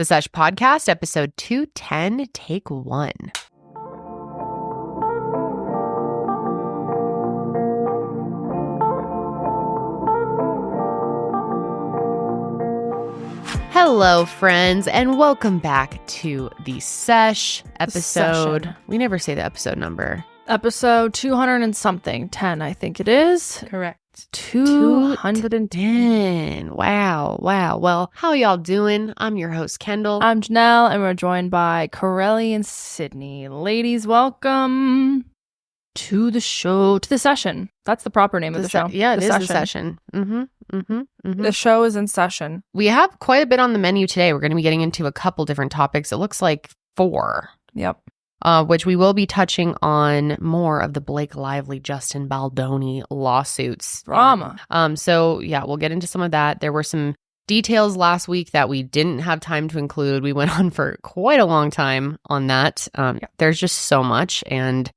The Sesh Podcast, episode 210, take 1. Hello, friends, and welcome back to the Sesh episode. We never say the episode number. Episode 200 and something. 10, I think it is. Correct. 210. Wow. Well, how y'all doing? I'm your host, Kendall. I'm Janelle, and we're joined by Karelly and Sydney. Ladies, welcome to the show, to the session. That's the proper name of the show. Yeah, it the is session. the session. The show is in session. We have quite a bit on the menu today. We're going to be getting into a couple different topics. It looks like 4. Yep. Which we will be touching on more of the Blake Lively, Justin Baldoni lawsuits. Drama. So yeah, we'll get into some of that. There were some details last week that we didn't have time to include. We went on for quite a long time on that. There's just so much, and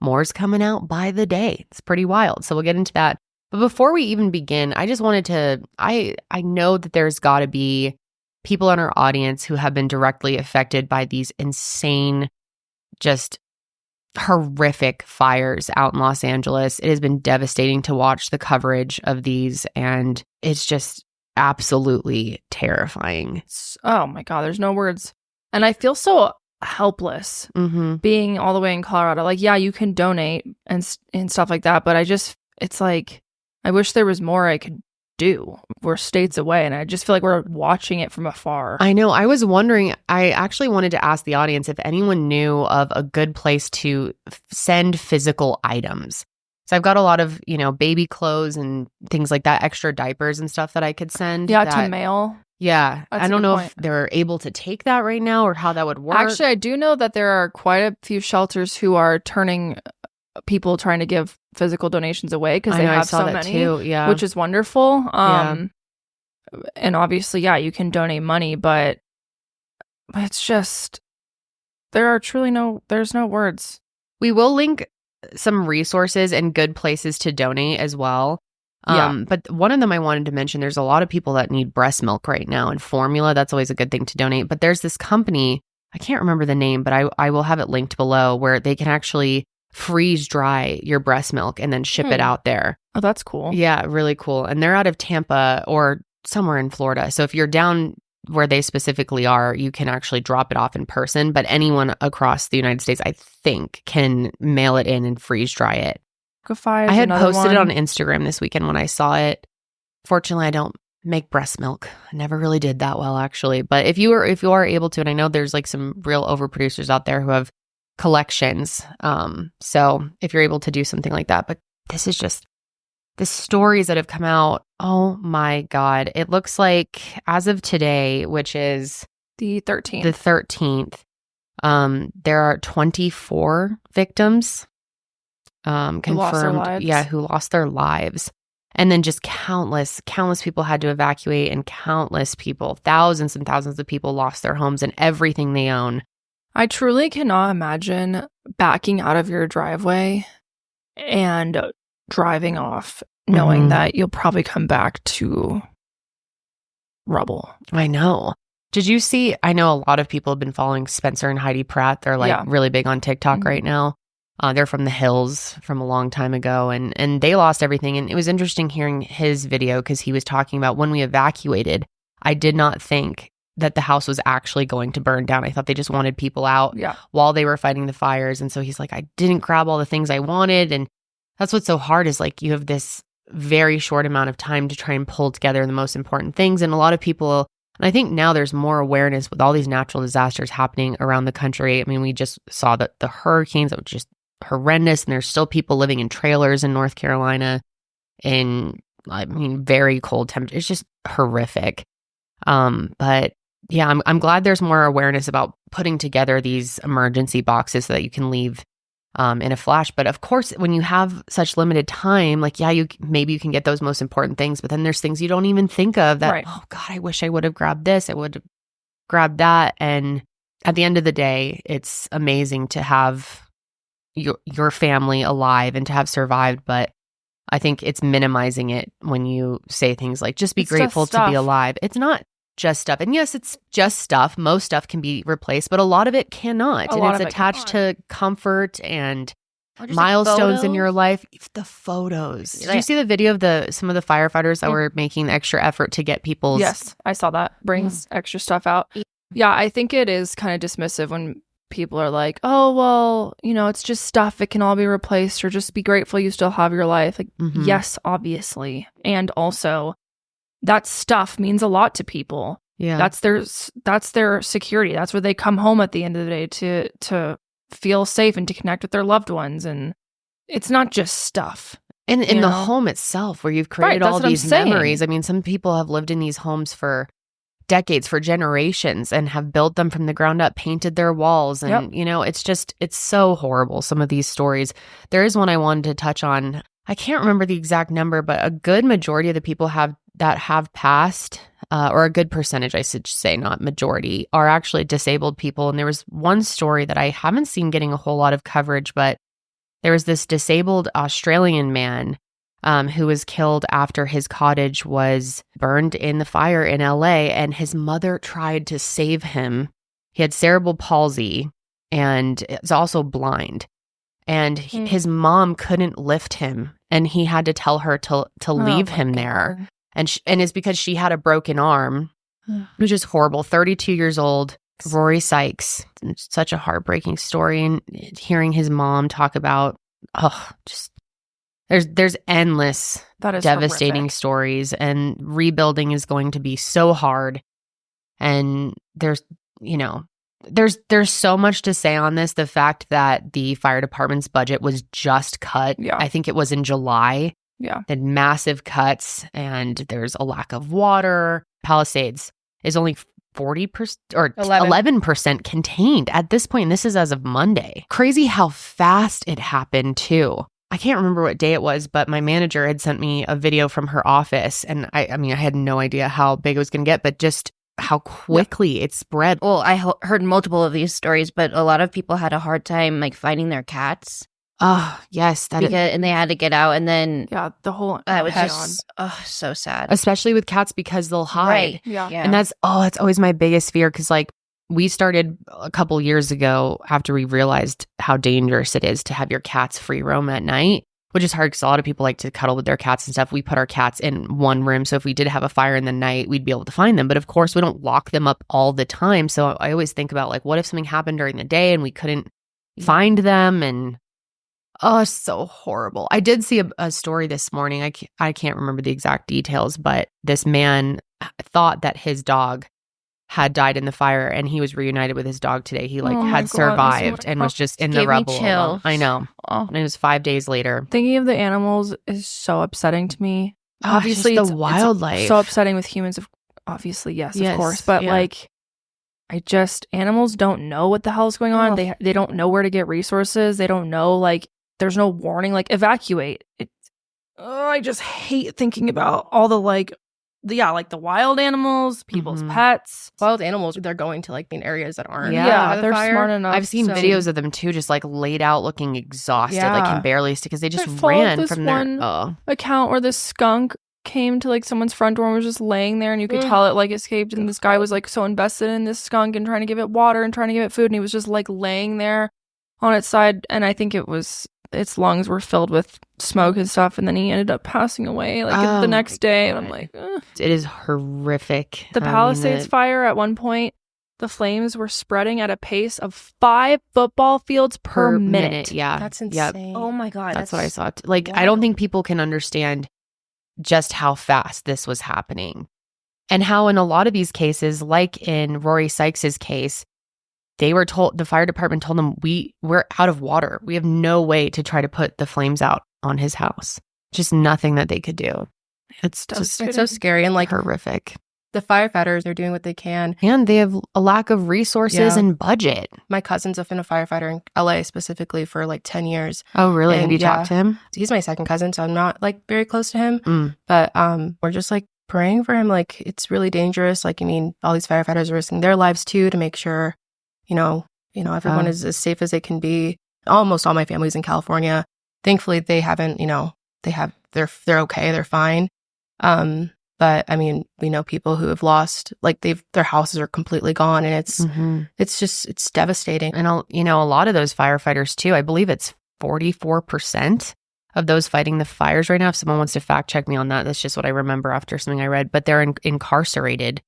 more's coming out by the day. It's pretty wild. So we'll get into that. But before we even begin, I just wanted to, I know that there's got to be people in our audience who have been directly affected by these insane, just horrific fires out in Los Angeles. It has been devastating to watch the coverage of these, and it's just absolutely terrifying. Oh my God, there's no words. And I feel so helpless being all the way in Colorado. Like, yeah, you can donate and stuff like that, but it's like, I wish there was more I could do. We're states away, and I just feel like we're watching it from afar. I know. I was wondering, I actually wanted to ask the audience if anyone knew of a good place to send physical items. So I've got a lot of, baby clothes and things like that, extra diapers and stuff that I could send. Yeah, to mail. Yeah. That's I don't know point. if they're able to take that right now or how that would work. Actually, I do know that there are quite a few shelters who are turning people trying to give physical donations away because they have so many, too. Yeah. which is wonderful. And obviously, yeah, you can donate money, but it's just, there's no words. We will link some resources and good places to donate as well. But one of them I wanted to mention, there's a lot of people that need breast milk right now and formula. That's always a good thing to donate. But there's this company, I can't remember the name, but I will have it linked below, where they can actually freeze dry your breast milk and then ship it out there. Oh, that's cool. Yeah, really cool. And they're out of Tampa or somewhere in Florida. So if you're down where they specifically are, you can actually drop it off in person. But anyone across the United States, I think, can mail it in and freeze dry it. I had posted it on Instagram this weekend when I saw it. Fortunately, I don't make breast milk. I never really did that well, actually. But if you are able to, and I know there's like some real overproducers out there who have collections. So if you're able to do something like that, but this is just the stories that have come out. Oh my God. It looks like as of today, which is the 13th, there are 24 victims confirmed. Who lost their lives. Yeah, who lost their lives. And then just countless people had to evacuate, and countless people, thousands and thousands of people lost their homes and everything they own. I truly cannot imagine backing out of your driveway and driving off knowing that you'll probably come back to rubble. I know. Did you see, I know a lot of people have been following Spencer and Heidi Pratt. They're really big on TikTok right now. They're from the hills from a long time ago, and they lost everything. And it was interesting hearing his video because he was talking about when we evacuated, I did not think that the house was actually going to burn down. I thought they just wanted people out while they were fighting the fires. And so he's like, I didn't grab all the things I wanted. And that's what's so hard is like you have this very short amount of time to try and pull together the most important things. And a lot of people, and I think now there's more awareness with all these natural disasters happening around the country. I mean, we just saw the hurricanes that were just horrendous. And there's still people living in trailers in North Carolina in, very cold temperatures. It's just horrific. But yeah, I'm glad there's more awareness about putting together these emergency boxes so that you can leave in a flash. But of course, when you have such limited time, maybe you can get those most important things, but then there's things you don't even think of that, oh God, I wish I would have grabbed this. I would have grabbed that. And at the end of the day, it's amazing to have your family alive and to have survived. But I think it's minimizing it when you say things like, just be grateful to be alive. It's not just stuff. And yes, it's just stuff. Most stuff can be replaced, but a lot of it cannot. And it's attached to comfort and milestones in your life. The photos. Did you see the video of some of the firefighters that were making the extra effort to get people's... Yes, I saw that. Brings extra stuff out. Yeah, I think it is kind of dismissive when people are like, oh, well, it's just stuff. It can all be replaced, or just be grateful you still have your life. Like, yes, obviously. And also, that stuff means a lot to people. Yeah. That's their security. That's where they come home at the end of the day to feel safe and to connect with their loved ones. And it's not just stuff. And in the home itself, where you've created all these memories. I mean, some people have lived in these homes for decades, for generations, and have built them from the ground up, painted their walls. And, it's so horrible, some of these stories. There is one I wanted to touch on. I can't remember the exact number, but a good majority of the people that have passed, or a good percentage, I should say, not majority, are actually disabled people. And there was one story that I haven't seen getting a whole lot of coverage, but there was this disabled Australian man who was killed after his cottage was burned in the fire in LA, and his mother tried to save him. He had cerebral palsy and is also blind. And his mom couldn't lift him, and he had to tell her to leave him there. And it's because she had a broken arm, which is horrible. 32 years old, Rory Sykes. It's such a heartbreaking story. And hearing his mom talk about, there's endless devastating horrific stories, and rebuilding is going to be so hard. And there's so much to say on this. The fact that the fire department's budget was just cut. Yeah. I think it was in July. Yeah. Then massive cuts, and there's a lack of water. Palisades is only 40% or 11% contained at this point. This is as of Monday. Crazy how fast it happened too. I can't remember what day it was, but my manager had sent me a video from her office, and I had no idea how big it was going to get, but just how quickly it spread. Well, I heard multiple of these stories, but a lot of people had a hard time finding their cats. Oh, yes. And they had to get out, and then... Yeah, the whole... That was just... Oh, so sad. Especially with cats, because they'll hide. Right. Yeah. And that's always my biggest fear, because we started a couple years ago after we realized how dangerous it is to have your cats free roam at night, which is hard because a lot of people like to cuddle with their cats and stuff. We put our cats in one room, so if we did have a fire in the night, we'd be able to find them. But of course, we don't lock them up all the time. So I always think about what if something happened during the day and we couldn't find them? And it's so horrible. I did see a story this morning. I can't remember the exact details, but this man thought that his dog had died in the fire, and he was reunited with his dog today. He had survived and was just in the rubble. Chills. I know. And it was 5 days later. Thinking of the animals is so upsetting to me. Obviously, the wildlife. It's so upsetting with humans. Obviously, yes, of course. But animals don't know what the hell is going on. They don't know where to get resources. They don't know, there's no warning, evacuate. I just hate thinking about all the the wild animals, people's pets. Wild animals, they're going to main areas that aren't. Yeah, they're smart enough. I've seen videos of them too, just laid out, looking exhausted, can barely stick, because they just ran from their account where this skunk came to someone's front door and was just laying there, and you could tell it escaped, and this guy was so invested in this skunk and trying to give it water and trying to give it food, and he was just laying there on its side, and I think its lungs were filled with smoke and stuff, and then he ended up passing away the next day. And I'm ugh. It is horrific. The Palisades fire, at one point, the flames were spreading at a pace of 5 football fields per minute. Yeah, that's insane. Yep. Oh my God, that's what I saw. I don't think people can understand just how fast this was happening, and how in a lot of these cases, like in Rory Sykes's case, they were told, the fire department told them, we're out of water. We have no way to try to put the flames out on his house. Just nothing that they could do. It's so scary and horrific. The firefighters, they're doing what they can. And they have a lack of resources and budget. My cousin's been a firefighter in LA specifically for 10 years. Oh, really? Have you talked to him? He's my second cousin, so I'm not very close to him. But we're just praying for him. It's really dangerous. All these firefighters are risking their lives too to make sure everyone is as safe as they can be. Almost all my family's in California. Thankfully, they haven't, they're okay. They're fine. But I mean, we know people who have lost, like their houses are completely gone, and it's devastating. And a lot of those firefighters too, I believe it's 44% of those fighting the fires right now. If someone wants to fact check me on that, that's just what I remember after something I read. But they're incarcerated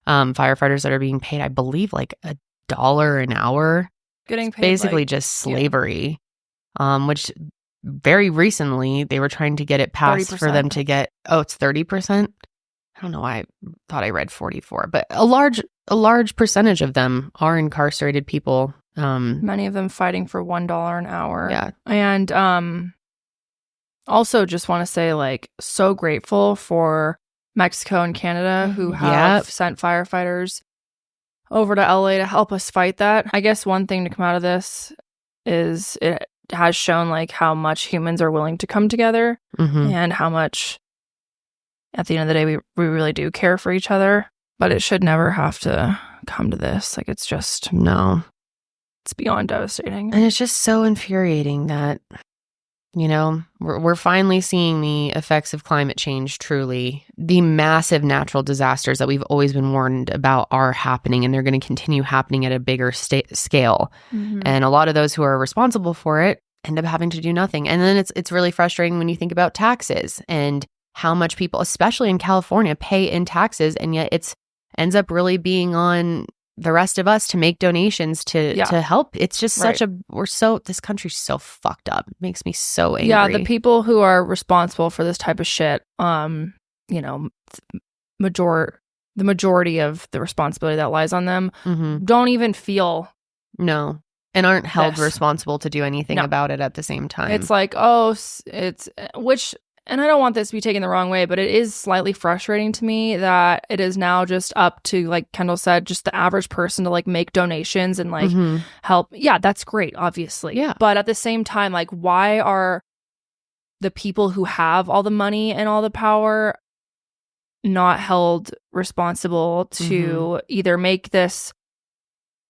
firefighters that are being paid, I believe, like $1 an hour. Getting paid basically just slavery, which very recently they were trying to get it passed 30%. For them to get. Oh, it's 30%. I don't know why I thought I read 44, but a large percentage of them are incarcerated people. Many of them fighting for $1 an hour. Yeah, and also just want to say, like, so grateful for Mexico and Canada who have sent firefighters over to LA to help us fight that. I guess one thing to come out of this is it has shown like how much humans are willing to come together and how much at the end of the day we really do care for each other, but it should never have to come to this. Like, it's just it's beyond devastating. And it's just so infuriating that we're finally seeing the effects of climate change. Truly, the massive natural disasters that we've always been warned about are happening, and they're going to continue happening at a bigger scale. And a lot of those who are responsible for it end up having to do nothing. And then it's really frustrating when you think about taxes and how much people, especially in California, pay in taxes, and yet it ends up really being on the rest of us to make donations to help. It's just this country's so fucked up. It makes me so angry. Yeah, the people who are responsible for this type of shit, the majority of the responsibility that lies on them don't even feel and aren't held responsible to do anything about it at the same time. It's like, and I don't want this to be taken the wrong way, but it is slightly frustrating to me that it is now just up to, like Kendall said, just the average person to like make donations and like help. Yeah, that's great, obviously. Yeah. But at the same time, like, why are the people who have all the money and all the power not held responsible to either make this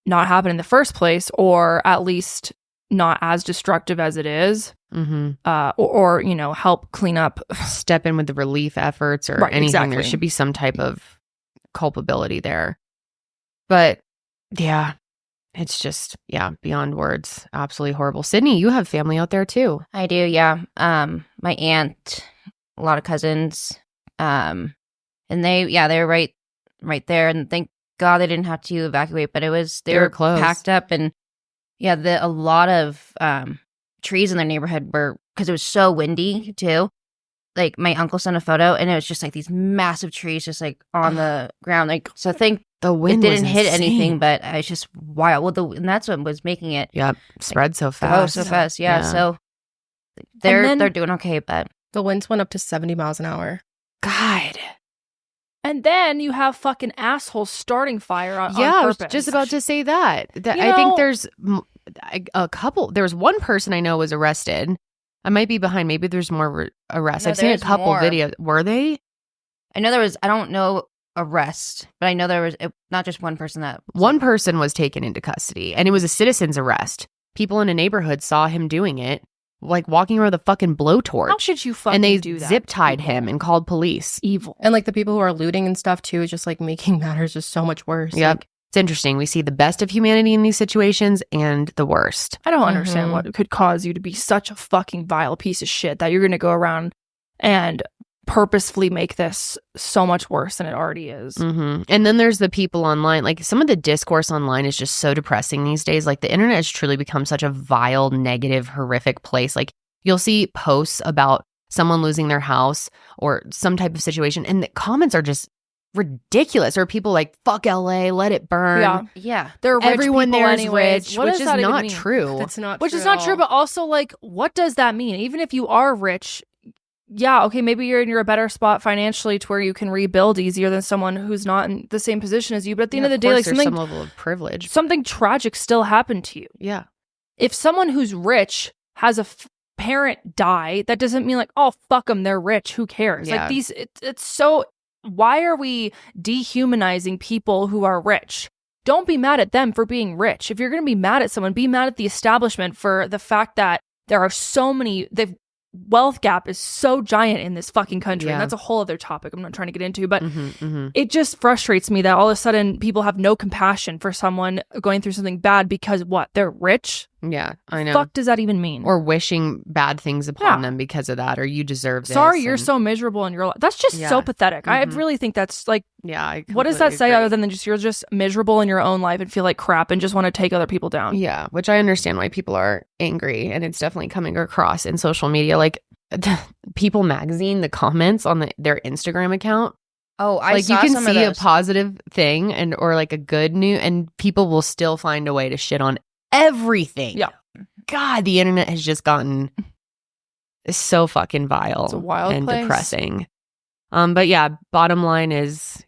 not happen in the first place, or at least not as destructive as it is, or help clean up, step in with the relief efforts or anything. Exactly. There should be some type of culpability there. But yeah, it's just beyond words. Absolutely horrible. Sydney, you have family out there too. I do, yeah. My aunt, a lot of cousins, and they were right there, and thank God they didn't have to evacuate, but they were close, packed up, and a lot of trees in their neighborhood were, because it was so windy too. Like, my uncle sent a photo, and it was just like these massive trees just like on the ground. Like, so I think the wind didn't hit anything, but it's just wild. Well, and that's what was making it. Yep, spread so fast. Oh, so fast. Yeah. So they're doing okay, but the winds went up to 70 miles an hour. God. And then you have fucking assholes starting fire on purpose. I was just about to say that. I think there's a couple. There was one person I know was arrested. I might be behind. Maybe there's more arrests. I've seen a couple videos. Were they? I know there was, I don't know arrest, but I know there was not just one person that. One person was taken into custody, and it was a citizen's arrest. People in a neighborhood saw him doing it, like walking around with a fucking blowtorch. How should you fucking do that? And they zip-tied him and called police. Evil. And like the people who are looting and stuff too, is just like making matters just so much worse. Yep. Like, it's interesting. We see the best of humanity in these situations and the worst. I don't understand what could cause you to be such a fucking vile piece of shit that you're going to go around and purposefully make this so much worse than it already is. And then there's the people online. Like, some of the discourse online is just so depressing these days. Like, the internet has truly become such a vile, negative, horrific place. Like, you'll see posts about someone losing their house or some type of situation, and the comments are just ridiculous. Or people like, fuck LA, let it burn. Yeah. They're rich. Everyone there is anyways. rich, which is not true. That's not which true is not true, but also, like, what does that mean? Even if you are rich, okay, maybe you're in a better spot financially to where you can rebuild easier than someone who's not in the same position as you. But at the end of the day, like, some level of privilege. Something tragic still happened to you. Yeah. If someone who's rich has a parent die, that doesn't mean like, oh, fuck them, they're rich, who cares? Yeah. Like, it's so, why are we dehumanizing people who are rich? Don't be mad at them for being rich. If you're going to be mad at someone, be mad at the establishment for the fact that there are so many, they've wealth gap is so giant in this fucking country. And that's a whole other topic I'm not trying to get into, but it just frustrates me that all of a sudden people have no compassion for someone going through something bad because what? They're rich? Yeah, I know. Fuck does that even mean? Or wishing bad things upon them because of that, or you deserve this. Sorry, you're so miserable in your life. That's just so pathetic. I really think that's like, what does that say other than just you're just miserable in your own life and feel like crap and just want to take other people down? Yeah, which I understand why people are angry, and it's definitely coming across in social media. Like People Magazine, the comments on their Instagram account. Oh, I saw you can some see of a positive thing or like a good news, and people will still find a way to shit on everything. Yeah. God, the internet has just gotten so fucking vile. It's a wild and place. Depressing. But yeah, bottom line is,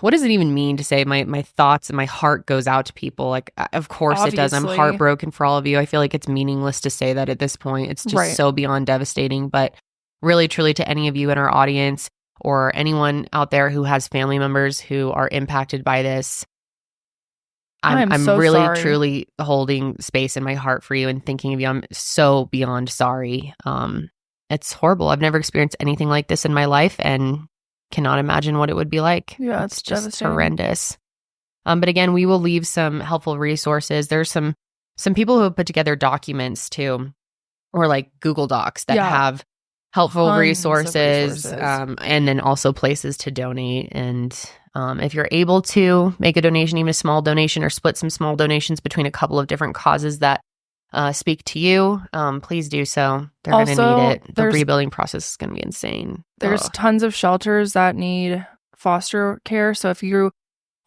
what does it even mean to say my thoughts and my heart goes out to people? Like, of course it does. I'm heartbroken for all of you. I feel like it's meaningless to say that at this point. It's just so beyond devastating. But really, truly, to any of you in our audience or anyone out there who has family members who are impacted by this, I'm so really, sorry. truly holding space in my heart for you and thinking of you. I'm so beyond sorry. It's horrible. I've never experienced anything like this in my life and cannot imagine what it would be like. Yeah, it's just devastating. horrendous. But again, we will leave some helpful resources. There's some people who have put together documents too, or like Google Docs that have helpful resources, and then also places to donate. And if you're able to make a donation, even a small donation, or split some small donations between a couple of different causes that speak to you, please do so. They're going to need it. The rebuilding process is going to be insane. There's tons of shelters that need foster care. So if you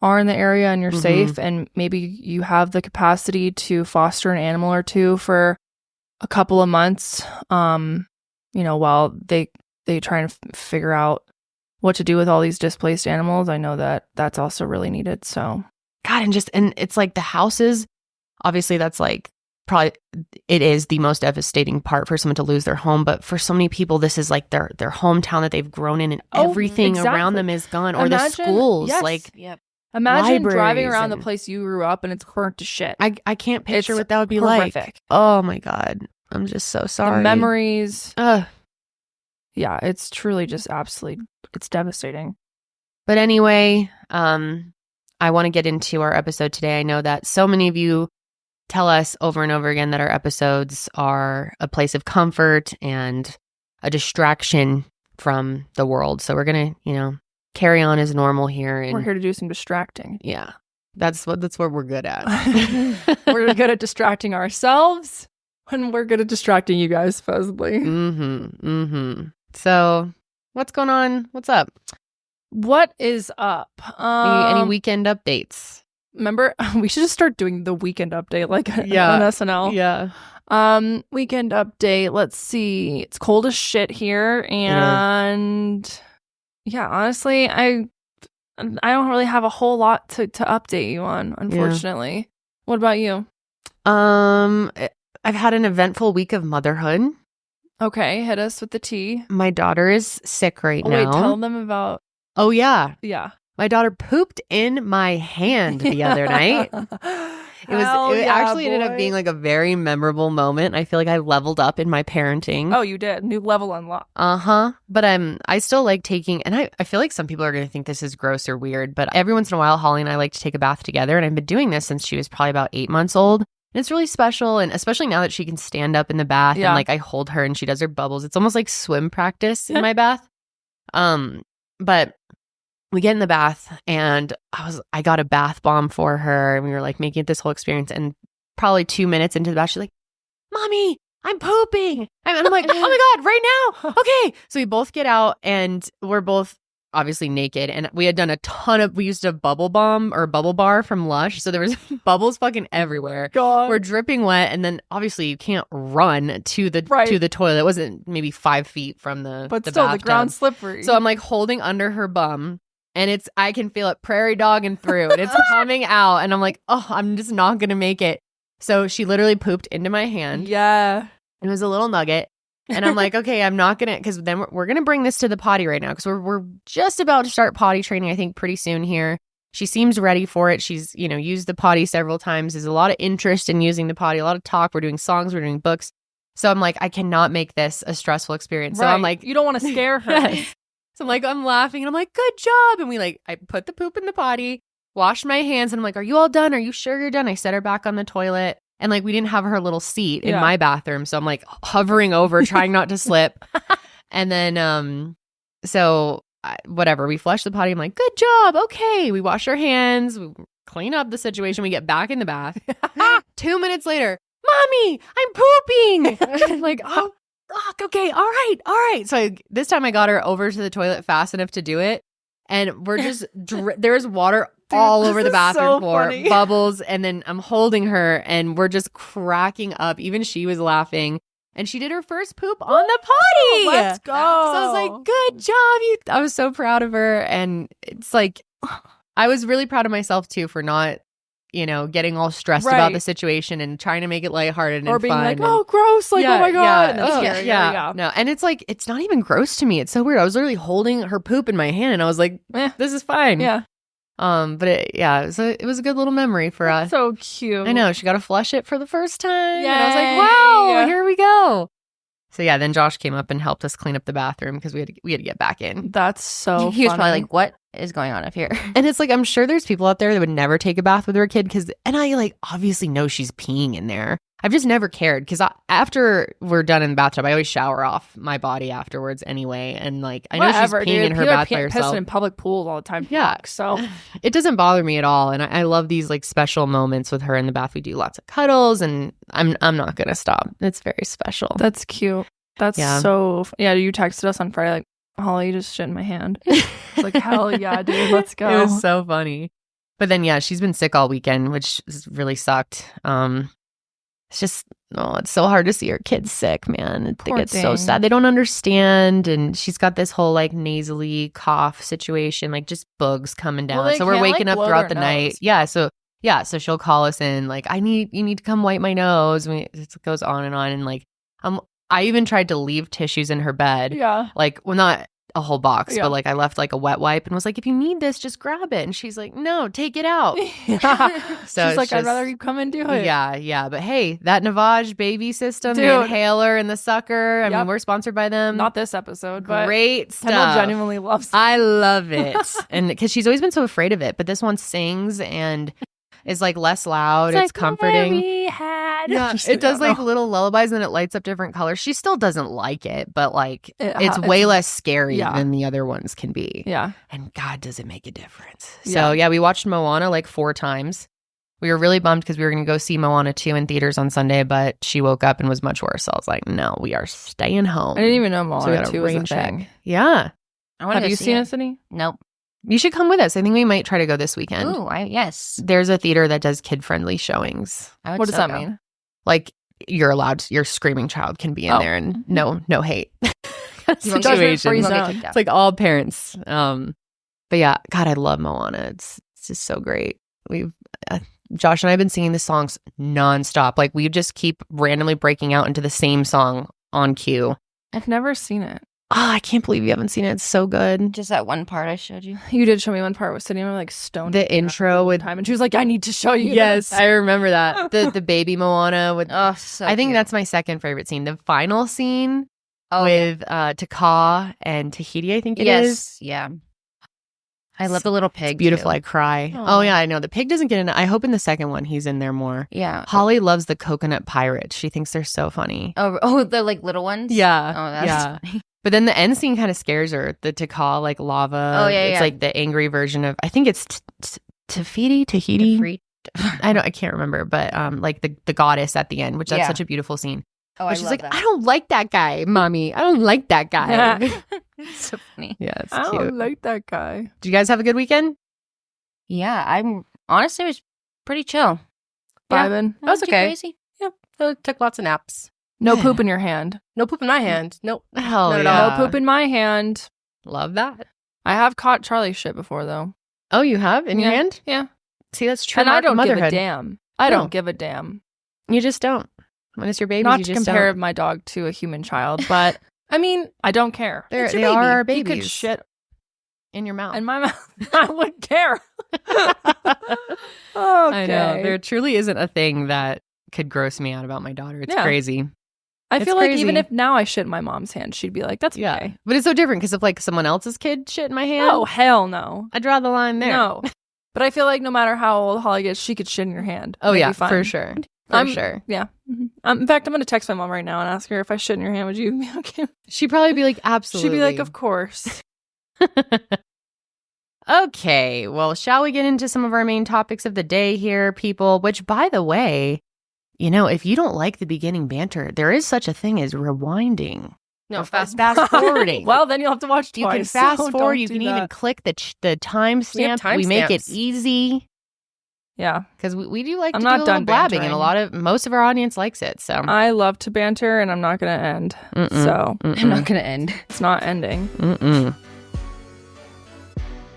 are in the area and you're safe and maybe you have the capacity to foster an animal or two for a couple of months, while they try and figure out what to do with all these displaced animals, I know that that's also really needed. So God, and it's like the houses, obviously that's like probably it is the most devastating part for someone to lose their home, but for so many people this is like their hometown that they've grown in, and everything around them is gone. Or the schools, imagine driving around the place you grew up and it's burnt to shit. I can't picture what that would be horrific. Like. Oh my God, I'm just so sorry. The memories. Yeah, it's truly just it's devastating. But anyway, I want to get into our episode today. I know that so many of you tell us over and over again that our episodes are a place of comfort and a distraction from the world. So we're going to, carry on as normal here. And we're here to do some distracting. Yeah, that's what we're good at. We're good at distracting ourselves, and we're good at distracting you guys, supposedly. So what's going on? What's up? What is up? Any weekend updates? Remember, we should just start doing the weekend update on SNL. Yeah. Weekend update. Let's see. It's cold as shit here, and honestly, I don't really have a whole lot to update you on, unfortunately. Yeah. What about you? I've had an eventful week of motherhood. Okay, hit us with the tea. My daughter is sick now. Wait, tell them about. Oh yeah. Yeah. My daughter pooped in my hand the other night. It actually ended up being like a very memorable moment. I feel like I leveled up in my parenting. Oh, you did. New level unlocked. But I still like taking, and I feel like some people are going to think this is gross or weird, but every once in a while, Holly and I like to take a bath together. And I've been doing this since she was probably about 8 months old. And it's really special. And especially now that she can stand up in the bath and like I hold her and she does her bubbles. It's almost like swim practice in my bath. But we get in the bath and I got a bath bomb for her, and we were like making it this whole experience. And probably 2 minutes into the bath, she's like, "Mommy, I'm pooping." And I'm like, "Oh my God, right now?" Okay. So we both get out and we're both obviously naked. And we had done we used a bubble bomb or bubble bar from Lush. So there was bubbles fucking everywhere. God. We're dripping wet. And then obviously you can't run to the toilet. It wasn't maybe 5 feet from the But still, bathtub. The ground's slippery. So I'm like holding under her bum. And I can feel it prairie dogging through, and it's coming out. And I'm like, oh, I'm just not going to make it. So she literally pooped into my hand. Yeah. It was a little nugget. And I'm like, okay, I'm not going to, because then we're going to bring this to the potty right now, because we're just about to start potty training, I think, pretty soon here. She seems ready for it. She's, used the potty several times. There's a lot of interest in using the potty, a lot of talk. We're doing songs, we're doing books. So I'm like, I cannot make this a stressful experience. So I'm like, you don't want to scare her. Yes. So I'm like, I'm laughing and I'm like, good job. And I put the poop in the potty, washed my hands, and I'm like, are you all done? Are you sure you're done? I set her back on the toilet. And like, we didn't have her little seat in my bathroom. So I'm like hovering over, trying not to slip. And then, whatever, we flushed the potty. I'm like, good job. Okay. We wash our hands, we clean up the situation. We get back in the bath. 2 minutes later, Mommy, I'm pooping. I'm like, oh, okay. All right. So this time I got her over to the toilet fast enough to do it. And we're just, there's water all over the bathroom floor, bubbles. And then I'm holding her and we're just cracking up. Even she was laughing. And she did her first poop on the potty. Let's go. So I was like, good job. I was so proud of her. And it's like, I was really proud of myself too for not, getting all stressed about the situation and trying to make it lighthearted and or being fun. like, oh, gross. Like, oh my God. And that's scary. Yeah. No. And it's like, it's not even gross to me. It's so weird. I was literally holding her poop in my hand and I was like, this is fine. Yeah. But it was a good little memory for us. So cute. I know. She got to flush it for the first time. Yeah. And I was like, wow, here we go. So yeah, then Josh came up and helped us clean up the bathroom because we had to get back in. That's so He was probably like, what is going on up here? And it's like, I'm sure there's people out there that would never take a bath with their kid and I like obviously know she's peeing in there. I've just never cared because after we're done in the bathtub, I always shower off my body afterwards anyway. And like, I know she's peeing in her bath by herself. Pissing in public pools all the time. Yeah. So it doesn't bother me at all. And I love these like special moments with her in the bath. We do lots of cuddles and I'm not going to stop. It's very special. That's cute. That's so, you texted us on Friday like, Holly just shit in my hand. It's like, hell yeah, dude, let's go. It was so funny. But then, she's been sick all weekend, which really sucked. It's just, it's so hard to see her kids sick, man. They get so sad. They don't understand. And she's got this whole like nasally cough situation, like just bugs coming down. So we're waking up throughout the night. Yeah. So she'll call us in like, you need to come wipe my nose. It goes on. And like, I even tried to leave tissues in her bed. Yeah. Like, well, not a whole box, but like I left like a wet wipe and was like, if you need this, just grab it. And she's like, no, take it out. So she's like, I'd rather you come and do it. Yeah. But hey, that Navage baby system, the inhaler and the sucker. I mean, we're sponsored by them. Not this episode, but great stuff. Kendall genuinely loves it. I love it. And because she's always been so afraid of it. But this one sings and is like less loud. It's like comforting. It does like little lullabies and it lights up different colors. She still doesn't like it, but like it's way less scary than the other ones can be. Yeah. And God, does it make a difference. So we watched Moana like 4 times. We were really bummed because we were going to go see Moana 2 in theaters on Sunday, but she woke up and was much worse. So I was like, no, we are staying home. I didn't even know Moana 2 was a thing. Yeah. Have you seen it, Sydney? Nope. You should come with us. I think we might try to go this weekend. Ooh, yes. There's a theater that does kid-friendly showings. What does that mean? Like your screaming child can be in there and no hate. Situation. It's like all parents. But yeah, God, I love Moana. It's just so great. Josh and I have been singing the songs nonstop. Like we just keep randomly breaking out into the same song on cue. I've never seen it. Oh, I can't believe you haven't seen it. It's so good. Just that one part I showed you. You did show me one part with Sydney. I'm like stoned. The intro with time, and she was like, "I need to show you." Yes, this. I remember that. The baby Moana with. Oh, so I think that's my second favorite scene. The final scene with Taka and Tahiti. I think it is. Yeah. I love the little pig. It's beautiful. Too. I cry. Aww. Oh yeah, I know. The pig doesn't get in. I hope in the second one he's in there more. Yeah. Holly loves the coconut pirates. She thinks they're so funny. Oh, the like little ones. Yeah. Oh, that's funny. But then the end scene kind of scares her. The Taka, like lava. Oh, yeah, It's like the angry version of, I think it's Tahiti. I can't remember, but like the goddess at the end, which that's such a beautiful scene. Oh, she's like, I don't like that guy, mommy. I don't like that guy. It's so funny. Yeah, it's cute. I don't like that guy. Did you guys have a good weekend? Yeah, I'm honestly it was pretty chill. Vibing. That was okay. Crazy. Yeah, I took lots of naps. No poop in your hand. No poop in my hand. Nope. Hell yeah. No poop in my hand. Love that. I have caught Charlie's shit before, though. Oh, you have? In your hand? Yeah. See, that's true. And I don't give a damn. I don't give a damn. You just don't. When it's your baby, Not you to just compare don't. my dog to a human child, but I mean, I don't care. They are our babies. You could shit in your mouth. In my mouth. I wouldn't care. Okay. I know. There truly isn't a thing that could gross me out about my daughter. It's crazy. I feel like even if now I shit in my mom's hand, she'd be like, that's okay. But it's so different because if like someone else's kid shit in my hand. Oh, hell no. I draw the line there. No. But I feel like no matter how old Holly gets, she could shit in your hand. Oh, yeah, for sure. For sure. Yeah. Mm-hmm. In fact, I'm going to text my mom right now and ask her if I shit in your hand, would you be okay? She'd probably be like, absolutely. She'd be like, of course. Okay. Well, shall we get into some of our main topics of the day here, people? Which, by the way, you know, if you don't like the beginning banter, there is such a thing as rewinding. No, fast forwarding. Well, then you'll have to watch twice. You can fast forward. You can even click the timestamp. We make it easy. Yeah. Because we do like to do a little blabbing, and most of our audience likes it. So I love to banter, and I'm not going to end. So I'm not going to end. It's not ending.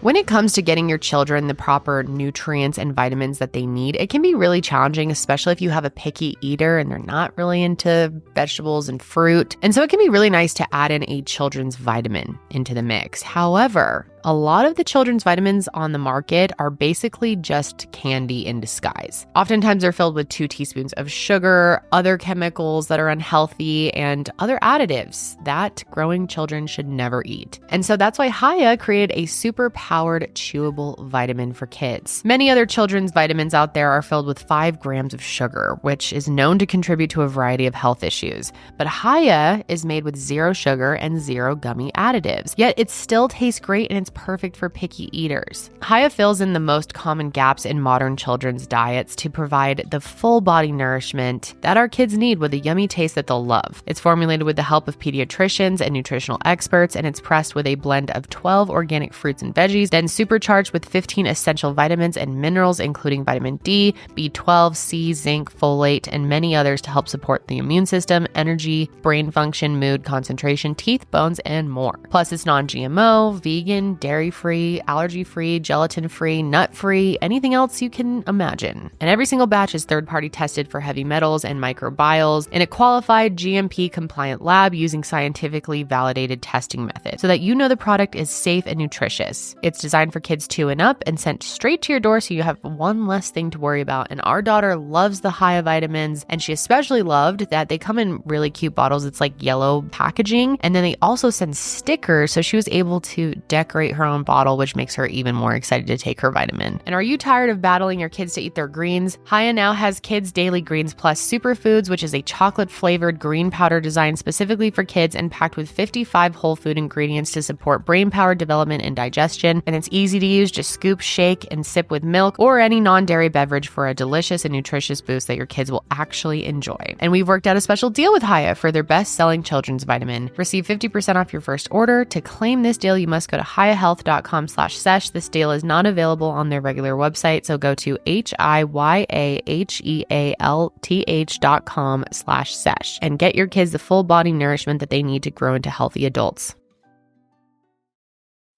When it comes to getting your children the proper nutrients and vitamins that they need, it can be really challenging, especially if you have a picky eater and they're not really into vegetables and fruit. And so it can be really nice to add in a children's vitamin into the mix. However, a lot of the children's vitamins on the market are basically just candy in disguise. Oftentimes they're filled with 2 teaspoons of sugar, other chemicals that are unhealthy, and other additives that growing children should never eat. And so that's why Hiya created a super powered chewable vitamin for kids. Many other children's vitamins out there are filled with 5 grams of sugar, which is known to contribute to a variety of health issues. But Hiya is made with 0 sugar and 0 gummy additives. Yet it still tastes great, and it's perfect for picky eaters. Hiya fills in the most common gaps in modern children's diets to provide the full body nourishment that our kids need with a yummy taste that they'll love. It's formulated with the help of pediatricians and nutritional experts, and it's pressed with a blend of 12 organic fruits and veggies, then supercharged with 15 essential vitamins and minerals, including vitamin D, B12, C, zinc, folate, and many others to help support the immune system, energy, brain function, mood, concentration, teeth, bones, and more. Plus, it's non-GMO, vegan, dairy-free, allergy-free, gelatin-free, nut-free, anything else you can imagine. And every single batch is third-party tested for heavy metals and microbiomes in a qualified GMP-compliant lab using scientifically validated testing methods so that you know the product is safe and nutritious. It's designed for kids 2 and up and sent straight to your door so you have one less thing to worry about. And our daughter loves the Hiya vitamins, and she especially loved that they come in really cute bottles. It's like yellow packaging, and then they also send stickers, so she was able to decorate her own bottle, which makes her even more excited to take her vitamin. And are you tired of battling your kids to eat their greens? Hiya now has Kids Daily Greens Plus Superfoods, which is a chocolate-flavored green powder designed specifically for kids and packed with 55 whole food ingredients to support brain power development and digestion. And it's easy to use. Just scoop, shake, and sip with milk or any non-dairy beverage for a delicious and nutritious boost that your kids will actually enjoy. And we've worked out a special deal with Hiya for their best-selling children's vitamin. Receive 50% off your first order. To claim this deal, you must go to hiyahealth.com/sesh. This deal is not available on their regular website, so go to hiyahealth.com/sesh and get your kids the full body nourishment that they need to grow into healthy adults.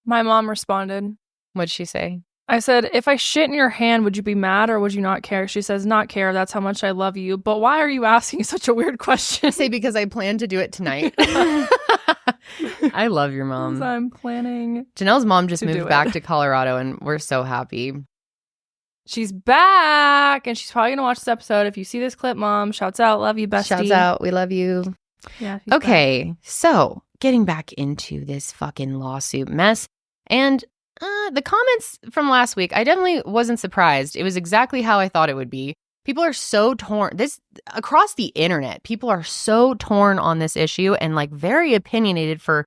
My mom responded. What'd she say? I said, if I shit in your hand, would you be mad or would you not care? She says, not care. That's how much I love you. But why are you asking such a weird question? I say, because I plan to do it tonight. I love your mom. I'm planning. Janelle's mom just moved back to Colorado, and we're so happy. She's back, and she's probably going to watch this episode. If you see this clip, Mom, shouts out. Love you, bestie. Shouts out. We love you. Yeah. Okay, so getting back into this fucking lawsuit mess. And the comments from last week, I definitely wasn't surprised. It was exactly how I thought it would be. People are so torn. Across the internet, people are so torn on this issue and like very opinionated for,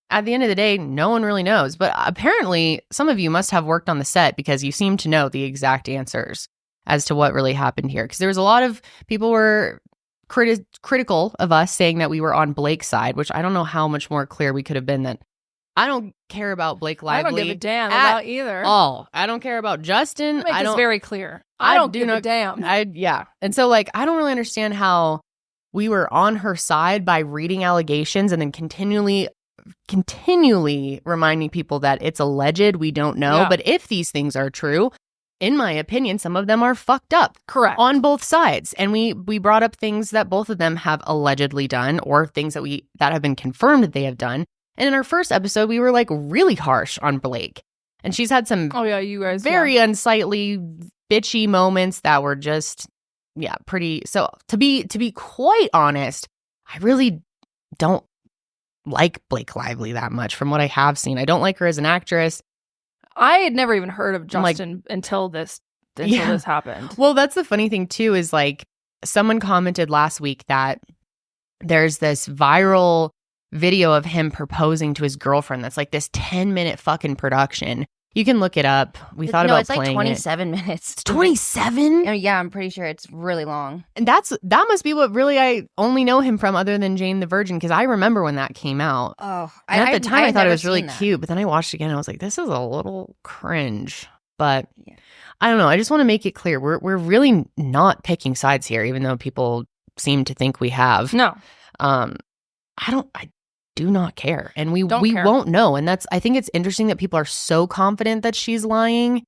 at the end of the day, no one really knows. But apparently some of you must have worked on the set because you seem to know the exact answers as to what really happened here. Because there was a lot of people were critical of us saying that we were on Blake's side, which I don't know how much more clear we could have been that I don't care about Blake Lively. I don't give a damn about either. I don't care about Justin. Make this very clear. I don't give a damn. Yeah. And so like, I don't really understand how we were on her side by reading allegations and then continually reminding people that it's alleged. We don't know. Yeah. But if these things are true, in my opinion, some of them are fucked up. Correct. On both sides. And we brought up things that both of them have allegedly done or things that have been confirmed that they have done. And in our first episode, we were like really harsh on Blake. And she's had some you guys very unsightly, bitchy moments that were just, pretty. So to be quite honest, I really don't like Blake Lively that much from what I have seen. I don't like her as an actress. I had never even heard of Justin until this happened. Well, that's the funny thing too, is like someone commented last week that there's this viral video of him proposing to his girlfriend that's like this 10-minute fucking production. You can look it up. We thought about playing it's like 27 minutes. It's 27? Yeah, I'm pretty sure it's really long. And that must be what really I only know him from, other than Jane the Virgin, because I remember when that came out. Oh, and at the time I thought it was really cute, but then I watched it again and I was like, this is a little cringe. But yeah. I don't know. I just want to make it clear. We're really not picking sides here, even though people seem to think we have. No. I do not care. And we won't know. And I think it's interesting that people are so confident that she's lying.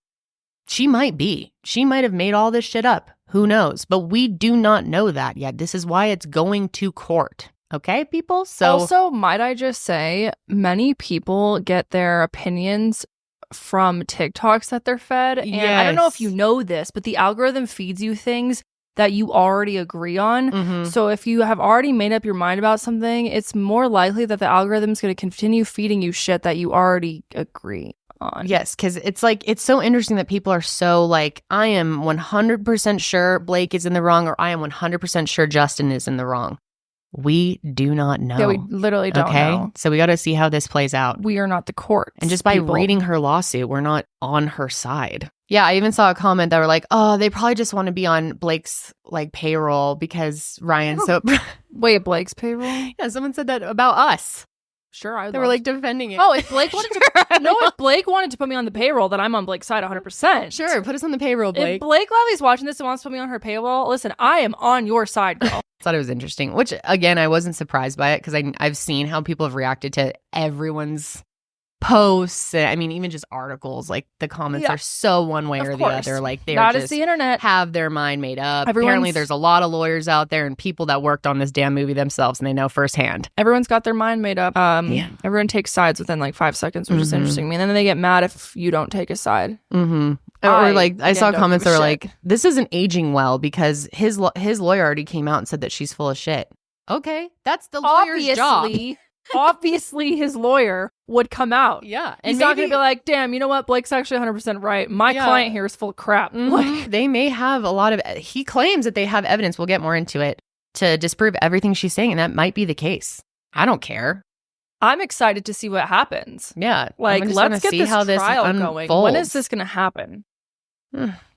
She might be. She might have made all this shit up. Who knows? But we do not know that yet. This is why it's going to court. Okay, people? So also, might I just say, many people get their opinions from TikToks that they're fed. And I don't know if you know this, but the algorithm feeds you things that you already agree on. Mm-hmm. So if you have already made up your mind about something, it's more likely that the algorithm is going to continue feeding you shit that you already agree on. Yes, because it's like, it's so interesting that people are so like, I am 100% sure Blake is in the wrong, or I am 100% sure Justin is in the wrong. We do not know. Yeah, we literally don't know. So we got to see how this plays out. We are not the court. And just by reading her lawsuit, we're not on her side. Yeah, I even saw a comment that were like, oh, they probably just want to be on Blake's like payroll because Ryan's so... Wait, Blake's payroll? Yeah, someone said that about us. Sure, they were like defending it. Oh, if Blake wanted if Blake wanted to put me on the payroll, then I'm on Blake's side 100%. Sure, put us on the payroll, Blake. If Blake Lively's watching this and wants to put me on her payroll, listen, I am on your side, girl. I thought it was interesting, which again, I wasn't surprised by it because I've seen how people have reacted to everyone's posts. I mean, even just articles, like the comments are so one way or the other. Like they're not just as the internet have their mind made up. Apparently, there's a lot of lawyers out there and people that worked on this damn movie themselves, and they know firsthand. Everyone's got their mind made up. Everyone takes sides within like 5 seconds, which is interesting to me. And then they get mad if you don't take a side. Mm-hmm. Or like I saw comments that were like, "This isn't aging well because his lawyer already came out and said that she's full of shit." Okay, that's the lawyer's job. Obviously, his lawyer would come out. Yeah. And he's not going to be like, damn, you know what? Blake's actually 100% right. My client here is full of crap. Mm-hmm. Like, they may have a lot of... He claims that they have evidence, we'll get more into it, to disprove everything she's saying, and that might be the case. I don't care. I'm excited to see what happens. Yeah. Like, let's get this trial going. When is this going to happen?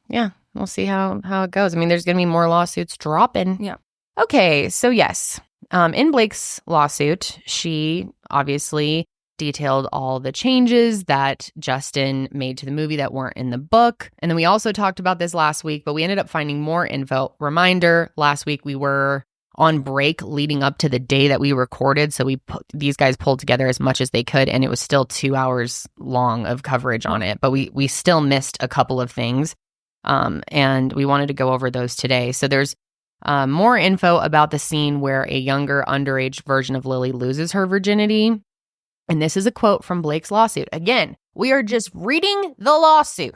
Yeah. We'll see how it goes. I mean, there's going to be more lawsuits dropping. Yeah. Okay. So, yes. In Blake's lawsuit, she obviously detailed all the changes that Justin made to the movie that weren't in the book. And then we also talked about this last week, but we ended up finding more info. Reminder, last week we were on break leading up to the day that we recorded. So these guys pulled together as much as they could, and it was still 2 hours long of coverage on it. But we still missed a couple of things, and we wanted to go over those today. So there's more info about the scene where a younger underage version of Lily loses her virginity. And this is a quote from Blake's lawsuit. Again, we are just reading the lawsuit.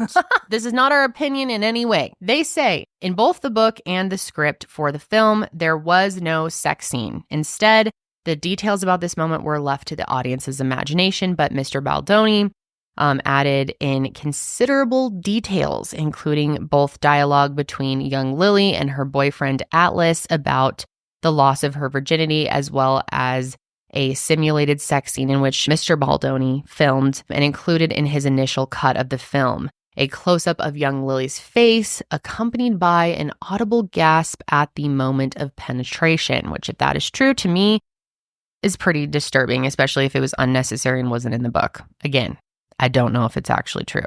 This is not our opinion in any way. They say, in both the book and the script for the film, there was no sex scene. Instead, the details about this moment were left to the audience's imagination, but Mr. Baldoni added in considerable details, including both dialogue between young Lily and her boyfriend Atlas about the loss of her virginity, as well as a simulated sex scene in which Mr. Baldoni filmed and included in his initial cut of the film. A close-up of young Lily's face, accompanied by an audible gasp at the moment of penetration, which, if that is true to me, is pretty disturbing, especially if it was unnecessary and wasn't in the book. Again, I don't know if it's actually true.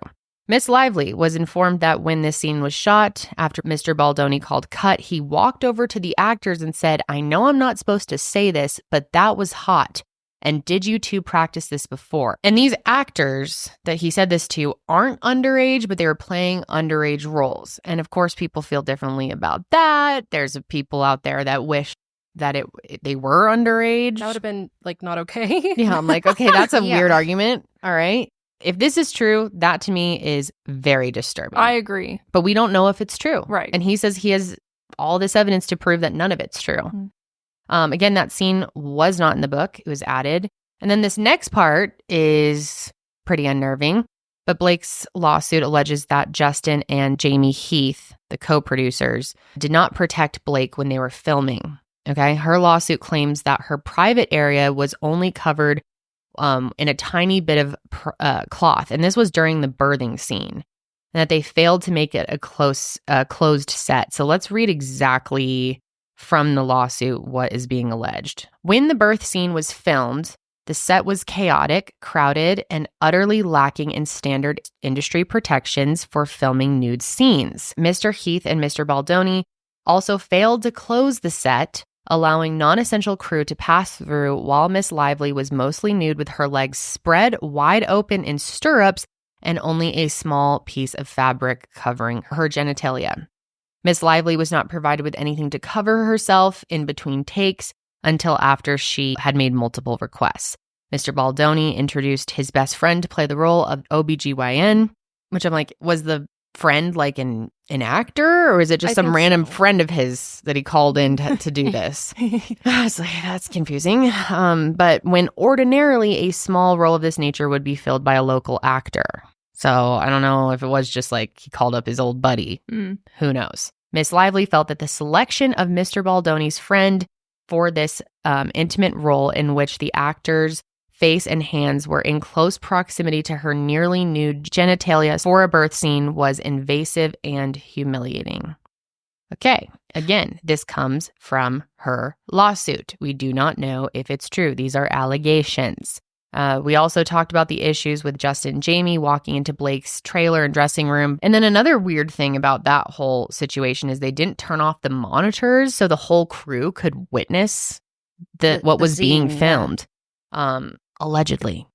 Miss Lively was informed that when this scene was shot, after Mr. Baldoni called cut, he walked over to the actors and said, "I know I'm not supposed to say this, but that was hot. And did you two practice this before?" And these actors that he said this to aren't underage, but they were playing underage roles. And of course, people feel differently about that. There's people out there that wish that they were underage. That would have been like not okay. Yeah, I'm like, okay, that's a weird argument. All right. If this is true, that to me is very disturbing. I agree. But we don't know if it's true. Right. And he says he has all this evidence to prove that none of it's true. Again, that scene was not in the book. It was added. And then this next part is pretty unnerving. But Blake's lawsuit alleges that Justin and Jamie Heath, the co-producers, did not protect Blake when they were filming. Okay, her lawsuit claims that her private area was only covered in a tiny bit of cloth, and this was during the birthing scene, and that they failed to make it a closed set. So let's read exactly from the lawsuit what is being alleged. When the birth scene was filmed, the set was chaotic, crowded, and utterly lacking in standard industry protections for filming nude scenes. Mr. Heath and Mr. Baldoni also failed to close the set, allowing non-essential crew to pass through while Miss Lively was mostly nude with her legs spread wide open in stirrups and only a small piece of fabric covering her genitalia. Miss Lively was not provided with anything to cover herself in between takes until after she had made multiple requests. Mr. Baldoni introduced his best friend to play the role of OBGYN, which I'm like, was the friend like an actor, or is it just some random friend of his that he called in to do this? I was like, that's confusing. But when ordinarily a small role of this nature would be filled by a local actor. So I don't know if it was just like he called up his old buddy. Who knows? Miss Lively felt that the selection of Mr. Baldoni's friend for this intimate role, in which the actor's face and hands were in close proximity to her nearly nude genitalia for a birth scene, was invasive and humiliating. Okay, again, this comes from her lawsuit. We do not know if it's true. These are allegations. We also talked about the issues with Justin and Jamie walking into Blake's trailer and dressing room. And then another weird thing about that whole situation is they didn't turn off the monitors so the whole crew could witness what was being filmed. Allegedly.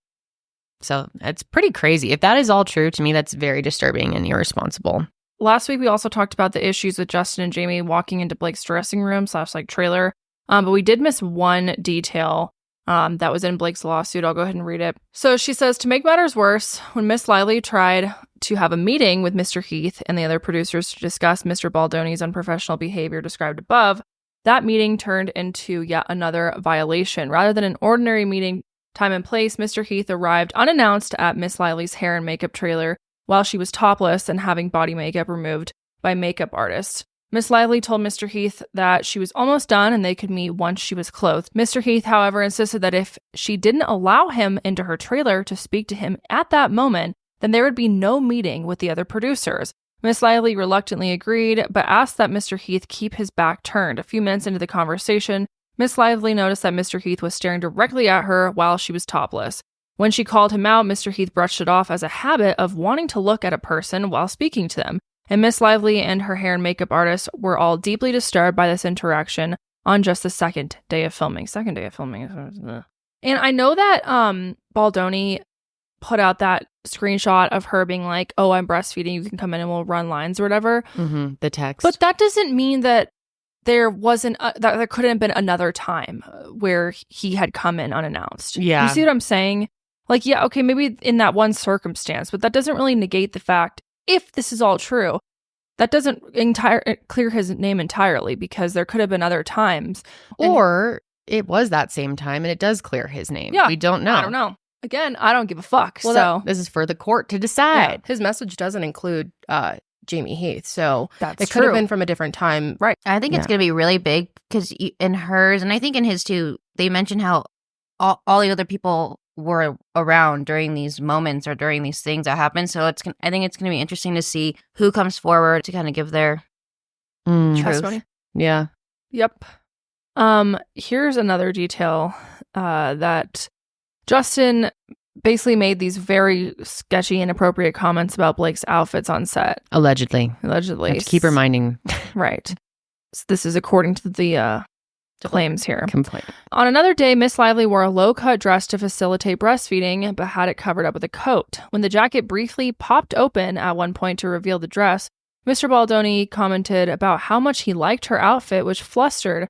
So it's pretty crazy. If that is all true, to me, that's very disturbing and irresponsible. Last week, we also talked about the issues with Justin and Jamie walking into Blake's dressing room / trailer. But we did miss one detail that was in Blake's lawsuit. I'll go ahead and read it. So she says, to make matters worse, when Miss Lively tried to have a meeting with Mr. Heath and the other producers to discuss Mr. Baldoni's unprofessional behavior described above, that meeting turned into yet another violation. Rather than an ordinary meeting, time and place, Mr. Heath arrived unannounced at Miss Lively's hair and makeup trailer while she was topless and having body makeup removed by makeup artists. Miss Lively told Mr. Heath that she was almost done and they could meet once she was clothed. Mr. Heath, however, insisted that if she didn't allow him into her trailer to speak to him at that moment, then there would be no meeting with the other producers. Miss Lively reluctantly agreed, but asked that Mr. Heath keep his back turned. A few minutes into the conversation, Miss Lively noticed that Mr. Heath was staring directly at her while she was topless. When she called him out, Mr. Heath brushed it off as a habit of wanting to look at a person while speaking to them. And Miss Lively and her hair and makeup artist were all deeply disturbed by this interaction on just the second day of filming. And I know that Baldoni put out that screenshot of her being like, oh, I'm breastfeeding, you can come in and we'll run lines or whatever. The text. But that doesn't mean that there wasn't that there couldn't have been another time where he had come in unannounced. Yeah. You see what I'm saying? Like, yeah, okay, maybe in that one circumstance, but that doesn't really negate the fact, if this is all true, that doesn't clear his name entirely, because there could have been other times. Or it was that same time and it does clear his name. Yeah. We don't know. I don't know. Again, I don't give a fuck. Well, so this is for the court to decide. Yeah. His message doesn't include Jamie Heath, so that's it could have been from a different time. Right. I think it's going to be really big because in hers, and I think in his too, they mentioned how all the other people were around during these moments or during these things that happened. So I think it's going to be interesting to see who comes forward to kind of give their testimony. Yeah. Yep. Here's another detail that Justin basically made these very sketchy, inappropriate comments about Blake's outfits on set. Allegedly. I have to keep reminding. Right. So this is according to the claims here. Complaint. On another day, Miss Lively wore a low-cut dress to facilitate breastfeeding, but had it covered up with a coat. When the jacket briefly popped open at one point to reveal the dress, Mr. Baldoni commented about how much he liked her outfit, which flustered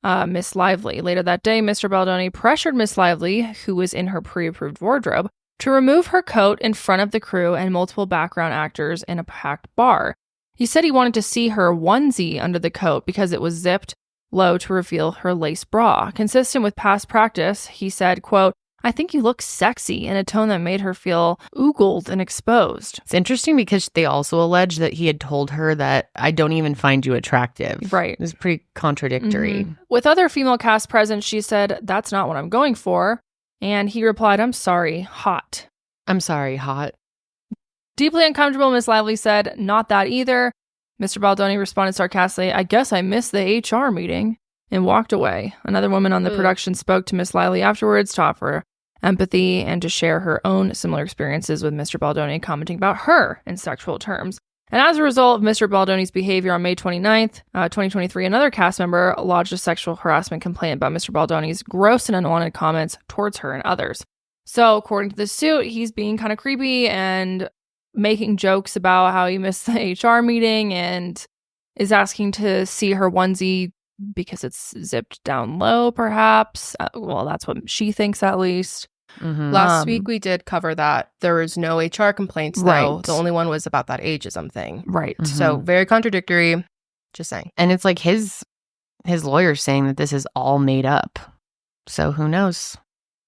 Miss Lively. Later that day, Mr. Baldoni pressured Miss Lively, who was in her pre-approved wardrobe, to remove her coat in front of the crew and multiple background actors in a packed bar. He said he wanted to see her onesie under the coat because it was zipped low to reveal her lace bra. Consistent with past practice, he said, quote, "I think you look sexy," in a tone that made her feel oogled and exposed. It's interesting because they also allege that he had told her that I don't even find you attractive. Right. It's pretty contradictory. Mm-hmm. With other female cast present, she said, "That's not what I'm going for." And he replied, "I'm sorry, hot." I'm sorry, hot. Deeply uncomfortable, Miss Lively said, "Not that either." Mr. Baldoni responded sarcastically, "I guess I missed the HR meeting," and walked away. Another woman on the production spoke to Miss Lively afterwards to offer empathy and to share her own similar experiences with Mr. Baldoni, commenting about her in sexual terms. And as a result of Mr. Baldoni's behavior on May 29th, 2023, another cast member lodged a sexual harassment complaint about Mr. Baldoni's gross and unwanted comments towards her and others. So according to the suit, he's being kind of creepy and making jokes about how he missed the HR meeting and is asking to see her onesie because it's zipped down low, perhaps. Well, that's what she thinks, at least. Mm-hmm. Last week we did cover that. There was no HR complaints, though. Right. The only one was about that ageism thing. Right. Mm-hmm. So very contradictory. Just saying. And it's like his lawyer's saying that this is all made up. So who knows?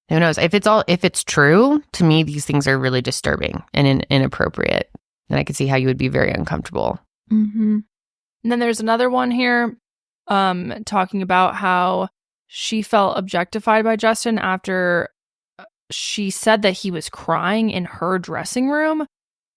Who knows? If it's true, to me, these things are really disturbing and inappropriate. And I could see how you would be very uncomfortable. Mm-hmm. And then there's another one here talking about how she felt objectified by Justin after she said that he was crying in her dressing room.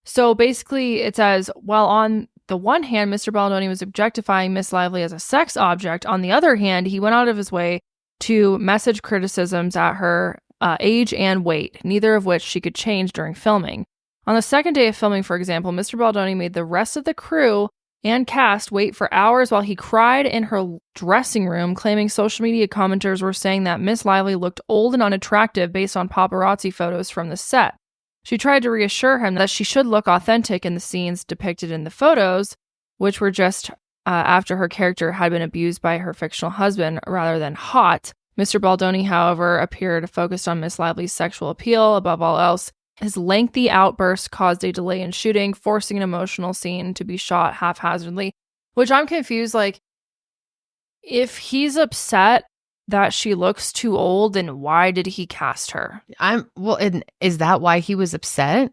So basically it says, while on the one hand, Mr. Baldoni was objectifying Miss Lively as a sex object, on the other hand, he went out of his way to message criticisms at her age and weight, neither of which she could change during filming. On the second day of filming, for example, Mr. Baldoni made the rest of the crew and cast wait for hours while he cried in her dressing room, claiming social media commenters were saying that Miss Lively looked old and unattractive based on paparazzi photos from the set. She tried to reassure him that she should look authentic in the scenes depicted in the photos, which were just after her character had been abused by her fictional husband rather than hot. Mr. Baldoni, however, appeared focused on Miss Lively's sexual appeal above all else. His lengthy outburst caused a delay in shooting, forcing an emotional scene to be shot haphazardly, which I'm confused. Like, if he's upset that she looks too old, then why did he cast her? And is that why he was upset?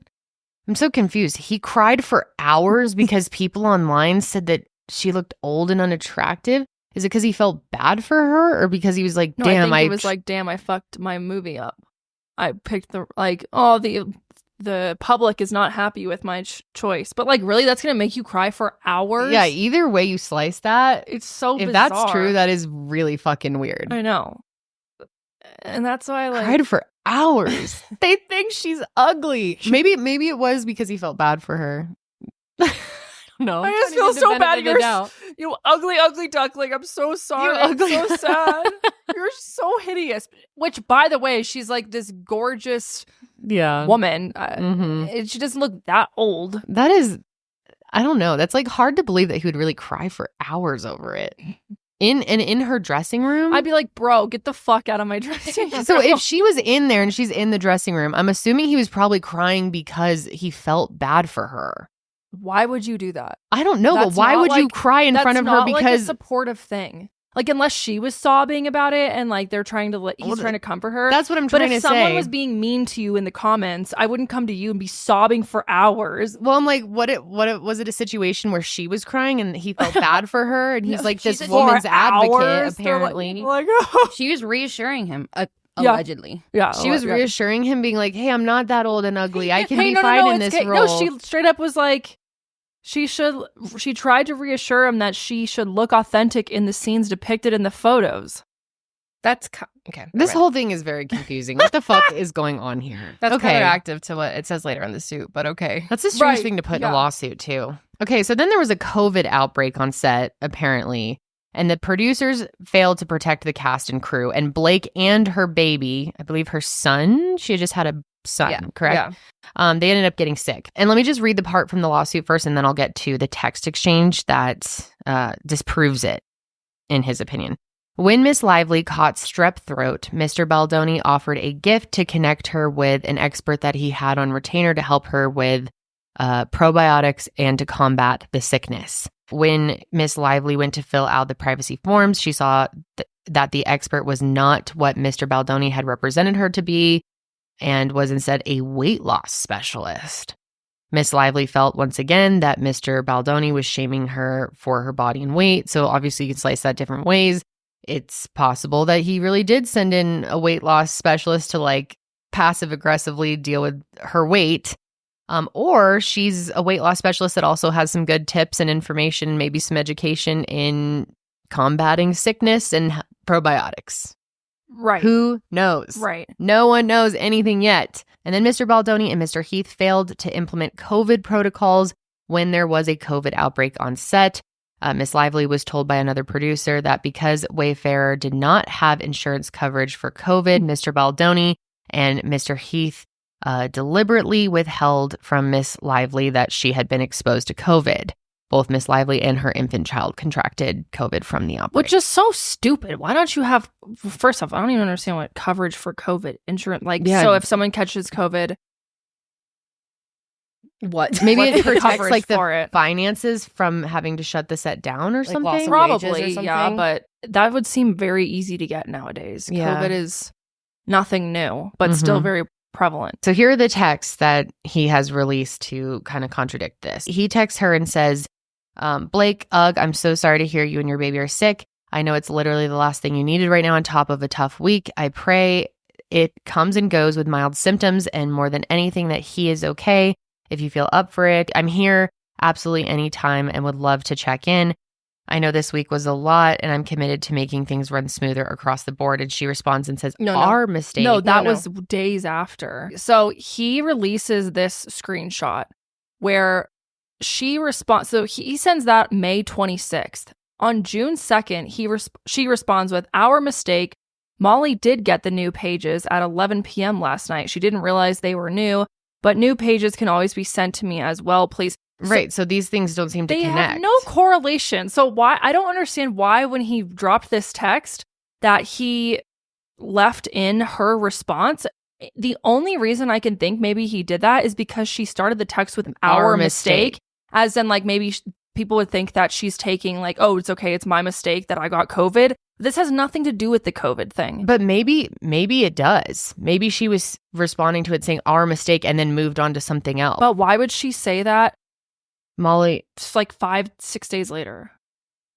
I'm so confused. He cried for hours because people online said that she looked old and unattractive. Is it because he felt bad for her, or because he was like, "Damn, I fucked my movie up. I picked the public is not happy with my choice." But like, really, that's gonna make you cry for hours? Yeah, either way you slice that, it's so if bizarre. That's true, that is really fucking weird. I know. And that's why I cried for hours. They think she's ugly. Maybe it was because he felt bad for her. No, I just feel so bad. You ugly duckling. I'm so sorry. I'm so sad. You're so hideous. Which, by the way, she's like this gorgeous woman. She doesn't look that old. That is, I don't know. That's like hard to believe that he would really cry for hours over it. In her dressing room? I'd be like, bro, get the fuck out of my dressing room. So if she was in there and she's in the dressing room, I'm assuming he was probably crying because he felt bad for her. Why would you do that? I don't know, but why would you cry in front of her? Because like a supportive thing. Like, unless she was sobbing about it and like they're trying to he's trying to comfort her. That's what I'm trying to say. But if someone was being mean to you in the comments, I wouldn't come to you and be sobbing for hours. Well, I'm like, was it a situation where she was crying and he felt bad for her, and he's like this woman's advocate apparently. She was reassuring him. Allegedly. Yeah. She was reassuring him, being like, "Hey, I'm not that old and ugly. I can be fine in this role." No, she straight up was like, she tried to reassure him that she should look authentic in the scenes depicted in the photos. That's okay. This whole thing is very confusing. What the fuck is going on here? That's counteractive to what it says later in the suit, but okay. That's a strange thing to put in a lawsuit too. Okay, so then there was a COVID outbreak on set, apparently, and the producers failed to protect the cast and crew. And Blake and her baby, I believe her son, she had just had a son, correct? Yeah. They ended up getting sick. And let me just read the part from the lawsuit first, and then I'll get to the text exchange that disproves it, in his opinion. When Miss Lively caught strep throat, Mr. Baldoni offered a gift to connect her with an expert that he had on retainer to help her with probiotics and to combat the sickness. When Miss Lively went to fill out the privacy forms, she saw that the expert was not what Mr. Baldoni had represented her to be and was instead a weight loss specialist. Miss Lively felt once again that Mr. Baldoni was shaming her for her body and weight. So obviously you can slice that different ways. It's possible that he really did send in a weight loss specialist to like passive aggressively deal with her weight. Or she's a weight loss specialist that also has some good tips and information, maybe some education in combating sickness and probiotics. Right. Who knows? Right. No one knows anything yet. And then Mr. Baldoni and Mr. Heath failed to implement COVID protocols when there was a COVID outbreak on set. Miss Lively was told by another producer that because Wayfarer did not have insurance coverage for COVID, Mr. Baldoni and Mr. Heath deliberately withheld from Miss Lively that she had been exposed to COVID. Both Miss Lively and her infant child contracted COVID from the outbreak. Which is so stupid. Why don't you have, first off, I don't even understand what coverage for COVID insurance, like, so if someone catches COVID, what? Maybe it protects coverage like the for it? finances from having to shut the set down or something? loss of Probably, wages or something? yeah, but that would seem very easy to get nowadays. Yeah. COVID is nothing new, but still very prevalent. So here are the texts that he has released to kind of contradict this. He texts her and says, Blake, I'm so sorry to hear you and your baby are sick. I know it's literally the last thing you needed right now on top of a tough week. I pray it comes and goes with mild symptoms and more than anything that he is okay. If you feel up for it, I'm here absolutely anytime and would love to check in. I know this week was a lot and I'm committed to making things run smoother across the board. And she responds and says, our mistake. No, that was days after. So he releases this screenshot where she responds. So he sends that May 26th. On June 2nd, she responds with, our mistake. Molly did get the new pages at 11 p.m. last night. She didn't realize they were new, but new pages can always be sent to me as well, please. Right. So these things don't seem to connect. They have no correlation. So why? I don't understand why when he dropped this text that he left in her response. The only reason I can think maybe he did that is because she started the text with our mistake. As in, like, maybe people would think that she's taking, like, oh, it's okay, it's my mistake that I got COVID. This has nothing to do with the COVID thing. But maybe it does. Maybe she was responding to it saying our mistake and then moved on to something else. But why would she say that, Molly? Just like 5-6 days later.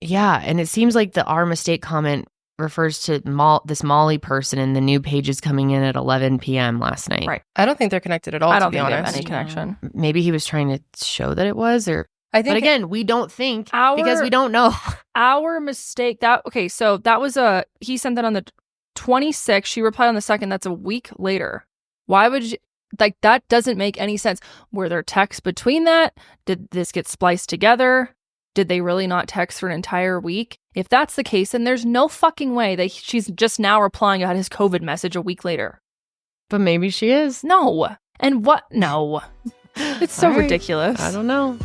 Yeah, and it seems like the our mistake comment refers to this Molly person and the new pages coming in at 11 p.m. last night. Right. I don't think they're connected at all, I don't to be think honest. they have any connection. Maybe he was trying to show that it was, or I think, but again, we don't think because we don't know. Our mistake. So that was he sent that on the 26th. She replied on the 2nd. That's a week later. Why would you, like, that doesn't make any sense. Were there texts between that? Did this get spliced together? Did they really not text for an entire week? If that's the case, then there's no fucking way that she's just now replying at his COVID message a week later. But maybe she is. No. And what? No. It's so ridiculous. I don't know.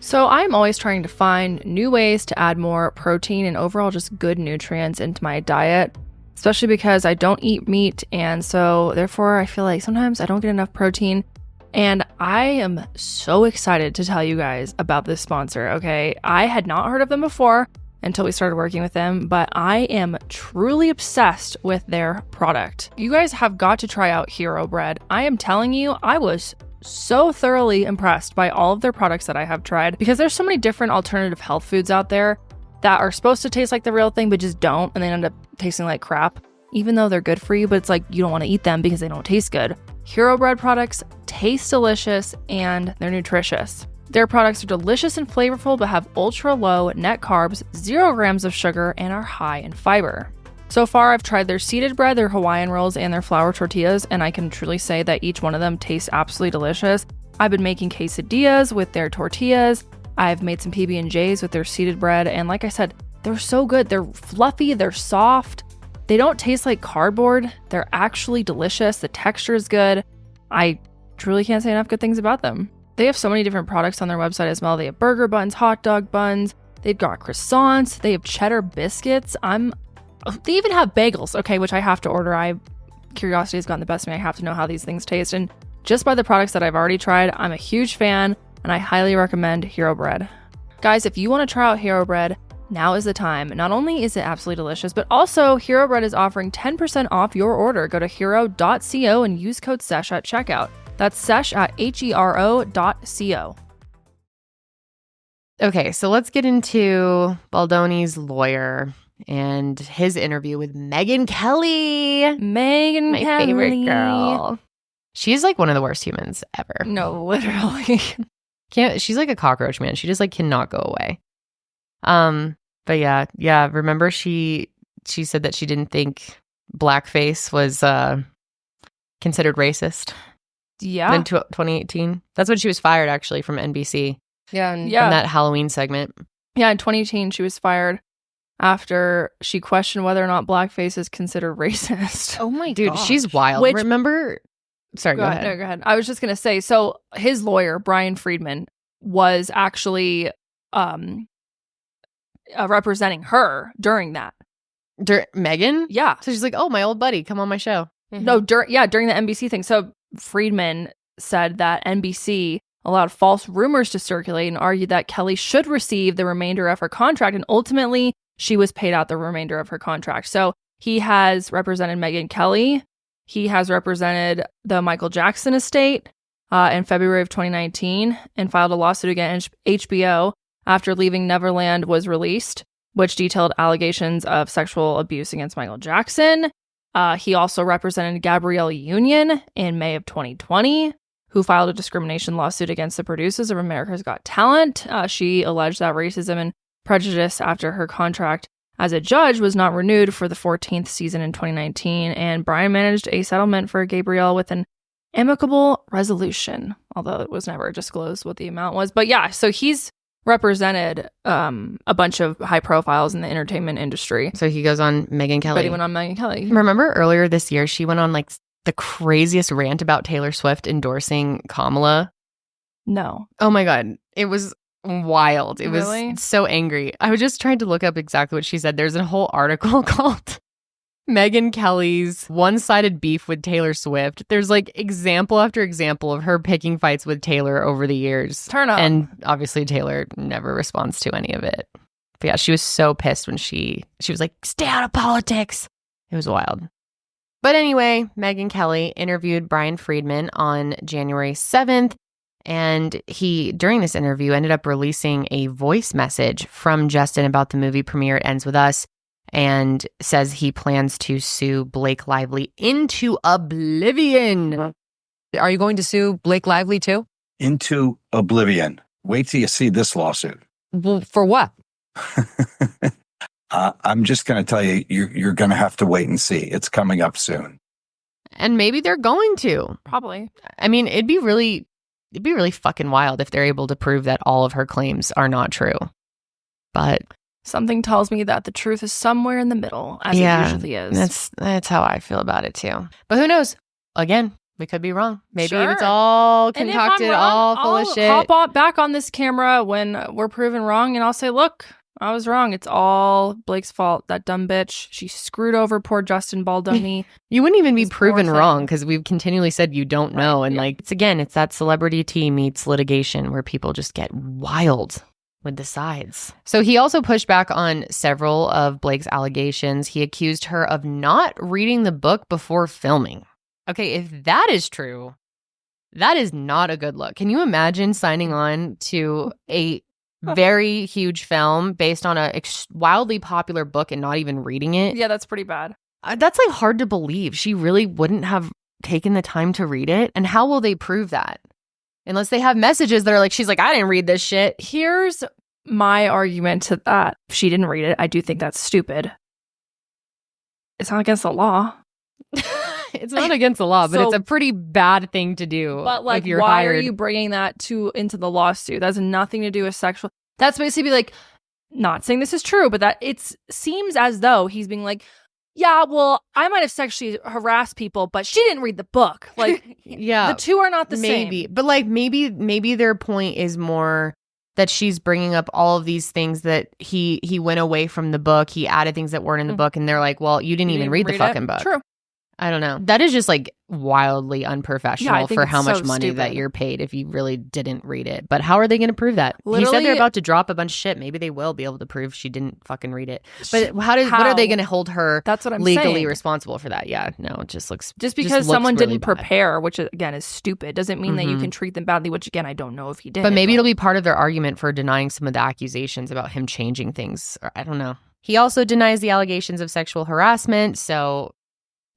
So I'm always trying to find new ways to add more protein and overall just good nutrients into my diet, especially because I don't eat meat. And so therefore I feel like sometimes I don't get enough protein. And I am so excited to tell you guys about this sponsor, okay? I had not heard of them before until we started working with them, but I am truly obsessed with their product. You guys have got to try out Hero Bread. I am telling you, I was so thoroughly impressed by all of their products that I have tried because there's so many different alternative health foods out there that are supposed to taste like the real thing, but just don't, and they end up tasting like crap, even though they're good for you, but it's like you don't want to eat them because they don't taste good. Hero Bread products taste delicious and they're nutritious. Their products are delicious and flavorful, but have ultra low net carbs, 0 grams of sugar, and are high in fiber. So far, I've tried their seeded bread, their Hawaiian rolls, and their flour tortillas, and I can truly say that each one of them tastes absolutely delicious. I've been making quesadillas with their tortillas. I've made some PB&Js with their seeded bread, and like I said, they're so good. They're fluffy, they're soft. They don't taste like cardboard. They're actually delicious. The texture is good. I truly can't say enough good things about them. They have so many different products on their website as well. They have burger buns, hot dog buns. They've got croissants. They have cheddar biscuits. They even have bagels, okay, which I have to order. Curiosity has gotten the best of me. I have to know how these things taste. And just by the products that I've already tried, I'm a huge fan. and I highly recommend Hero Bread. Guys, if you want to try out Hero Bread, now is the time. Not only is it absolutely delicious, but also Hero Bread is offering 10% off your order. Go to hero.co and use code SESH at checkout. That's SESH at HERO.co. Okay, so let's get into Baldoni's lawyer and his interview with Megyn Kelly. Megyn My Kelly. favorite girl. She's like one of the worst humans ever. No, literally. She's like a cockroach, man. She just like cannot go away. But yeah. Remember she said that she didn't think blackface was considered racist. Yeah. In 2018. That's when she was fired actually from NBC. Yeah. From that Halloween segment. Yeah, in 2018 she was fired after she questioned whether or not blackface is considered racist. Oh my Dude, gosh. she's wild. Remember? Sorry, go ahead. No, go ahead. I was just going to say, so his lawyer, Brian Friedman, was actually representing her during that. Megyn? Yeah. So she's like, oh, my old buddy, come on my show. Mm-hmm. No, during the NBC thing. So Friedman said that NBC allowed false rumors to circulate and argued that Kelly should receive the remainder of her contract, and ultimately she was paid out the remainder of her contract. So he has represented Megyn Kelly. He has represented the Michael Jackson estate in February of 2019 and filed a lawsuit against HBO after Leaving Neverland was released, which detailed allegations of sexual abuse against Michael Jackson. He also represented Gabrielle Union in May of 2020, who filed a discrimination lawsuit against the producers of America's Got Talent. She alleged that racism and prejudice after her contract as a judge was not renewed for the 14th season in 2019, and Brian managed a settlement for Gabrielle with an amicable resolution, although it was never disclosed what the amount was. But yeah, so he's represented a bunch of high profiles in the entertainment industry. So he goes on Megyn Kelly. But he went on Megyn Kelly. Remember earlier this year, she went on like the craziest rant about Taylor Swift endorsing Kamala? No. Oh my God. It was wild. It Really? was so angry. I was just trying to look up exactly what she said. There's a whole article called Megyn Kelly's one-sided beef with Taylor Swift. There's like example after example of her picking fights with Taylor over the years. Turn up. And obviously Taylor never responds to any of it. But yeah, she was so pissed when she was like, stay out of politics. It was wild. But anyway, Megyn Kelly interviewed Brian Friedman on January 7th. And he, during this interview, ended up releasing a voice message from Justin about the movie premiere It Ends With Us, and says he plans to sue Blake Lively into oblivion. Are you going to sue Blake Lively too? Into oblivion. Wait till you see this lawsuit. Well, for what? I'm just going to tell you, you're going to have to wait and see. It's coming up soon. And maybe they're going to. Probably. I mean, it'd be really fucking wild if they're able to prove that all of her claims are not true. But something tells me that the truth is somewhere in the middle, as it usually is. That's how I feel about it too. But who knows? Again, we could be wrong. Maybe Sure. it's all concocted, all full of shit. I'll hop back on this camera when we're proven wrong, and I'll say, look, I was wrong. It's all Blake's fault. That dumb bitch. She screwed over poor Justin Baldoni. You wouldn't even be This proven poor wrong thing. because we've continually said you don't know. And like, it's that celebrity tea meets litigation where people just get wild with the sides. So he also pushed back on several of Blake's allegations. He accused her of not reading the book before filming. Okay, if that is true, that is not a good look. Can you imagine signing on to a very huge film based on a wildly popular book and not even reading it? Yeah, that's pretty bad. That's like hard to believe. She really wouldn't have taken the time to read it. And how will they prove that? Unless they have messages that are like, she's like, I didn't read this shit. Here's my argument to that. If she didn't read it, I do think that's stupid. It's not against the law. It's not against the law, but it's a pretty bad thing to do. But like, if you're why hired. are you bringing that into the lawsuit? That has nothing to do with sexual. That's basically like, not saying this is true, but that it seems as though he's being like, yeah, well, I might have sexually harassed people, but she didn't read the book. Like, yeah, the two are not the maybe. same. But like, maybe their point is more that she's bringing up all of these things that he went away from the book. He added things that weren't in the book, and they're like, well, you didn't even read the fucking book. True. I don't know. That is just like wildly unprofessional for how much money stupid. that you're paid if you really didn't read it. But how are they going to prove that? He said they're about to drop a bunch of shit. Maybe they will be able to prove she didn't fucking read it. But what are they going to hold her That's what I'm legally saying. responsible for that? Yeah, no, it just looks because someone really didn't prepare, which again is stupid, doesn't mean that you can treat them badly, which again, I don't know if he did. But maybe it'll be part of their argument for denying some of the accusations about him changing things. I don't know. He also denies the allegations of sexual harassment. So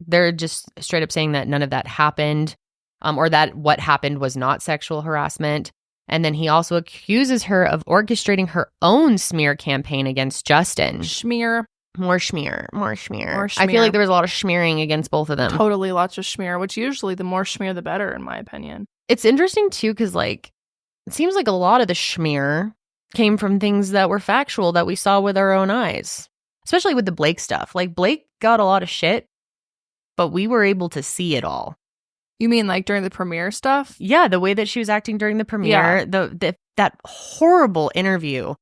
they're just straight up saying that none of that happened, or that what happened was not sexual harassment. And then he also accuses her of orchestrating her own smear campaign against Justin. More smear. I feel like there was a lot of smearing against both of them. Totally lots of smear, which usually the more smear, the better, in my opinion. It's interesting, too, because like it seems like a lot of the smear came from things that were factual that we saw with our own eyes, especially with the Blake stuff. Like Blake got a lot of shit, but we were able to see it all. You mean like during the premiere stuff? Yeah, the way that she was acting during the premiere, that horrible interview,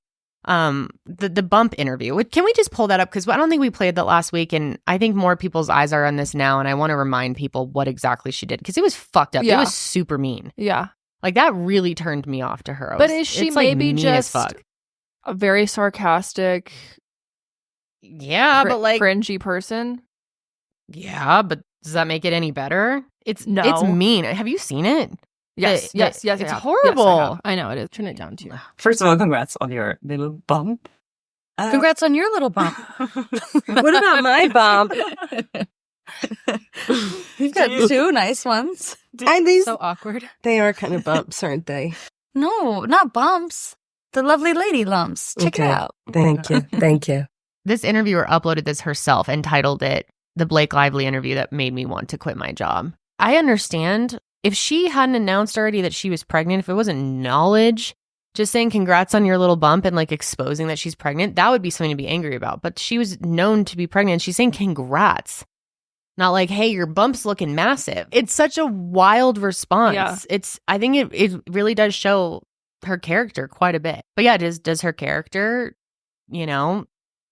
the bump interview. Can we just pull that up? Because I don't think we played that last week, and I think more people's eyes are on this now, and I want to remind people what exactly she did, because it was fucked up. Yeah. It was super mean. Yeah. Like, that really turned me off to her. But is she maybe just a very sarcastic, but like cringy person? Yeah, but does that make it any better? It's mean. Have you seen it? Yes. It's horrible. Yes, I know it is. Turn it down too. First of all, congrats on your little bump. Congrats on your little bump. What about my bump? You've got two nice ones. So awkward. They are kind of bumps, aren't they? No, not bumps. The lovely lady lumps. Check it out. Thank you. This interviewer uploaded this herself and titled it "The Blake Lively Interview That Made Me Want to Quit My Job." I understand if she hadn't announced already that she was pregnant, if it wasn't knowledge, just saying congrats on your little bump and like exposing that she's pregnant, that would be something to be angry about. But she was known to be pregnant. She's saying congrats. Not like, hey, your bump's looking massive. It's such a wild response. Yeah. I think it really does show her character quite a bit. But yeah, does her character,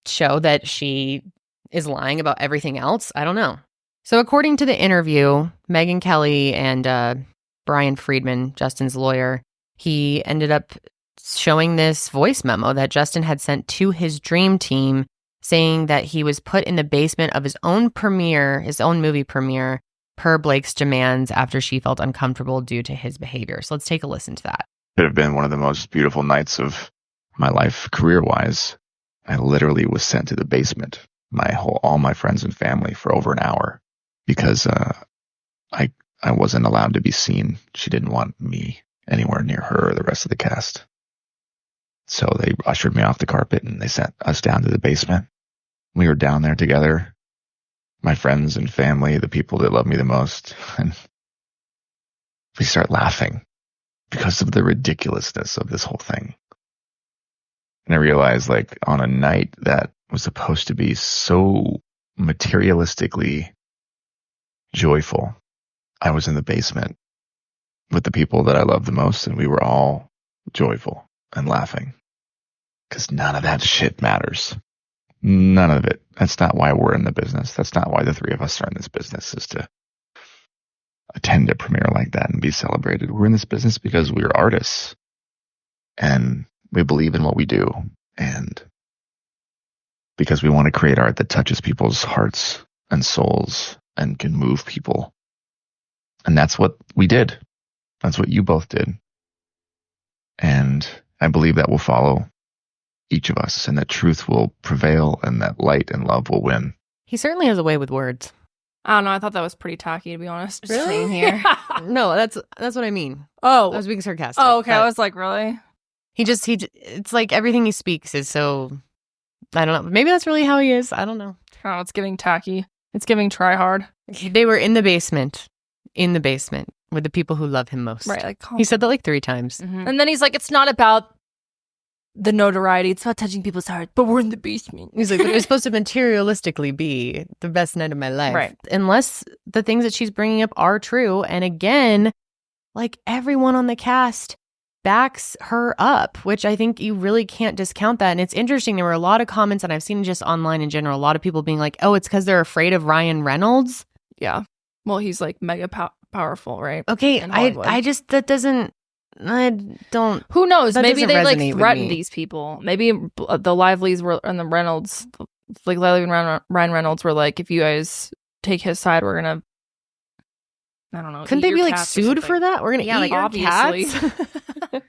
show that she is lying about everything else? I don't know. So according to the interview, Megyn Kelly and Brian Friedman, Justin's lawyer, he ended up showing this voice memo that Justin had sent to his dream team saying that he was put in the basement of his own movie premiere, per Blake's demands after she felt uncomfortable due to his behavior. So let's take a listen to that. It had been one of the most beautiful nights of my life, career-wise. I literally was sent to the basement, all my friends and family, for over an hour because I wasn't allowed to be seen. She didn't want me anywhere near her or the rest of the cast. So they ushered me off the carpet and they sent us down to the basement. We were down there together, my friends and family, the people that love me the most. And we start laughing because of the ridiculousness of this whole thing. And I realized, like, on a night that was supposed to be so materialistically joyful, I was in the basement with the people that I love the most, and we were all joyful and laughing. Because none of that shit matters. None of it. That's not why we're in the business. That's not why the three of us are in this business, is to attend a premiere like that and be celebrated. We're in this business because we're artists. And we believe in what we do. And because we want to create art that touches people's hearts and souls and can move people. And that's what we did. That's what you both did. And I believe that will follow each of us, and that truth will prevail, and that light and love will win. He certainly has a way with words. I don't know. I thought that was pretty tacky, to be honest. Really? Here. No, that's what I mean. Oh, I was being sarcastic. Oh, okay. I was like, really? It's like everything he speaks is so, I don't know. Maybe that's really how he is. I don't know. Oh, it's giving tacky. It's giving try hard. They were in the basement with the people who love him most. Right. Like, he said that like 3 times. Mm-hmm. And then he's like, it's not about the notoriety. It's about touching people's hearts, but we're in the basement. He's like, but it was supposed to materialistically be the best night of my life. Right. Unless the things that she's bringing up are true. And again, like, everyone on the cast backs her up, which I think you really can't discount that. And it's interesting. There were a lot of comments, and I've seen just online in general, a lot of people being like, oh, it's because they're afraid of Ryan Reynolds. Yeah. Well, he's like mega powerful, right? Okay, I just, that doesn't, I don't. Who knows? Maybe they like resonate with threatened me. these people. Maybe the Lively's were and the Reynolds, like Lively and Ryan Reynolds were like, if you guys take his side, we're gonna, I don't know. Couldn't they be like sued for that? We're gonna eat your obviously. cats.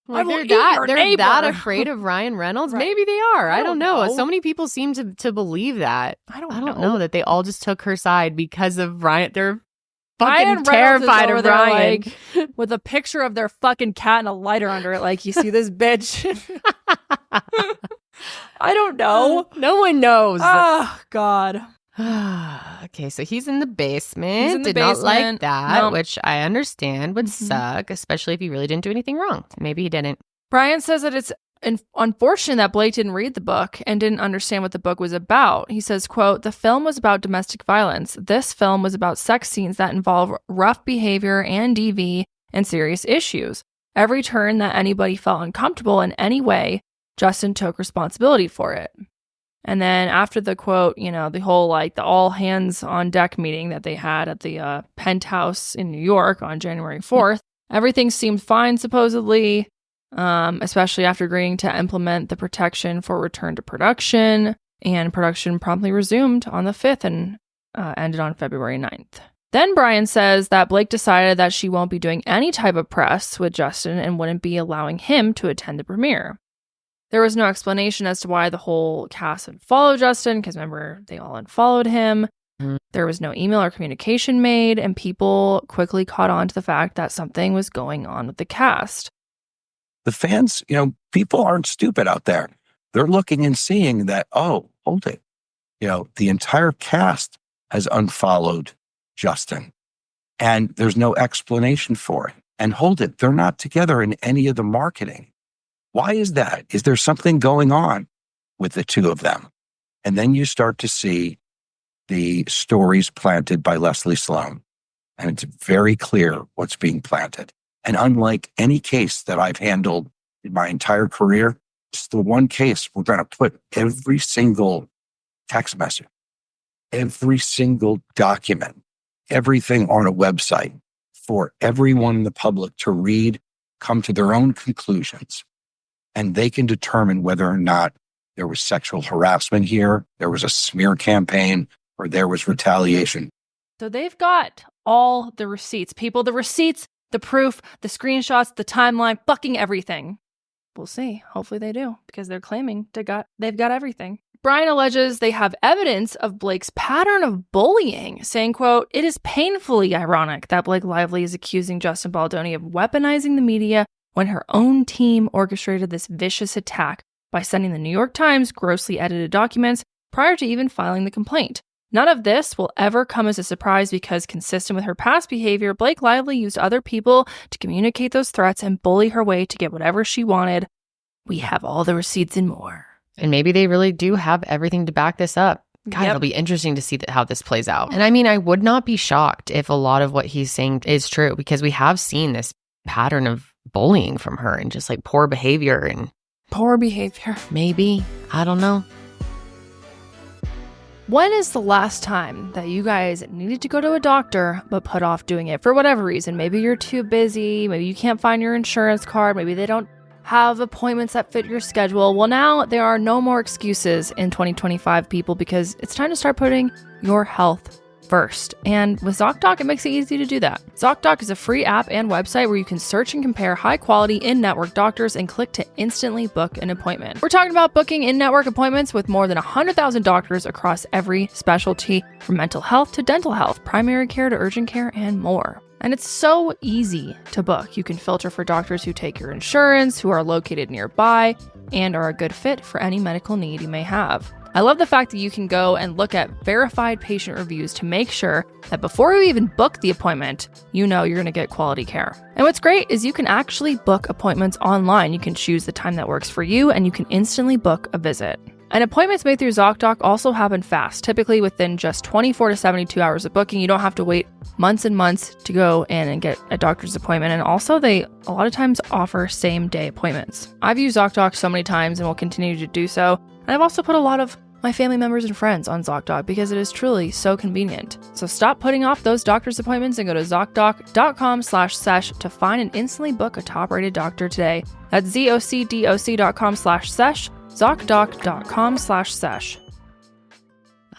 Like, they're that afraid of Ryan Reynolds. Right. Maybe they are. I don't know. know. So many people seem to believe that. I don't know that they all just took her side because of Ryan. They're Ryan fucking terrified Reynolds of is over there, Ryan. like, with a picture of their fucking cat and a lighter under it. Like, you see this bitch? I don't know. No one knows. Oh, God. Okay, so he's in the basement. He's in the Did not like basement. that, No. which I understand would suck, especially if he really didn't do anything wrong. Maybe he didn't. Brian says that it's unfortunate that Blake didn't read the book and didn't understand what the book was about. He says, quote, "The film was about domestic violence. This film was about sex scenes that involve rough behavior and DV and serious issues. Every turn that anybody felt uncomfortable in any way, Justin took responsibility for it." And then after the quote, you know, the whole like the all hands on deck meeting that they had at the penthouse in New York on January 4th, everything seemed fine, supposedly. Especially after agreeing to implement the protection for return to production, and production promptly resumed on the 5th and ended on February 9th. Then Brian says that Blake decided that she won't be doing any type of press with Justin and wouldn't be allowing him to attend the premiere. There was no explanation as to why the whole cast unfollowed Justin, because remember, they all unfollowed him. There was no email or communication made, and people quickly caught on to the fact that something was going on with the cast. The fans, people aren't stupid out there. They're looking and seeing that, oh, hold it. The entire cast has unfollowed Justin, and there's no explanation for it. And hold it, they're not together in any of the marketing. Why is that? Is there something going on with the two of them? And then you start to see the stories planted by Leslie Sloan. And it's very clear what's being planted. And unlike any case that I've handled in my entire career, it's the one case we're going to put every single text message, every single document, everything on a website for everyone in the public to read, come to their own conclusions. And they can determine whether or not there was sexual harassment here, there was a smear campaign, or there was retaliation. So they've got all the receipts. People, the receipts, the proof, the screenshots, the timeline, fucking everything. We'll see. Hopefully they do, because they're claiming they've got everything. Brian alleges they have evidence of Blake's pattern of bullying, saying, quote, "It is painfully ironic that Blake Lively is accusing Justin Baldoni of weaponizing the media when her own team orchestrated this vicious attack by sending the New York Times grossly edited documents prior to even filing the complaint. None of this will ever come as a surprise because, consistent with her past behavior, Blake Lively used other people to communicate those threats and bully her way to get whatever she wanted. We have all the receipts and more." And maybe they really do have everything to back this up. God, It'll be interesting to see how this plays out. And I mean, I would not be shocked if a lot of what he's saying is true, because we have seen this pattern of bullying from her and just like poor behavior. Maybe. I don't know. When is the last time that you guys needed to go to a doctor but put off doing it for whatever reason? Maybe you're too busy. Maybe you can't find your insurance card. Maybe they don't have appointments that fit your schedule. Well, now there are no more excuses in 2025, people, because it's time to start putting your health first. And with ZocDoc, it makes it easy to do that. ZocDoc is a free app and website where you can search and compare high-quality in-network doctors and click to instantly book an appointment. We're talking about booking in-network appointments with more than 100,000 doctors across every specialty, from mental health to dental health, primary care to urgent care, and more. And it's so easy to book. You can filter for doctors who take your insurance, who are located nearby, and are a good fit for any medical need you may have. I love the fact that you can go and look at verified patient reviews to make sure that before you even book the appointment, you know you're going to get quality care. And what's great is you can actually book appointments online. You can choose the time that works for you, and you can instantly book a visit. And appointments made through ZocDoc also happen fast, typically within just 24 to 72 hours of booking. You don't have to wait months and months to go in and get a doctor's appointment. And also, they a lot of times offer same-day appointments. I've used ZocDoc so many times and will continue to do so. And I've also put a lot of my family members and friends on ZocDoc because it is truly so convenient. So stop putting off those doctor's appointments and go to ZocDoc.com/sesh to find and instantly book a top-rated doctor today. That's ZocDoc.com/sesh, ZocDoc.com/sesh.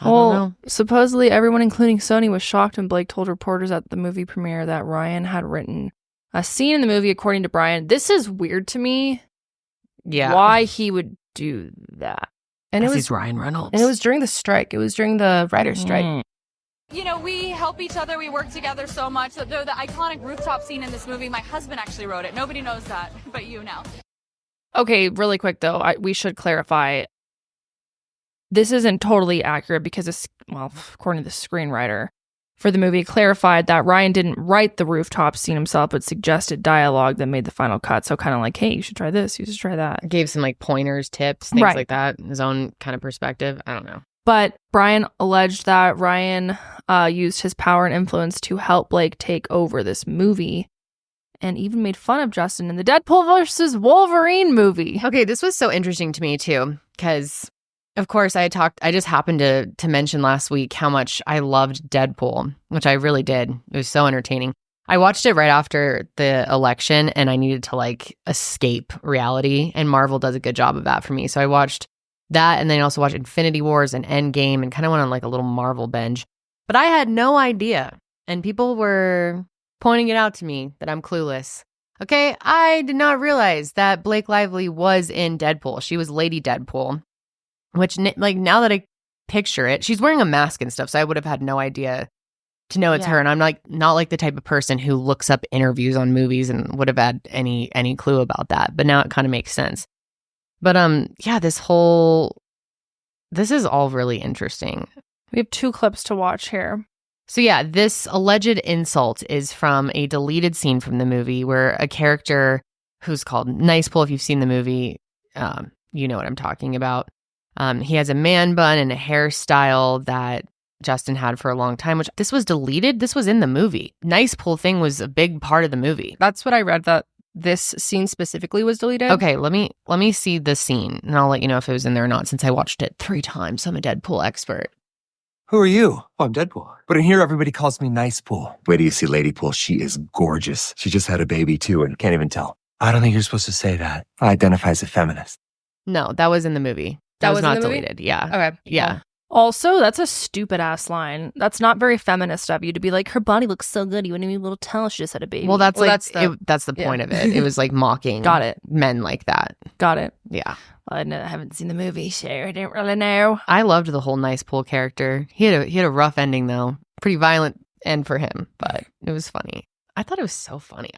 Well, supposedly everyone, including Sony, was shocked when Blake told reporters at the movie premiere that Ryan had written a scene in the movie. According to Brian, this is weird to me. Yeah. Why he would do that. And it was Ryan Reynolds. And it was during the strike. It was during the writer's strike. You know, we help each other. We work together so much. The iconic rooftop scene in this movie, my husband actually wrote it. Nobody knows that, but you now. Okay, really quick, though. We should clarify. This isn't totally accurate because, according to the screenwriter for the movie, clarified that Ryan didn't write the rooftop scene himself, but suggested dialogue that made the final cut. So kind of like, hey, you should try this, you should try that. Gave some like pointers, tips, things like that, his own kind of perspective. I don't know. But Brian alleged that Ryan used his power and influence to help Blake take over this movie and even made fun of Justin in the Deadpool versus Wolverine movie. Okay, this was so interesting to me too, because of course I just happened to mention last week how much I loved Deadpool, which I really did. It was so entertaining. I watched it right after the election and I needed to like escape reality, and Marvel does a good job of that for me. So I watched that, and then I also watched Infinity Wars and Endgame and kind of went on like a little Marvel binge. But I had no idea, and people were pointing it out to me that I'm clueless. Okay, I did not realize that Blake Lively was in Deadpool. She was Lady Deadpool. Which, like, now that I picture it, she's wearing a mask and stuff, so I would have had no idea to know it's her. And I'm like not like the type of person who looks up interviews on movies and would have had any clue about that. But now it kind of makes sense. But this is all really interesting. We have 2 clips to watch here. So yeah, this alleged insult is from a deleted scene from the movie where a character who's called Nice Pool, if you've seen the movie, you know what I'm talking about. He has a man bun and a hairstyle that Justin had for a long time, which this was deleted. This was in the movie. Nice Pool thing was a big part of the movie. That's what I read, that this scene specifically was deleted. Okay, let me see the scene and I'll let you know if it was in there or not, since I watched it 3 times. I'm a Deadpool expert. Who are you? Oh, I'm Deadpool. But in here, everybody calls me Nice Pool. Wait till you see Lady Pool. She is gorgeous. She just had a baby too and can't even tell. I don't think you're supposed to say that. I identify as a feminist. No, that was in the movie. That was not deleted. Yeah. Okay. Yeah. Also, that's a stupid ass line. That's not very feminist of you to be like, her body looks so good. You wouldn't even be able to tell she just had a baby. Well, that's the point of it. It was like mocking Got it. men like that. Got it. Yeah. Well, I haven't seen the movie, so I don't really know. I loved the whole Nice Pool character. He had a rough ending though. Pretty violent end for him, but it was funny. I thought it was so funny.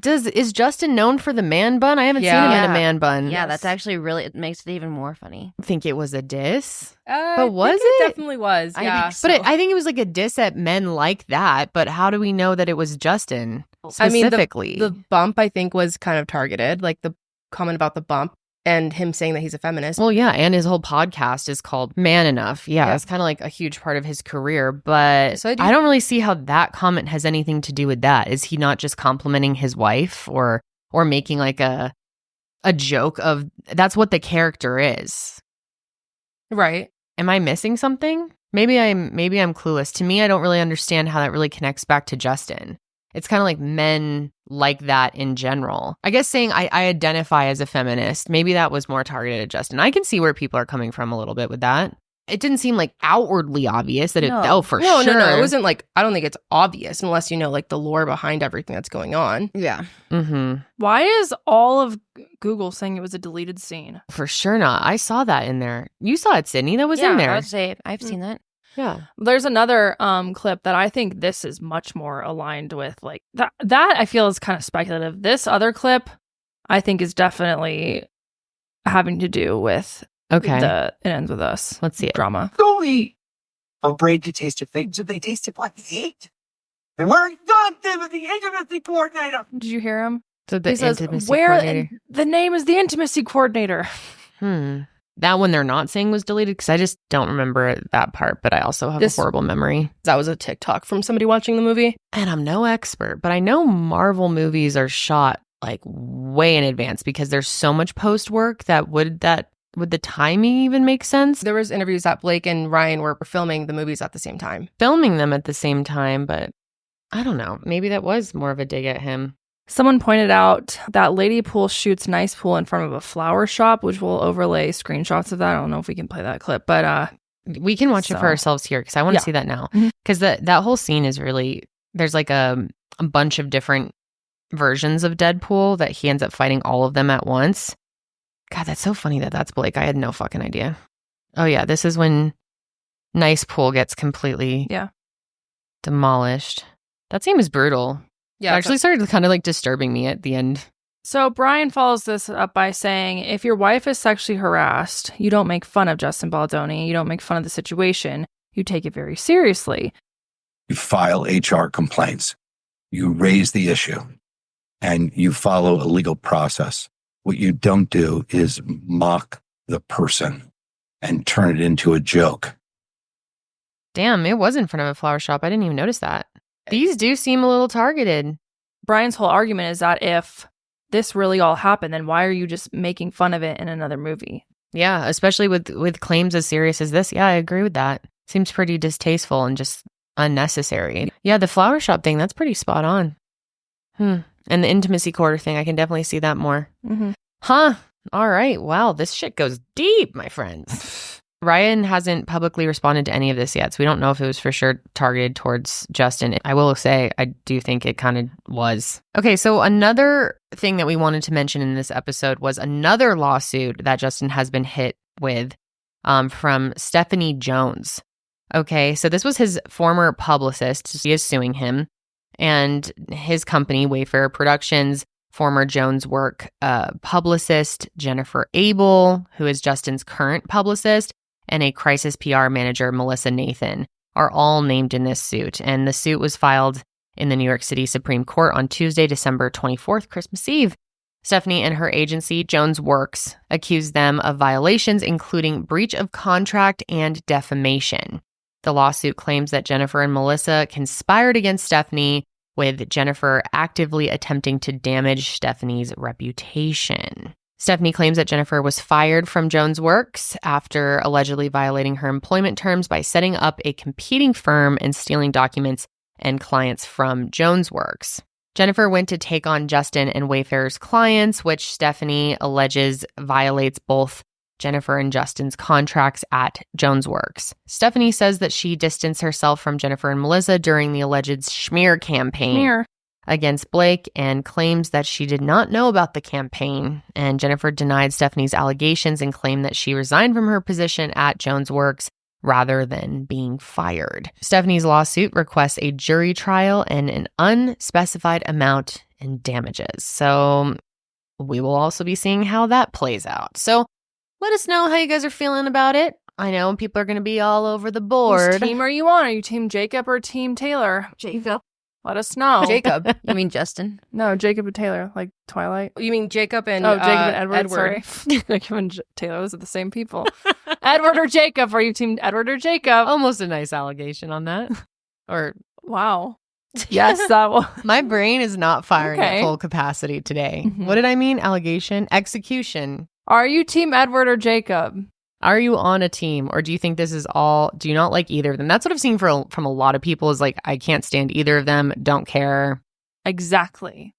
Is Justin known for the man bun? I haven't seen him in a man bun. Yeah, that's actually really, it makes it even more funny. I think it was a diss. But was it? Definitely was. Yeah. I think it was like a diss at men like that. But how do we know that it was Justin specifically? I mean, the bump, I think, was kind of targeted. Like the comment about the bump and him saying that he's a feminist. Well, yeah. And his whole podcast is called Man Enough. Yeah. It's kind of like a huge part of his career. But I don't really see how that comment has anything to do with that. Is he not just complimenting his wife or making like a joke of that's what the character is? Right. Am I missing something? Maybe I'm clueless. To me, I don't really understand how that really connects back to Justin. It's kind of like men like that in general. I guess saying I identify as a feminist, maybe that was more targeted at Justin. I can see where people are coming from a little bit with that. It didn't seem like outwardly obvious that sure. No. It wasn't like, I don't think it's obvious unless you know like the lore behind everything that's going on. Yeah. Mm-hmm. Why is all of Google saying it was a deleted scene? For sure not. I saw that in there. You saw it, Sydney. That was in there. I would say I've seen that. Yeah. There's another clip that I think this is much more aligned with like that I feel is kind of speculative. This other clip I think is definitely having to do with It Ends With Us. Let's see it. Drama. Don't eat. I'm afraid to taste your things if they taste it like hate. And we're done with the intimacy coordinator. Did you hear him? So the intimacy where coordinator. The name is the intimacy coordinator. That one they're not saying was deleted because I just don't remember that part, but I also have a horrible memory. That was a TikTok from somebody watching the movie. And I'm no expert, but I know Marvel movies are shot like way in advance because there's so much post work that would the timing even make sense? There was interviews that Blake and Ryan were filming the movies at the same time. Filming them at the same time, but I don't know. Maybe that was more of a dig at him. Someone pointed out that Lady Pool shoots Nice Pool in front of a flower shop, which will overlay screenshots of that. I don't know if we can play that clip, but we can watch it for ourselves here because I want to see that now. Because that whole scene is really, there's like a bunch of different versions of Deadpool that he ends up fighting all of them at once. God, that's so funny that that's Blake. I had no fucking idea. Oh yeah, this is when Nice Pool gets completely demolished. That scene was brutal. Yeah, it actually started kind of like disturbing me at the end. So Brian follows this up by saying, if your wife is sexually harassed, you don't make fun of Justin Baldoni. You don't make fun of the situation. You take it very seriously. You file HR complaints. You raise the issue and you follow a legal process. What you don't do is mock the person and turn it into a joke. Damn, it was in front of a flower shop. I didn't even notice that. These do seem a little targeted. Brian's whole argument is that if this really all happened, then why are you just making fun of it in another movie? Yeah, especially with claims as serious as this. Yeah, I agree with that. Seems pretty distasteful and just unnecessary. Yeah, the flower shop thing, that's pretty spot on. And the intimacy quarter thing, I can definitely see that more. Huh. All right. Wow, this shit goes deep, my friends. Ryan hasn't publicly responded to any of this yet, so we don't know if it was for sure targeted towards Justin. I will say I do think it kind of was. Okay, so another thing that we wanted to mention in this episode was another lawsuit that Justin has been hit with from Stephanie Jones. Okay, so this was his former publicist. She is suing him, and his company, Wayfair Productions, former Jones Work publicist Jennifer Abel, who is Justin's current publicist, and a crisis PR manager, Melissa Nathan, are all named in this suit. And the suit was filed in the New York City Supreme Court on Tuesday, December 24th, Christmas Eve. Stephanie and her agency, Jones Works, accused them of violations, including breach of contract and defamation. The lawsuit claims that Jennifer and Melissa conspired against Stephanie, with Jennifer actively attempting to damage Stephanie's reputation. Stephanie claims that Jennifer was fired from Jones Works after allegedly violating her employment terms by setting up a competing firm and stealing documents and clients from Jones Works. Jennifer went to take on Justin and Wayfair's clients, which Stephanie alleges violates both Jennifer and Justin's contracts at Jones Works. Stephanie says that she distanced herself from Jennifer and Melissa during the alleged smear campaign against Blake and claims that she did not know about the campaign. And Jennifer denied Stephanie's allegations and claimed that she resigned from her position at Jones Works rather than being fired. Stephanie's lawsuit requests a jury trial and an unspecified amount in damages. So we will also be seeing how that plays out. So let us know how you guys are feeling about it. I know people are going to be all over the board. Whose team are you on? Are you Team Jacob or Team Taylor? Jacob. Let us know. Jacob. You mean Justin? No, Jacob and Taylor, like Twilight. You mean Jacob and Jacob and Edward. Edward. Sorry. Jacob and Taylor, those are the same people. Edward or Jacob? Are you Team Edward or Jacob? Almost a nice allegation on that. Or wow. Yes, that was. My brain is not firing at full capacity today. What did I mean? Allegation? Execution. Are you Team Edward or Jacob? Are you on a team, or do you think this is all, do you not like either of them? That's what I've seen from a lot of people is like, I can't stand either of them, don't care. Exactly.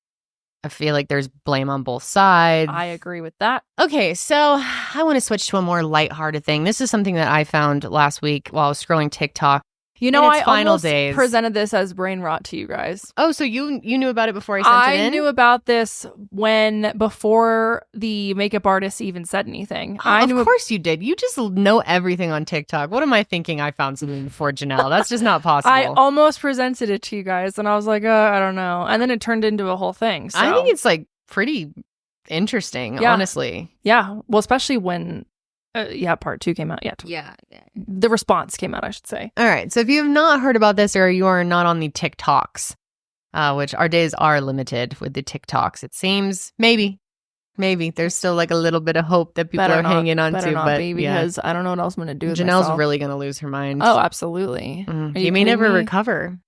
I feel like there's blame on both sides. I agree with that. Okay, so I want to switch to a more lighthearted thing. This is something that I found last week while I was scrolling TikTok. You know, I almost presented this as brain rot to you guys. Oh, so you knew about it before I sent it in? I knew about this before the makeup artist even said anything. Of course you did. You just know everything on TikTok. What am I thinking? I found something before Janelle. That's just not possible. I almost presented it to you guys, and I was like, I don't know. And then it turned into a whole thing. So. I think it's like pretty interesting, honestly. Yeah. Well, especially when... part 2 came out. Yeah. The response came out, I should say. All right. So if you have not heard about this or you are not on the TikToks, which our days are limited with the TikToks, it seems maybe there's still like a little bit of hope that people are hanging on to. But because I don't know what else I'm going to do. Janelle's really going to lose her mind. Oh, absolutely. You may never recover.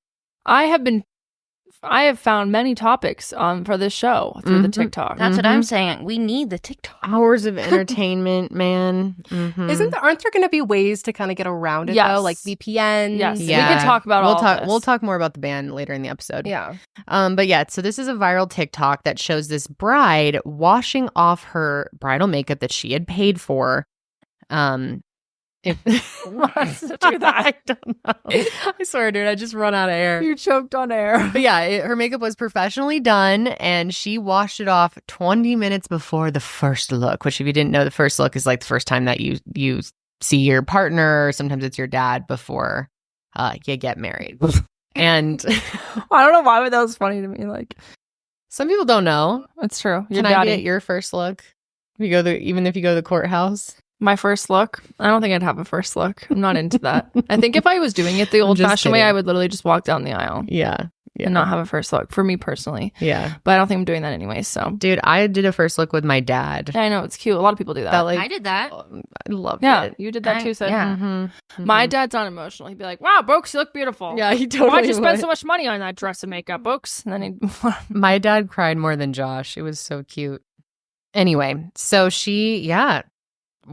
I have been have found many topics for this show through the TikTok. That's what I'm saying. We need the TikTok. Hours of entertainment, man. Aren't there going to be ways to kind of get around it though, like VPNs? Yes, yeah. We can talk about all this. We'll talk more about the ban later in the episode. Yeah. But yeah, so this is a viral TikTok that shows this bride washing off her bridal makeup that she had paid for. Wants to do that? I don't know. I swear, dude, I just run out of air. You choked on air. But yeah, her makeup was professionally done, and she washed it off 20 minutes before the first look. Which, if you didn't know, the first look is like the first time that you see your partner, or sometimes it's your dad before you get married. And I don't know why, but that was funny to me. Like, some people don't know. It's true. Can I get your first look? Even if you go to the courthouse. My first look? I don't think I'd have a first look. I'm not into that. I think if I was doing it the old-fashioned way, I would literally just walk down the aisle. Yeah. And not have a first look, for me personally. Yeah. But I don't think I'm doing that anyway, so. Dude, I did a first look with my dad. I know, it's cute. A lot of people do that. I did that. I loved it. Yeah, you did that too, Sid. Yeah. My dad's not emotional. He'd be like, wow, Brooks, you look beautiful. Yeah, he totally Why'd you spend would. so much money on that dress and makeup, Brooks? And then my dad cried more than Josh. It was so cute. Anyway, so she,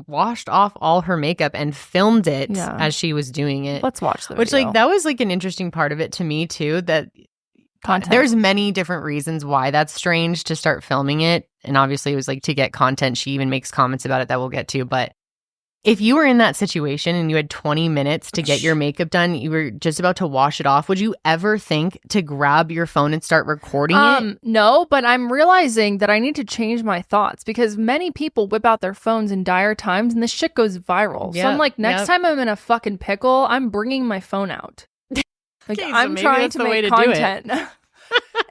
washed off all her makeup and filmed it as she was doing it. Let's watch the video. Which, like, that was like an interesting part of it to me too, that there's many different reasons why that's strange to start filming it. And obviously it was like to get content. She even makes comments about it that we'll get to. But if you were in that situation and you had 20 minutes to get your makeup done, you were just about to wash it off, would you ever think to grab your phone and start recording it? No, but I'm realizing that I need to change my thoughts because many people whip out their phones in dire times and this shit goes viral. So I'm like, next time I'm in a fucking pickle, I'm bringing my phone out. Like, Okay, I'm trying to make content.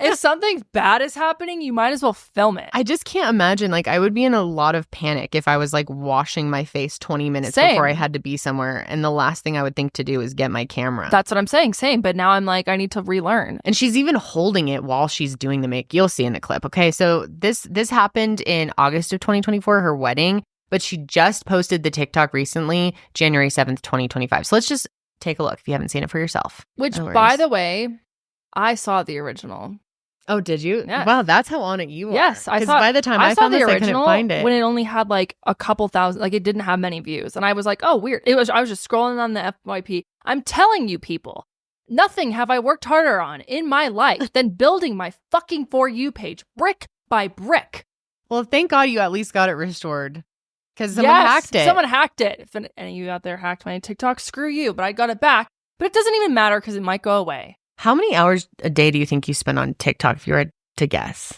If something bad is happening, you might as well film it. I just can't imagine. Like, I would be in a lot of panic if I was like washing my face 20 minutes before I had to be somewhere. And the last thing I would think to do is get my camera. That's what I'm saying. Same. But now I'm like, I need to relearn. And she's even holding it while she's doing the make. You'll see in the clip. Okay. So this happened in August of 2024, her wedding. But she just posted the TikTok recently, January 7th, 2025. So let's just take a look if you haven't seen it for yourself. Which, by the way, I saw the original. Oh, did you? Yes. Wow, that's how on it you are. Yes, I saw. By the time I found the this, original, I couldn't find it when it only had like a couple thousand, like it didn't have many views, and I was like, oh, weird. I was just scrolling on the FYP. I'm telling you, people, nothing have I worked harder on in my life than building my fucking For You page brick by brick. Well, thank God you at least got it restored. Because someone hacked it. Someone hacked it. If any of you out there hacked my TikTok, screw you. But I got it back. But it doesn't even matter because it might go away. How many hours a day do you think you spend on TikTok if you were to guess?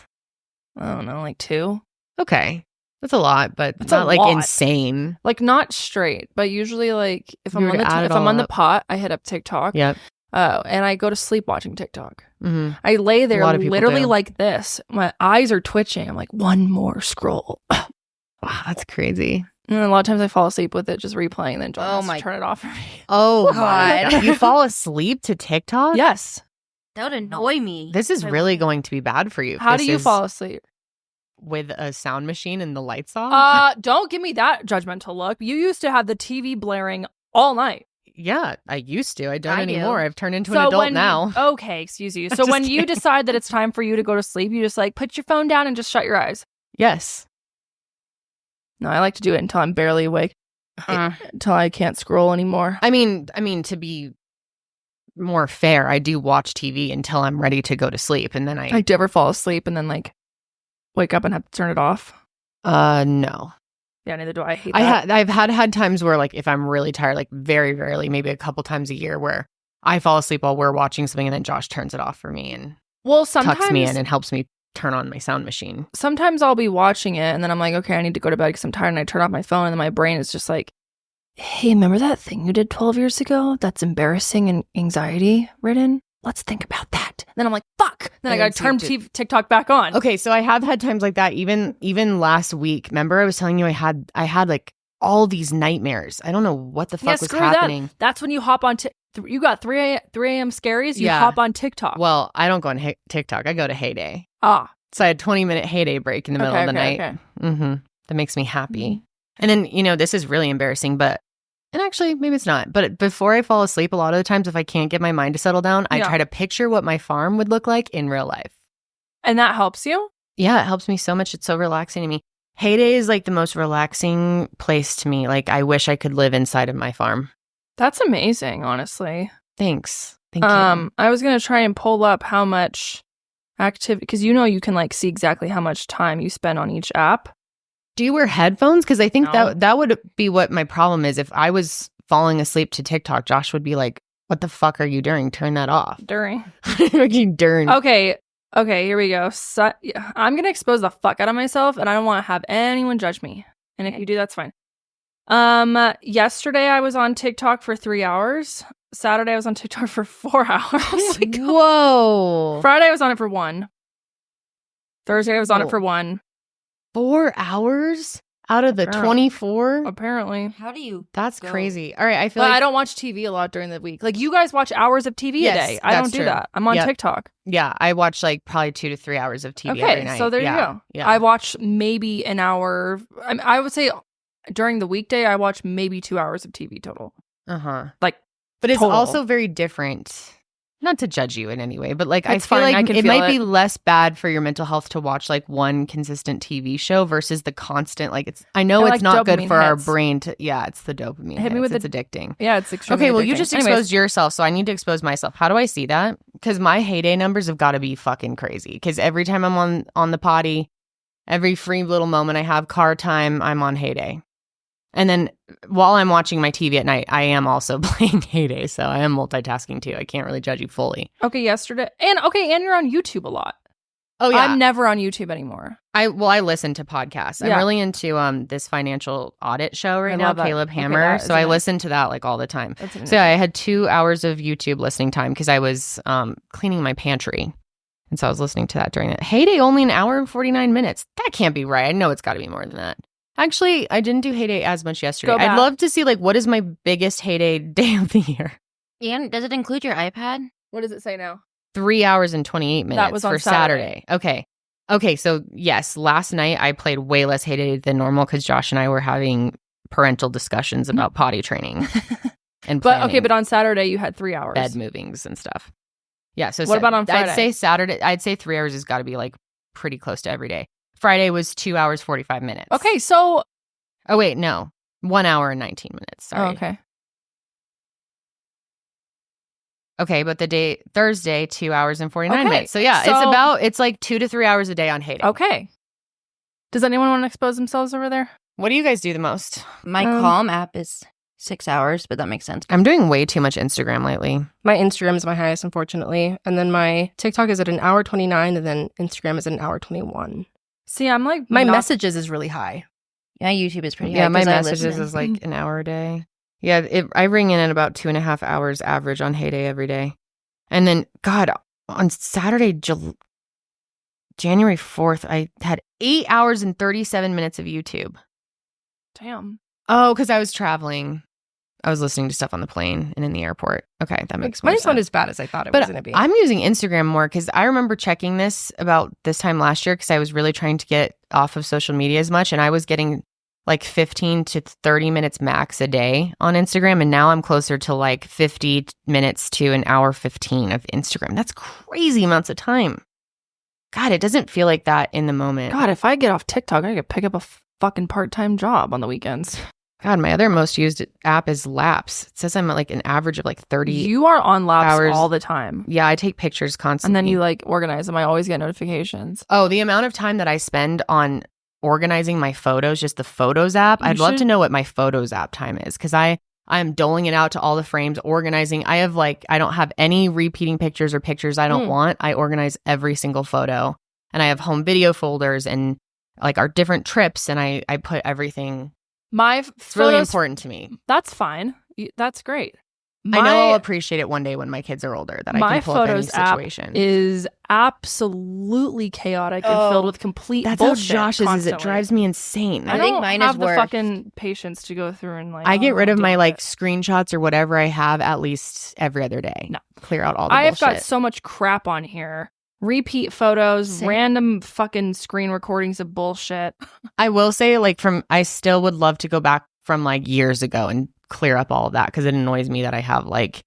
I don't know, like 2. Okay. That's a lot, but it's not like insane. Like not straight, but usually like if I'm on the pot, I hit up TikTok. Yep. And I go to sleep watching TikTok. Mm-hmm. I lay there literally like this. My eyes are twitching. I'm like, one more scroll. Wow, that's crazy. And a lot of times I fall asleep with it just replaying, and then John has to turn it off for me. Oh my God. You fall asleep to TikTok? Yes. That would annoy me. This is really going to be bad for you. How do you fall asleep? With a sound machine and the lights off? Don't give me that judgmental look. You used to have the TV blaring all night. Yeah, I used to. I don't anymore. I've turned into an adult now. Okay, excuse you. So when you decide that it's time for you to go to sleep, you just like put your phone down and just shut your eyes. Yes. No, I like to do it until I'm barely awake. Until I can't scroll anymore. I mean, to be more fair, I do watch TV until I'm ready to go to sleep, and then I never fall asleep and then like wake up and have to turn it off. No. Yeah, neither do I. Hate that. I've had times where like if I'm really tired, like very rarely, maybe a couple times a year, where I fall asleep while we're watching something, and then Josh turns it off for me and tucks me in and helps me turn on my sound machine. Sometimes I'll be watching it and then I'm like, okay, I need to go to bed because I'm tired, and I turn off my phone and then my brain is just like, hey, remember that thing you did 12 years ago that's embarrassing and anxiety ridden? Let's think about that. And then I'm like, fuck. Then I gotta turn TikTok back on. Okay, so I have had times like that. Even last week, remember I was telling you I had like all these nightmares. I don't know what the fuck was happening. That's when you hop on you got 3 a.m. scaries, you hop on TikTok. Well, I don't go on TikTok. I go to Heyday. So I had a 20-minute Heyday break in the middle of the night. Okay. Mm-hmm. That makes me happy. And then, this is really embarrassing, but And actually, maybe it's not. But before I fall asleep, a lot of the times, if I can't get my mind to settle down, I try to picture what my farm would look like in real life. And that helps you? Yeah, it helps me so much. It's so relaxing to me. Heyday is like the most relaxing place to me. Like, I wish I could live inside of my farm. That's amazing, honestly. Thanks. Thank you. I was going to try and pull up how much activity, because you can like see exactly how much time you spend on each app. Do you wear headphones? Because I think that would be what my problem is. If I was falling asleep to TikTok, Josh would be like, what the fuck are you doing? Turn that off. During. Okay, here we go. So, I'm going to expose the fuck out of myself, and I don't want to have anyone judge me. And if you do, that's fine. Yesterday, I was on TikTok for 3 hours. Saturday, I was on TikTok for 4 hours. Whoa. Friday, I was on it for 1. Thursday, I was on it for 1. 4 hours out of the 24? Apparently. How do you That's go? crazy. All right, I feel like I don't watch TV a lot during the week. Like, you guys watch hours of TV a day. I don't do that. I'm on TikTok. Yeah, I watch like probably 2 to 3 hours of TV every night. So there you go. Yeah. I watch maybe an hour. I would say during the weekday, I watch maybe 2 hours of TV total. Like, but it's total. also very different. Not to judge you in any way, but like it's I feel fine. like it might be less bad for your mental health to watch like one consistent TV show versus the constant. Like it's it's not good for our brain to. Yeah, it's the dopamine. Hit me with it's addicting. Yeah, it's extremely. Okay, well, addicting. you just exposed yourself, so I need to expose myself. How do I see that? Because my heyday numbers have got to be fucking crazy. Because every time I'm on the potty, every free little moment I have car time, I'm on heyday. And then while I'm watching my TV at night, I am also playing Heyday. So I am multitasking too. I can't really judge you fully. Okay, yesterday. And you're on YouTube a lot. Oh, yeah. I'm never on YouTube anymore. I listen to podcasts. I'm really into this financial audit show right now, Caleb Hammer. So I listen to that like all the time. So yeah, I had 2 hours of YouTube listening time because I was cleaning my pantry. And so I was listening to that during that. Heyday only an hour and 49 minutes. That can't be right. I know it's got to be more than that. Actually, I didn't do Heyday as much yesterday. I'd love to see like what is my biggest Heyday day of the year. And does it include your iPad? What does it say now? 3 hours and 28 minutes that was on for Saturday. Okay, so yes, last night I played way less Heyday than normal because Josh and I were having parental discussions about potty training. But on Saturday you had 3 hours. Bed movings and stuff. Yeah, so what about on Friday? I'd say 3 hours has got to be like pretty close to every day. Friday was 2 hours, 45 minutes. Okay, so... Oh, wait, no. 1 hour and 19 minutes. Sorry. Oh, okay. Okay, but Thursday, 2 hours and 49 minutes. So yeah, it's like 2 to 3 hours a day on Heyday. Okay. Does anyone want to expose themselves over there? What do you guys do the most? My Calm app is 6 hours, but that makes sense. I'm doing way too much Instagram lately. My Instagram is my highest, unfortunately. And then my TikTok is at an hour 29, and then Instagram is at an hour 21. See, I'm like... My messages is really high. Yeah, YouTube is pretty high. Yeah, my messages is like an hour a day. Yeah, I ring in at about 2.5 hours average on Heyday every day. And then, God, on Saturday, January 4th, I had 8 hours and 37 minutes of YouTube. Damn. Oh, because I was traveling. I was listening to stuff on the plane and in the airport. Okay, that makes more sense. Mine's not as bad as I thought it was going to be. I'm using Instagram more because I remember checking this about this time last year because I was really trying to get off of social media as much. And I was getting like 15 to 30 minutes max a day on Instagram. And now I'm closer to like 50 minutes to an hour 15 of Instagram. That's crazy amounts of time. God, it doesn't feel like that in the moment. God, if I get off TikTok, I could pick up a fucking part-time job on the weekends. God, my other most used app is Laps. It says I'm at like an average of like 30 You are on Laps hours. All the time. Yeah, I take pictures constantly. And then you like organize them. I always get notifications. Oh, the amount of time that I spend on organizing my photos, just the Photos app. I'd love to know what my Photos app time is because I'm doling it out to all the frames, organizing. I don't have any repeating pictures or pictures I don't want. I organize every single photo. And I have home video folders and like our different trips and I put everything. It's really important to me. That's fine. That's great. I know I'll appreciate it one day when my kids are older that I can pull up any situation. App is absolutely chaotic and filled with complete bullshit. That's how Josh's is. It drives me insane. I think mine is have the fucking patience to go through and like. I get rid of my like screenshots or whatever I have at least every other day. No, clear out all the bullshit. I have got so much crap on here. Repeat photos, random fucking screen recordings of bullshit. I will say, like, I still would love to go back from like years ago and clear up all of that because it annoys me that I have like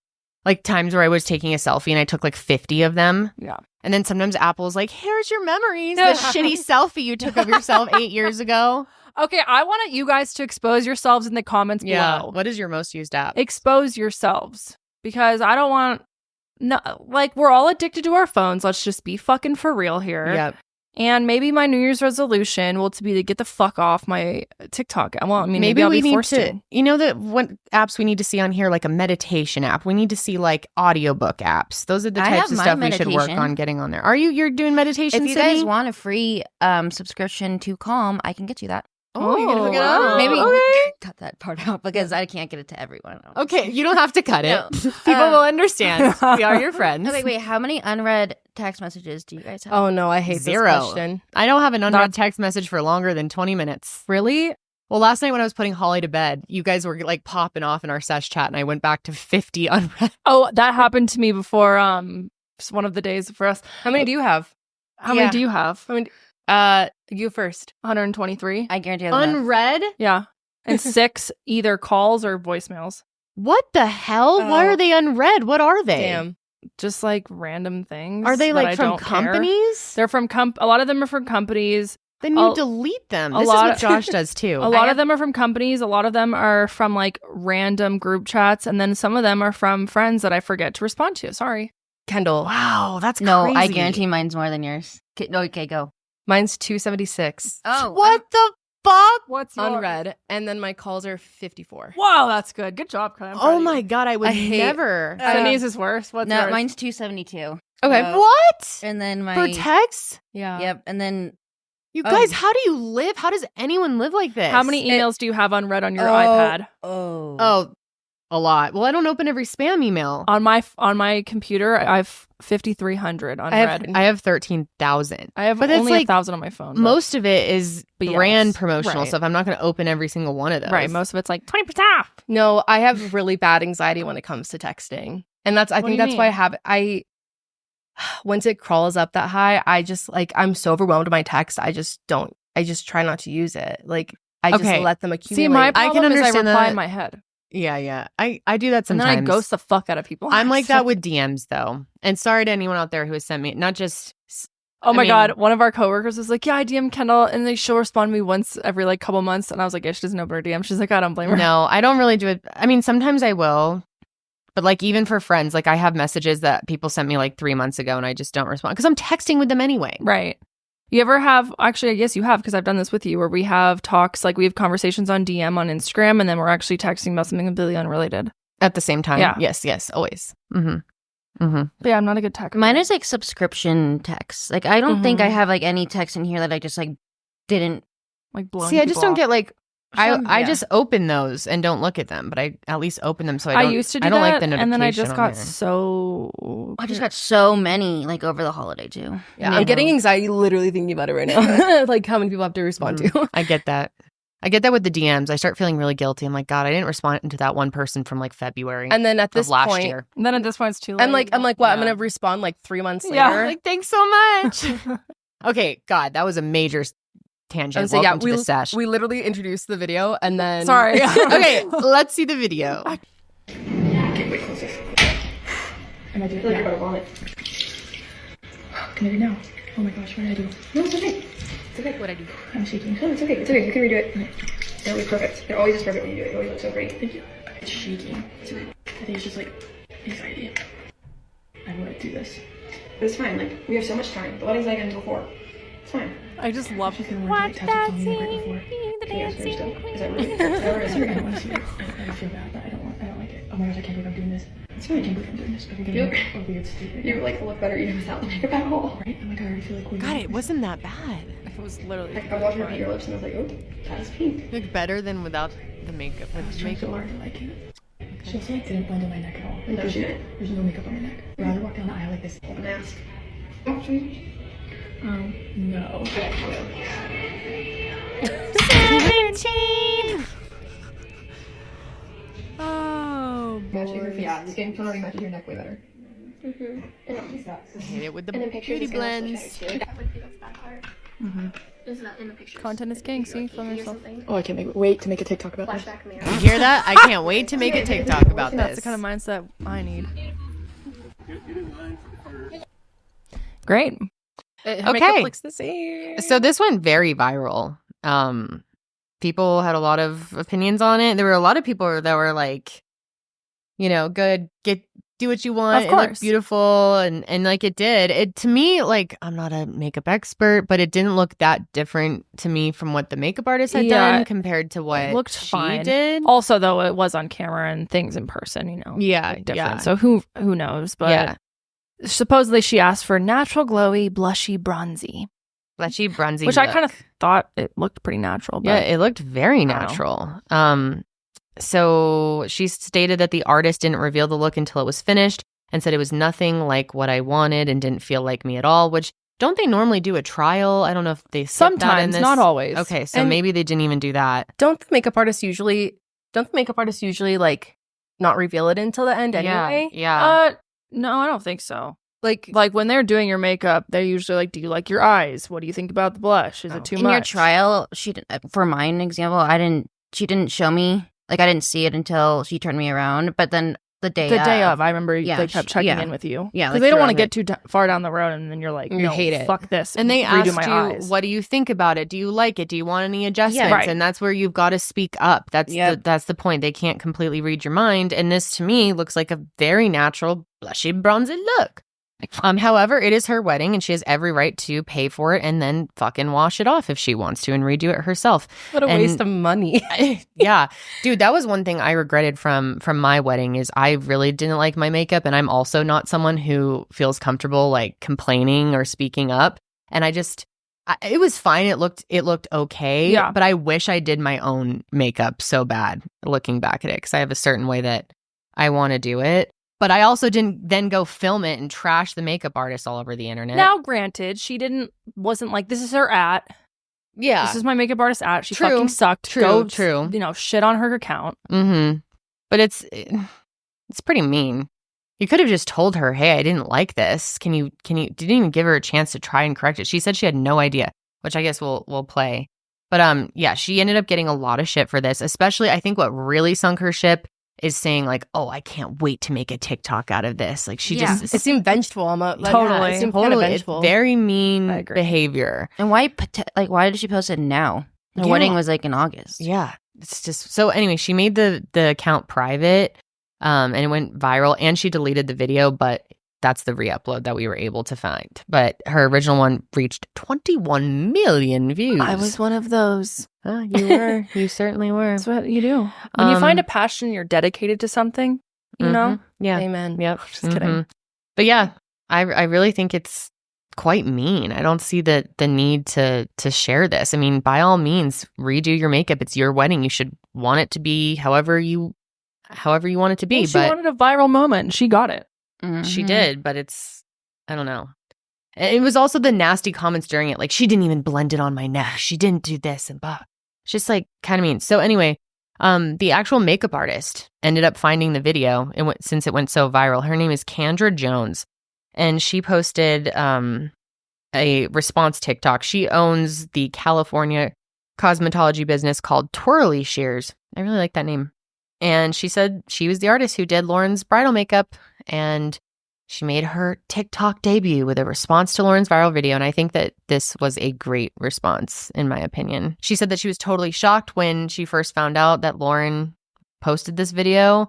times where I was taking a selfie and I took like 50 of them. Yeah. And then sometimes Apple's like, here's your memories. The shitty selfie you took of yourself 8 years ago. Okay, I want you guys to expose yourselves in the comments below. What is your most used app? Expose yourselves. Because I don't want... we're all addicted to our phones. Let's just be fucking for real here. Yep. And maybe my New Year's resolution will be to get the fuck off my TikTok. Well, I mean, maybe I'll be forced to. You know what apps we need to see on here? Like a meditation app. We need to see like audiobook apps. Those are the types of stuff we should work on getting on there. You're doing meditation, If you guys want a free subscription to Calm, I can get you that. Oh, you're gonna hook it up? Maybe cut that part out because I can't get it to everyone. Okay, you don't have to cut it. No. People will understand. We are your friends. Okay, wait. How many unread text messages do you guys have? Oh no, I hate 0. this question. I don't have an unread text message for longer than 20 minutes. Really? Well, last night when I was putting Holly to bed, you guys were like popping off in our Sesh chat, and I went back to 50 unread. Oh, that happened to me before. Just one of the days for us. How many do you have? How many do you have? You first. 123. I guarantee you. Unread? Yeah. And 6 either calls or voicemails. What the hell? Why are they unread? What are they? Damn. Just like random things. Are they like I from don't companies? Care. They're from a lot of them are from companies. Then you delete them. This is what Josh does too. A lot of them are from companies. A lot of them are from like random group chats. And then some of them are from friends that I forget to respond to. Sorry. Kendall. Wow, that's no, crazy. I guarantee mine's more than yours. Okay, go. Mine's 276. Oh. What the fuck? What's yours? Unread. And then my calls are 54. Wow, that's good. Good job, Karelly. Oh my God, I would never. Denise is worse. What's yours? Mine's 272. Okay. What? And then my... For text? Yeah. Yep. And then... You guys, how do you live? How does anyone live like this? How many emails do you have unread on your iPad? Oh, a lot. Well, I don't open every spam email. On my computer, I have 5,300 unread. I have 13,000. I have only 1,000 on my phone. But... Most of it is brand promotional stuff. I'm not going to open every single one of those. Right. Most of it's like 20% off. No, I have really bad anxiety when it comes to texting. And I think that's why I have it. Once it crawls up that high, I just I'm so overwhelmed with my text. I just try not to use it. Like I just let them accumulate. See, my problem I can understand is I reply that. In my head. Yeah. I do that sometimes. And then I ghost the fuck out of people. I'm like that with DMs though. And sorry to anyone out there who has sent me, not just... Oh my God. One of our coworkers was like, yeah, I DM Kendall. And then she'll respond to me once every like couple months. And I was like, yeah, she doesn't open her DM. She's like, I don't blame her. No, I don't really do it. I mean, sometimes I will. But like even for friends, like I have messages that people sent me like 3 months ago and I just don't respond because I'm texting with them anyway. Right. You ever have, actually, I guess you have because I've done this with you where we have talks, like we have conversations on DM on Instagram and then we're actually texting about something completely unrelated. At the same time? Yeah. Yes, always. Mm-hmm. But yeah, I'm not a good text. Mine is like subscription text. Like I don't think I have like any text in here that I just like didn't like blow. See, I just don't get like I just open those and don't look at them, but I at least open them so I used to do I don't that, like the notification. And then I just got I just got so many like over the holiday too. Yeah, I'm getting anxiety literally thinking about it right now. Like how many people I have to respond to. I get that. I get that with the DMs. I start feeling really guilty. I'm like, God, I didn't respond to that one person from like February. And then at this last point, year. And then at this point, it's too late. I'm like, what? Yeah. I'm gonna respond like 3 months later. Yeah, like thanks so much. Okay, God, that was a major tangent. Welcome to the Sesh. We literally introduced the video and then sorry. Okay, let's see the video. Okay, wait, close this. Am I doing? I feel like you're about to vomit. Can I do now? Oh my gosh, what did I do? No, it's okay. It's okay. What'd I do? I'm shaking. No, it's okay. It's okay. You can redo it. Okay. It'll be perfect. It always is perfect when you do it. It always looks so great. Thank you. It's shaking. I think it's just like anxiety. I want to do this. But it's fine. Like, we have so much time. The wedding's like in before. It's fine. I just love you. Watch that scene. The dancing queen. Is that really? I don't want to see it. I feel bad, but I don't like it. Oh my gosh, I can't believe I'm doing this. It's fine. I can't believe I'm doing this. I'm getting a weird state. You like look better even without the makeup at all. Right? Oh my God, I already feel like God, it wasn't that bad. It was literally. I watched her paint your lips and I was like, oh, that is pink. Look better than without the makeup. I was trying so hard to like it. She also like didn't blend on my neck at all. No, she didn't. There's no makeup on my neck. I'd rather walk down the aisle like this. A mask. Actually. No. 17. Oh, matching her feet. Yeah, the skin tone already matches your neck way better. Mm-hmm. And I hate it with the beauty blends. That would be the bad part. Mm-hmm. Is not in the pictures. Content is king. See, film yourself. Oh, I can't wait to make a TikTok about this. You hear that? I can't wait to make a TikTok about That's this. the kind of mindset I need. Great. Okay. Looks the same. So this went very viral. People had a lot of opinions on it. There were a lot of people that were like, good, do what you want. Of course. It looked beautiful. And like it did. It to me, like, I'm not a makeup expert, but it didn't look that different to me from what the makeup artist had done compared to what it looked she fine. did. Also, though, it was on camera and things in person, Yeah. different. Yeah. So who knows? But supposedly she asked for natural, glowy, blushy, bronzy. Bronzy Which look. I kind of thought it looked pretty natural. But Yeah, it looked very natural. So she stated that the artist didn't reveal the look until it was finished and said it was nothing like what I wanted and didn't feel like me at all, which don't they normally do a trial? I don't know if they sometimes, that in this. not always. Okay, so maybe they didn't even do that. Don't the makeup artists usually like not reveal it until the end anyway? Yeah. No, I don't think so. Like when they're doing your makeup, they're usually like, do you like your eyes? What do you think about the blush? Is it too much? In your trial, for mine example, she didn't show me. Like, I didn't see it until she turned me around. But then the day of, I remember they kept checking in with you. Yeah. Because they don't want to get too far down the road and then you're like, you hate it. Fuck this. And they redo asked my you, eyes. what do you think about it? Do you like it? Do you want any adjustments? Yeah, right. And that's where you've got to speak up. That's the point. They can't completely read your mind. And this, to me, looks like a very natural, blushy, bronzy look. However, it is her wedding and she has every right to pay for it and then fucking wash it off if she wants to and redo it herself. What a waste of money. Yeah. Dude, that was one thing I regretted from my wedding is I really didn't like my makeup, and I'm also not someone who feels comfortable like complaining or speaking up. And it was fine. It looked okay. Yeah. But I wish I did my own makeup so bad looking back at it, because I have a certain way that I want to do it. But I also didn't then go film it and trash the makeup artist all over the internet. Now, granted, she wasn't like, this is her at. Yeah. This is my makeup artist at. She True. fucking sucked. True. Shit on her account. Mm-hmm. But it's pretty mean. You could have just told her, hey, I didn't like this. Didn't even give her a chance to try and correct it. She said she had no idea, which I guess we'll play. But she ended up getting a lot of shit for this, especially I think what really sunk her ship is saying like, oh, I can't wait to make a TikTok out of this. Like it seemed vengeful. Totally. It seemed kind of vengeful. It's very mean behavior. And why did she post it now? The wedding was like in August. Yeah. It's just, so anyway, she made the account private and it went viral, and she deleted the video, but that's the re-upload that we were able to find. But her original one reached 21 million views. I was one of those. You were. You certainly were. That's what you do. When you find a passion, you're dedicated to something, you know? Yeah. Amen. Yep. Just kidding. But yeah, I really think it's quite mean. I don't see the need to share this. I mean, by all means, redo your makeup. It's your wedding. You should want it to be however you want it to be. Well, she wanted a viral moment, and she got it. Mm-hmm. She did, but I don't know. It was also the nasty comments during it. Like, she didn't even blend it on my neck. She didn't do this and blah. It's just like kind of mean. So anyway, the actual makeup artist ended up finding the video since it went so viral. Her name is Kendall Jones, and she posted a response TikTok. She owns the California cosmetology business called Twirly Shears. I really like that name. And she said she was the artist who did Lauren's bridal makeup, and she made her TikTok debut with a response to Lauren's viral video. And I think that this was a great response, in my opinion. She said that she was totally shocked when she first found out that Lauren posted this video.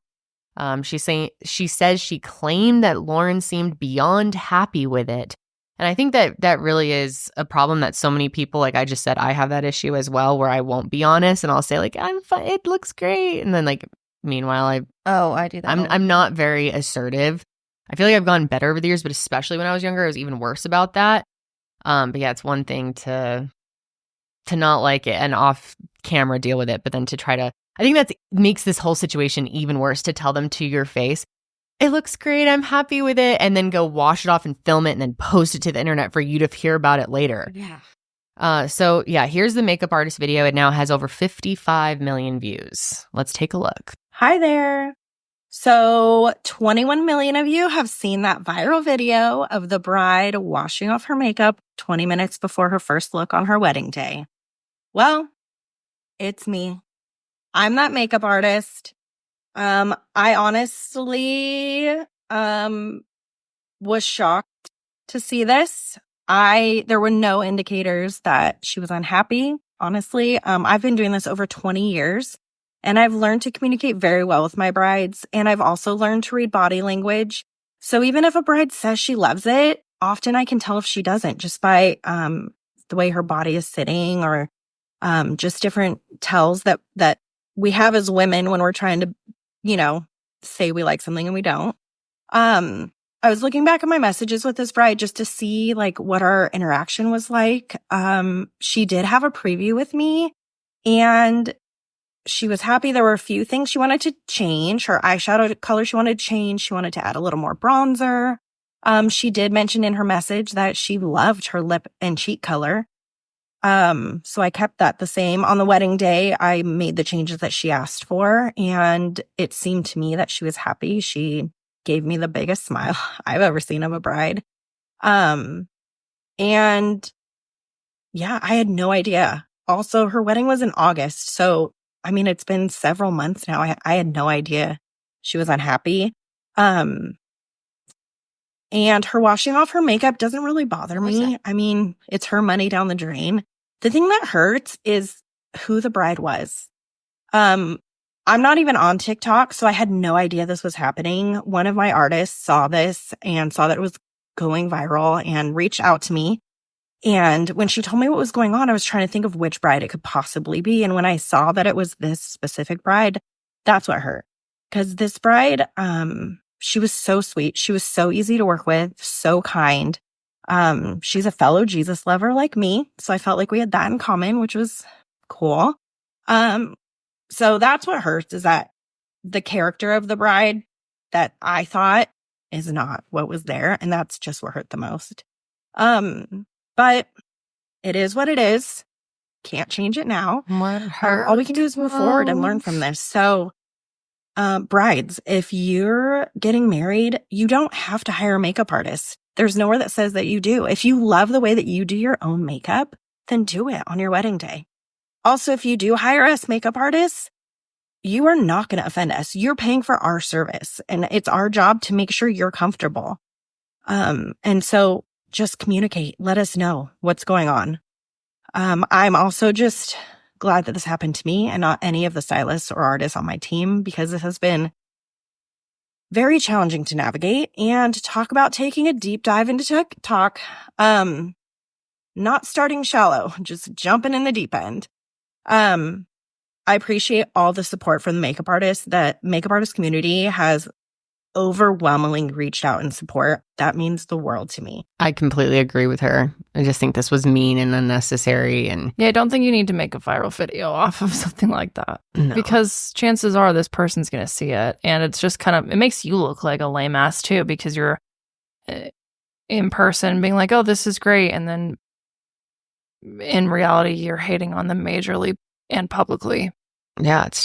She says she claimed that Lauren seemed beyond happy with it. And I think that really is a problem that so many people, like I just said, I have that issue as well, where I won't be honest and I'll say like, I'm fine, it looks great. And then like, meanwhile, I do that. I'm not very assertive. I feel like I've gotten better over the years, but especially when I was younger, I was even worse about that. But yeah, it's one thing to not like it and off camera deal with it, but then to try to, I think that makes this whole situation even worse, to tell them to your face, it looks great, I'm happy with it, and then go wash it off and film it and then post it to the internet for you to hear about it later. Yeah. So yeah, here's the makeup artist video. It now has over 55 million views. Let's take a look. Hi there. So 21 million of you have seen that viral video of the bride washing off her makeup 20 minutes before her first look on her wedding day. Well, it's me. I'm that makeup artist. I honestly was shocked to see this. There were no indicators that she was unhappy, honestly. I've been doing this over 20 years. And I've learned to communicate very well with my brides. And I've also learned to read body language. So even if a bride says she loves it, often I can tell if she doesn't just by the way her body is sitting or just different tells that we have as women when we're trying to, say we like something and we don't. I was looking back at my messages with this bride just to see like what our interaction was like. She did have a preview with me and she was happy. There were a few things she wanted to change. Her eyeshadow color she wanted to change. She wanted to add a little more bronzer. She did mention in her message that she loved her lip and cheek color. So I kept that the same. On the wedding day, I made the changes that she asked for, and it seemed to me that she was happy. She gave me the biggest smile I've ever seen of a bride. And yeah, I had no idea. Also, her wedding was in August, so it's been several months now. I had no idea she was unhappy. And her washing off her makeup doesn't really bother me. It's her money down the drain. The thing that hurts is who the bride was. I'm not even on TikTok, so I had no idea this was happening. One of my artists saw this and saw that it was going viral and reached out to me. And when she told me what was going on, I was trying to think of which bride it could possibly be. And when I saw that it was this specific bride, that's what hurt. Because this bride, she was so sweet. She was so easy to work with, so kind. She's a fellow Jesus lover like me. So I felt like we had that in common, which was cool. So that's what hurts, is that the character of the bride that I thought is not what was there. And that's just what hurt the most. But it is what it is. Can't change it now. All we can do is move forward and learn from this. So, brides, if you're getting married, you don't have to hire a makeup artist. There's nowhere that says that you do. If you love the way that you do your own makeup, then do it on your wedding day. Also, if you do hire us makeup artists, you are not going to offend us. You're paying for our service, and it's our job to make sure you're comfortable. And so just communicate. Let us know what's going on. I'm also just glad that this happened to me and not any of the stylists or artists on my team, because this has been very challenging to navigate. And to talk about taking a deep dive into TikTok, not starting shallow, just jumping in the deep end. I appreciate all the support from the makeup artists. The makeup artist community has overwhelmingly reached out in support. That means the world to me. I completely agree with her. I just think this was mean and unnecessary. And yeah, I don't think you need to make a viral video off of something like that. No. Because chances are this person's going to see it. And it's just it makes you look like a lame ass too, because you're in person being like, oh, this is great. And then in reality, you're hating on them majorly and publicly. Yeah, it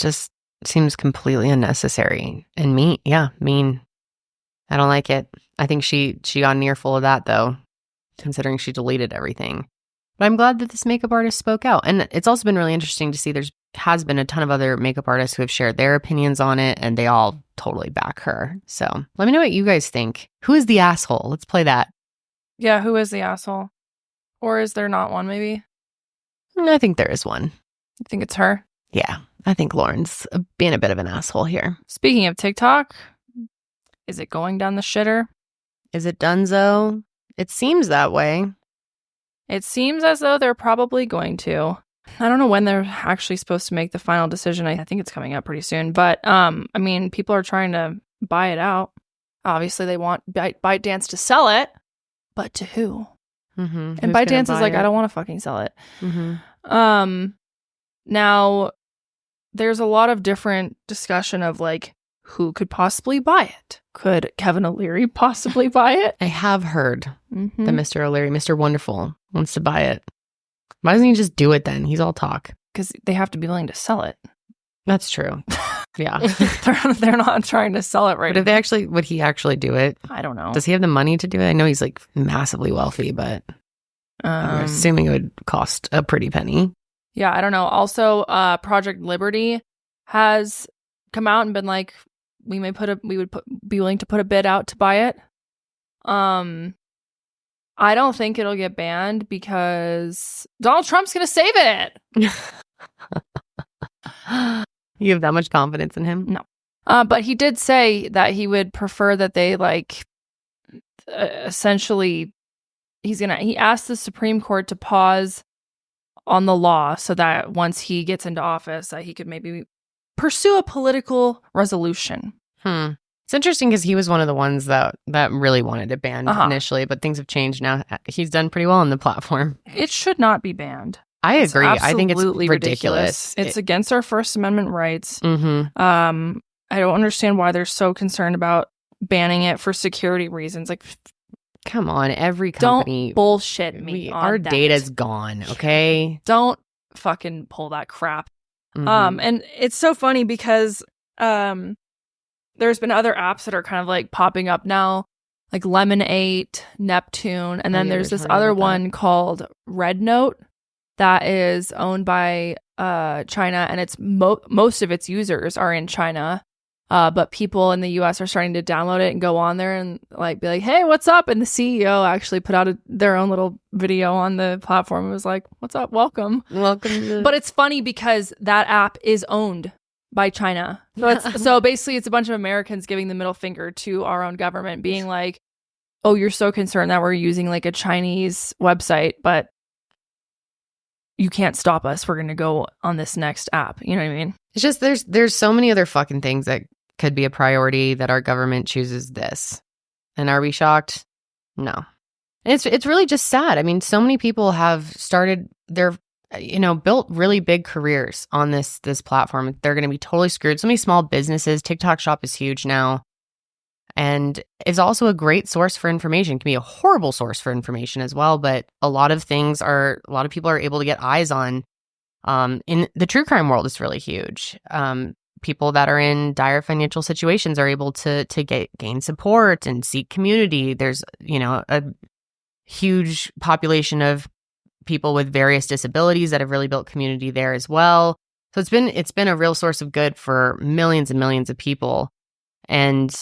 seems completely unnecessary and mean. I don't like it. I think she got an earful of that, though, considering she deleted everything. But I'm glad that this makeup artist spoke out. And it's also been really interesting to see has been a ton of other makeup artists who have shared their opinions on it, and they all totally back her. So let me know what you guys think. Who is the asshole? Let's play that. Yeah, who is the asshole? Or is there not one, maybe? I think there is one. You think it's her? Yeah, I think Lauren's being a bit of an asshole here. Speaking of TikTok, is it going down the shitter? Is it donezo? It seems that way. It seems as though they're probably going to. I don't know when they're actually supposed to make the final decision. I think it's coming up pretty soon. But, people are trying to buy it out. Obviously, they want ByteDance to sell it. But to who? Mm-hmm. And ByteDance is like, I don't want to fucking sell it. Mm-hmm. Now, there's a lot of different discussion of like, who could possibly buy it? Could Kevin O'Leary possibly buy it? I have heard that Mr. O'Leary, Mr. Wonderful, wants to buy it. Why doesn't he just do it then? He's all talk. Because they have to be willing to sell it. That's true. Yeah. They're not trying to sell it right. But would he actually do it? I don't know. Does he have the money to do it? I know he's like massively wealthy, but I'm assuming it would cost a pretty penny. Yeah, I don't know. Also, Project Liberty has come out and been like, we would be willing to put a bid out to buy it. I don't think it'll get banned because Donald Trump's going to save it. You have that much confidence in him? No. But he did say that he would prefer that they essentially he asked the Supreme Court to pause on the law so that once he gets into office that he could maybe pursue a political resolution. It's interesting because he was one of the ones that really wanted it banned initially, but things have changed now. He's done pretty well on the platform. It should not be banned. I agree. I think it's ridiculous. It's against our First Amendment rights. Mm-hmm. I don't understand why they're so concerned about banning it for security reasons. Like, come on, every company. Don't bullshit me. Our data's gone, okay? Don't fucking pull that crap. Mm-hmm. And it's so funny because there's been other apps that are kind of like popping up now, like Lemon8, Neptune, and then there's this other one called Red Note that is owned by China, and it's most of its users are in China, but people in the U.S. are starting to download it and go on there and like be like, "Hey, what's up?" And the CEO actually put out their own little video on the platform. It was like, "What's up? Welcome." But it's funny because that app is owned by China. So basically it's a bunch of Americans giving the middle finger to our own government, being like, "Oh, you're so concerned that we're using like a Chinese website, but you can't stop us. We're going to go on this next app." You know what I mean? It's just there's so many other fucking things that could be a priority that our government chooses this. And are we shocked? No. And it's really just sad. I mean, so many people have started built really big careers on this platform. They're going to be totally screwed. So many small businesses. TikTok Shop is huge now. And is also a great source for information. It can be a horrible source for information as well, but a lot of people are able to get eyes on. In the true crime world, it's really huge. People that are in dire financial situations are able to gain support and seek community. There's a huge population of people with various disabilities that have really built community there as well. So it's been a real source of good for millions and millions of people. And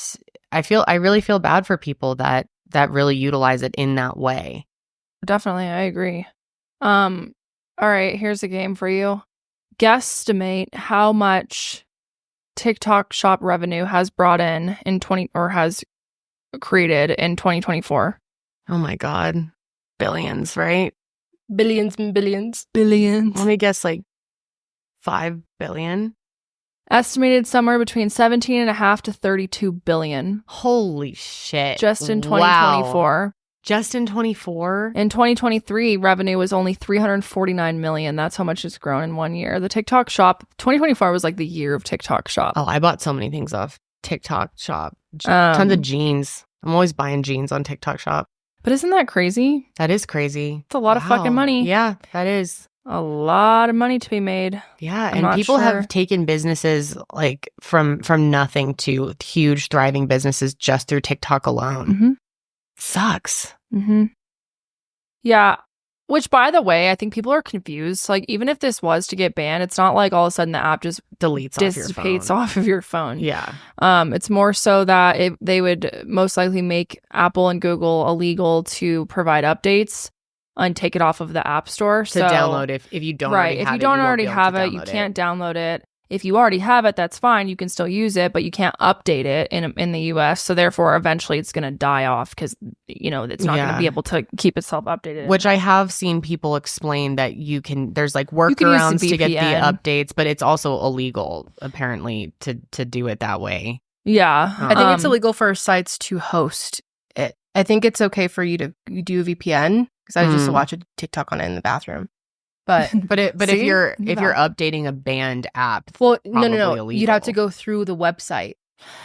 I really feel bad for people that really utilize it in that way. Definitely, I agree. All right, here's a game for you. Guesstimate how much TikTok Shop revenue has brought in has created in 2024. Oh my God. Billions, right? Billions and billions. Billions. Let me guess, like 5 billion. Estimated somewhere between 17.5 to 32 billion. Holy shit. Just in 2024. Wow. Just in 24? In 2023, revenue was only 349 million. That's how much it's grown in 1 year. The TikTok Shop, 2024 was like the year of TikTok Shop. Oh, I bought so many things off TikTok Shop. Tons of jeans. I'm always buying jeans on TikTok Shop. But isn't that crazy? That is crazy. It's a lot of fucking money. Yeah, that is. A lot of money to be made. Yeah, and people have taken businesses like from nothing to huge thriving businesses just through TikTok alone. Mm-hmm. Sucks. Mm-hmm. Yeah, which by the way, I think people are confused. Like even if this was to get banned, it's not like all of a sudden the app just dissipates off of your phone. Yeah. It's more so that they would most likely make Apple and Google illegal to provide updates and take it off of the App Store. To download if you don't already have it. If you don't already have it, you can't download it. If you already have it, that's fine. You can still use it, but you can't update it in the US. So therefore, eventually it's going to die off because, it's not going to be able to keep itselp updated. Which I have seen people explain that there's like workarounds to get the updates, but it's also illegal apparently to do it that way. Yeah. I think it's illegal for sites to host it. I think it's okay for you to do a VPN because I just watch a TikTok on it in the bathroom. But if you're updating a banned app, well, no, you'd have to go through the website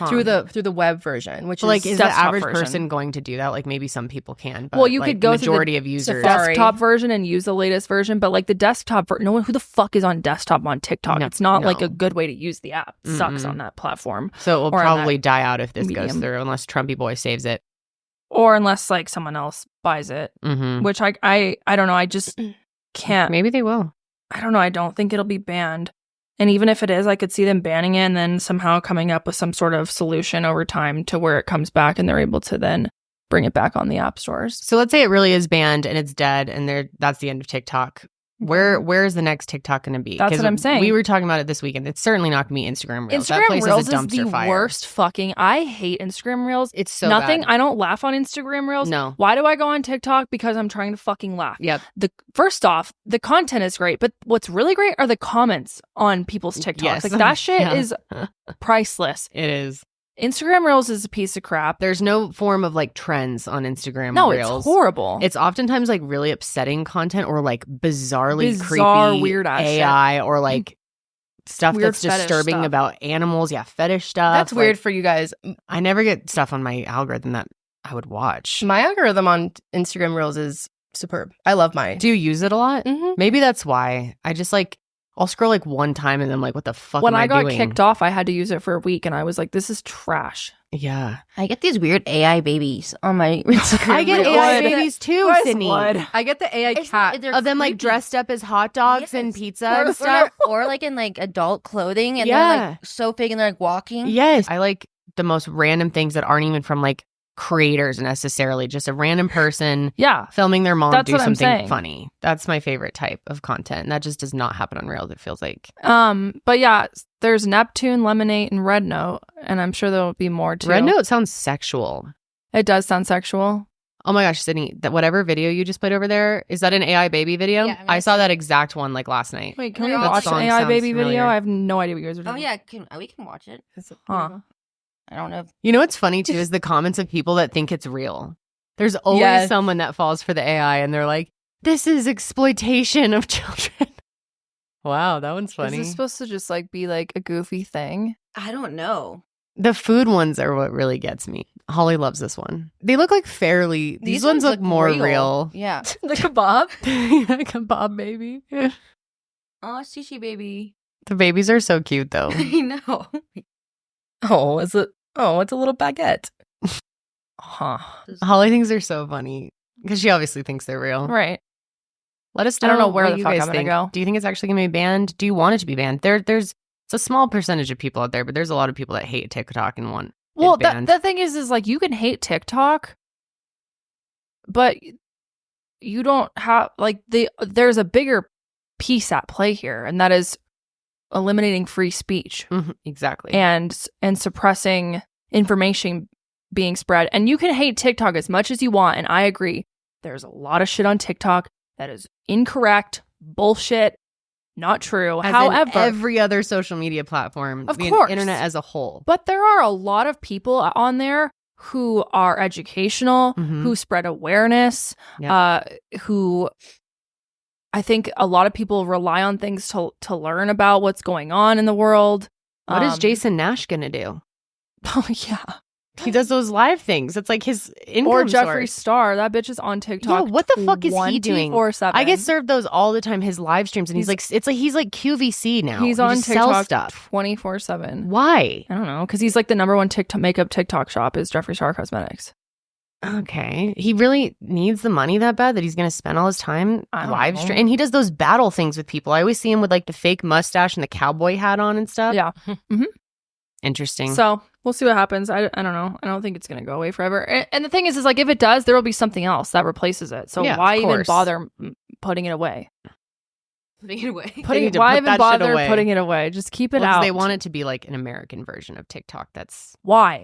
through the web version, which like is the average version. person going to do that? Like maybe some people can, but well, you like, could go majority through of users desktop version and use the latest version, but like the desktop no one who the fuck is on desktop on TikTok. It's not like a good way to use the app. It sucks on that platform. So it will probably die out if this goes through, unless Trumpy boy saves it, or unless like someone else buys it, which I don't know. I just can't. Maybe they will. I don't know. I don't think it'll be banned. And even if it is, I could see them banning it and then somehow coming up with some sort of solution over time to where it comes back and they're able to then bring it back on the app stores. So let's say it really is banned and it's dead and that's the end of TikTok. Where is the next TikTok going to be? That's what I'm saying. We were talking about it this weekend. It's certainly not going to be Instagram Reels. Instagram That place Reels is a dumpster the fire. Worst fucking. I hate Instagram Reels. It's so nothing. bad. I don't laugh on Instagram Reels. No. Why do I go on TikTok? Because I'm trying to fucking laugh. Yep. First off, the content is great, but what's really great are the comments on people's TikToks. Yes. Like that shit is priceless. It is. Instagram Reels is a piece of crap. There's no form of like trends on Instagram Reels. It's horrible. It's oftentimes like really upsetting content or like bizarre, creepy weird AI shit. or like stuff Weird that's disturbing stuff. about animals. Yeah, fetish stuff. That's weird for you guys. I never get stuff on my algorithm that I would watch. My algorithm on Instagram Reels is superb. I love mine. Do you use it a lot? Mm-hmm. Maybe that's why. I just like I'll scroll like one time and then I'm like, what the fuck when am I doing? got kicked off, I had to use it for a week and I was like, this is trash. Yeah. I get these weird AI babies on my Instagram. I get AI babies too, Sydney. I get the AI cat of them like dressed up as hot dogs and pizza and stuff. Or like in like adult clothing and Yeah. they're like so big and they're like walking. Yes. I like the most random things that aren't even from like creators necessarily, just a random person filming their mom do something funny. That's my favorite type of content. And that just does not happen on Reels, it feels like. But yeah, there's Neptune, Lemonade, and Red Note, and I'm sure there'll be more too. Red Note sounds sexual. It does sound sexual. Oh my gosh, Sydney, that whatever video you just played over there, is that an AI baby video? Yeah, I saw that exact one like last night. Wait, can we watch an AI baby video? I have no idea what you guys are doing. Oh yeah, we can watch it. Huh. I don't know. You know what's funny too is the comments of people that think it's real. There's always someone that falls for the AI and they're like, this is exploitation of children. Wow, that one's funny. Is this supposed to just like be like a goofy thing? I don't know. The food ones are what really gets me. Holly loves this one. They look like fairly. These ones look more real. Yeah. The kebab? Kebab baby. Oh, sushi baby. The babies are so cute though. I know. Oh, is it? Oh, it's a little baguette. Huh. Holly thinks they're so funny because she obviously thinks they're real. Right. Let us know. I don't know where what the you fuck guys I'm gonna think. go. Do you think it's actually gonna be banned? Do you want it to be banned? There's it's a small percentage of people out there, but there's a lot of people that hate TikTok and want Well, it banned. the thing is like you can hate TikTok, but you don't have like there's a bigger piece at play here, and that is eliminating free speech. Exactly. And suppressing information being spread. And you can hate TikTok as much as you want, and I agree. There's a lot of shit on TikTok that is incorrect, bullshit, not true. As However, in every other social media platform, of the course, internet as a whole. But there are a lot of people on there who are educational, who spread awareness, who I think a lot of people rely on things to learn about what's going on in the world. What is Jason Nash gonna do? Oh yeah. He does those live things. It's like his income Or Jeffree source. Star. That bitch is on TikTok. Yeah, what the fuck is he doing? 24/7. I get served those all the time, his live streams, and he's like, it's like he's like QVC now. He's he on just TikTok sells stuff 24/7. Why? I don't know, because he's like the number one makeup TikTok shop is Jeffree Star Cosmetics. Okay, he really needs the money that bad that he's going to spend all his time live stream, and he does those battle things with people. I always see him with like the fake mustache and the cowboy hat on and stuff. Yeah. Interesting. So we'll see what happens. I don't know. I don't think it's going to go away forever. And the thing is like if it does, there will be something else that replaces it. So why even bother putting it away? Putting it away. Why even bother putting it away? Just keep it out. They want it to be like an American version of TikTok that's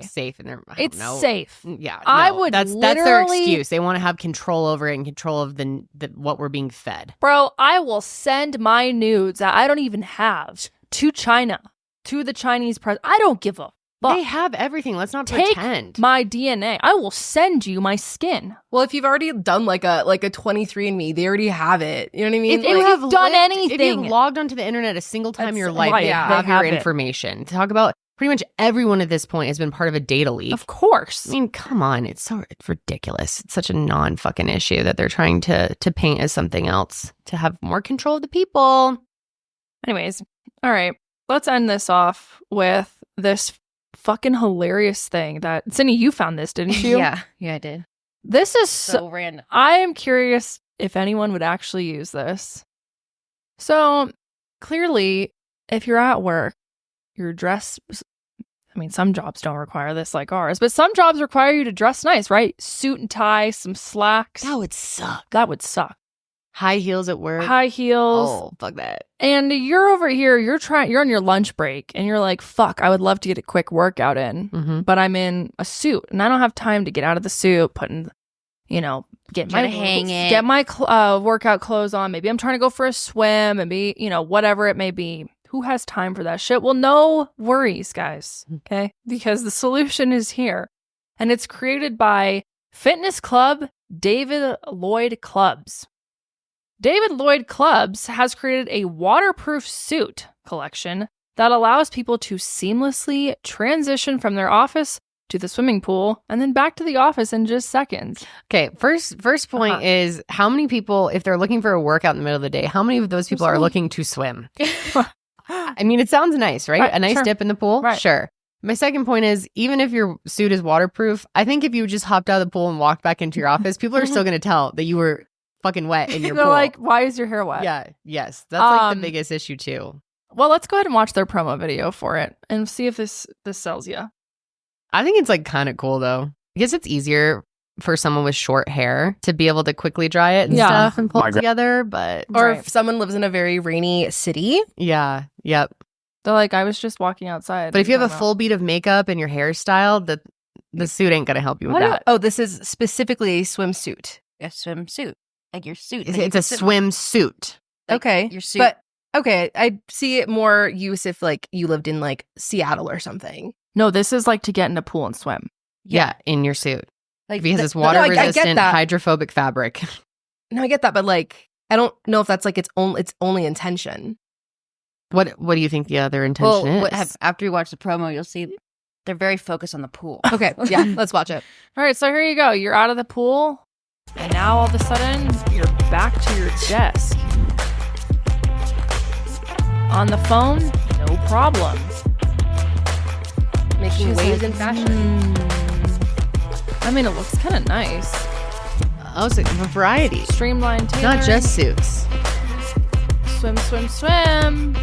safe in their. It's safe. Yeah, I would. That's their excuse. They want to have control over it and control of the what we're being fed. Bro, I will send my nudes that I don't even have to China, to the Chinese president. I don't give a fuck. They have everything. Let's not Take pretend. my DNA. I will send you my skin. Well, if you've already done like a 23andMe, they already have it. You know what I mean? If you have done anything, if you've logged onto the internet a single time in your life, they have your information. Talk about Pretty much everyone at this point has been part of a data leak. Of course. I mean, come on. It's ridiculous. It's such a non-fucking issue that they're trying to paint as something else to have more control of the people. Anyways, all right. Let's end this off with this fucking hilarious thing that, Sydney, you found this, didn't you? Yeah, I did. This is so random. I am curious if anyone would actually use this. So, clearly, if you're at work, you're dressed. I mean, some jobs don't require this like ours, but some jobs require you to dress nice, right? Suit and tie, some slacks. That would suck. That would suck. High heels at work. High heels. Oh, fuck that. And you're over here, you're on your lunch break, and you're like, fuck, I would love to get a quick workout in, but I'm in a suit, and I don't have time to get out of the suit, get my workout clothes on. Maybe I'm trying to go for a swim, maybe, whatever it may be. Who has time for that shit? Well, no worries, guys, okay? Because the solution is here. And it's created by fitness club David Lloyd Clubs. David Lloyd Clubs has created a waterproof suit collection that allows people to seamlessly transition from their office to the swimming pool and then back to the office in just seconds. Okay, first point is how many people, if they're looking for a workout in the middle of the day, how many of those people are looking to swim? I mean, it sounds nice, right? A nice dip in the pool? Right. Sure. My second point is, even if your suit is waterproof, I think if you just hopped out of the pool and walked back into your office, people are still going to tell that you were fucking wet in your They're pool. like, why is your hair wet? Yeah, yes. That's like the biggest issue too. Well, let's go ahead and watch their promo video for it and see if this sells you. I think it's like kind of cool though. I guess it's easier for someone with short hair to be able to quickly dry it and stuff and pull it together, but or if someone lives in a very rainy city. Yeah. Yep. They're like, I was just walking outside. But if you have a full beat of makeup and your hairstyle, the suit ain't gonna help you with that. Oh, this is specifically a swimsuit. A swimsuit. Like your suit. It's a swimsuit. Like okay. Your suit. But okay, I see it more use if like you lived in like Seattle or something. No, this is like to get in a pool and swim. Yeah, in your suit. Like because it's water resistant, hydrophobic fabric. No, I get that, but like I don't know if that's like its only intention. What do you think the other intention is? After you watch the promo, you'll see they're very focused on the pool. Okay, yeah, let's watch it. All right, so here you go. You're out of the pool, and now all of a sudden, you're back to your desk. On the phone, no problem. Making waves in fashion. I mean, it looks kind of nice. Oh, it's a variety. Streamlined tailoring. Not just suits. Swim, swim, swim.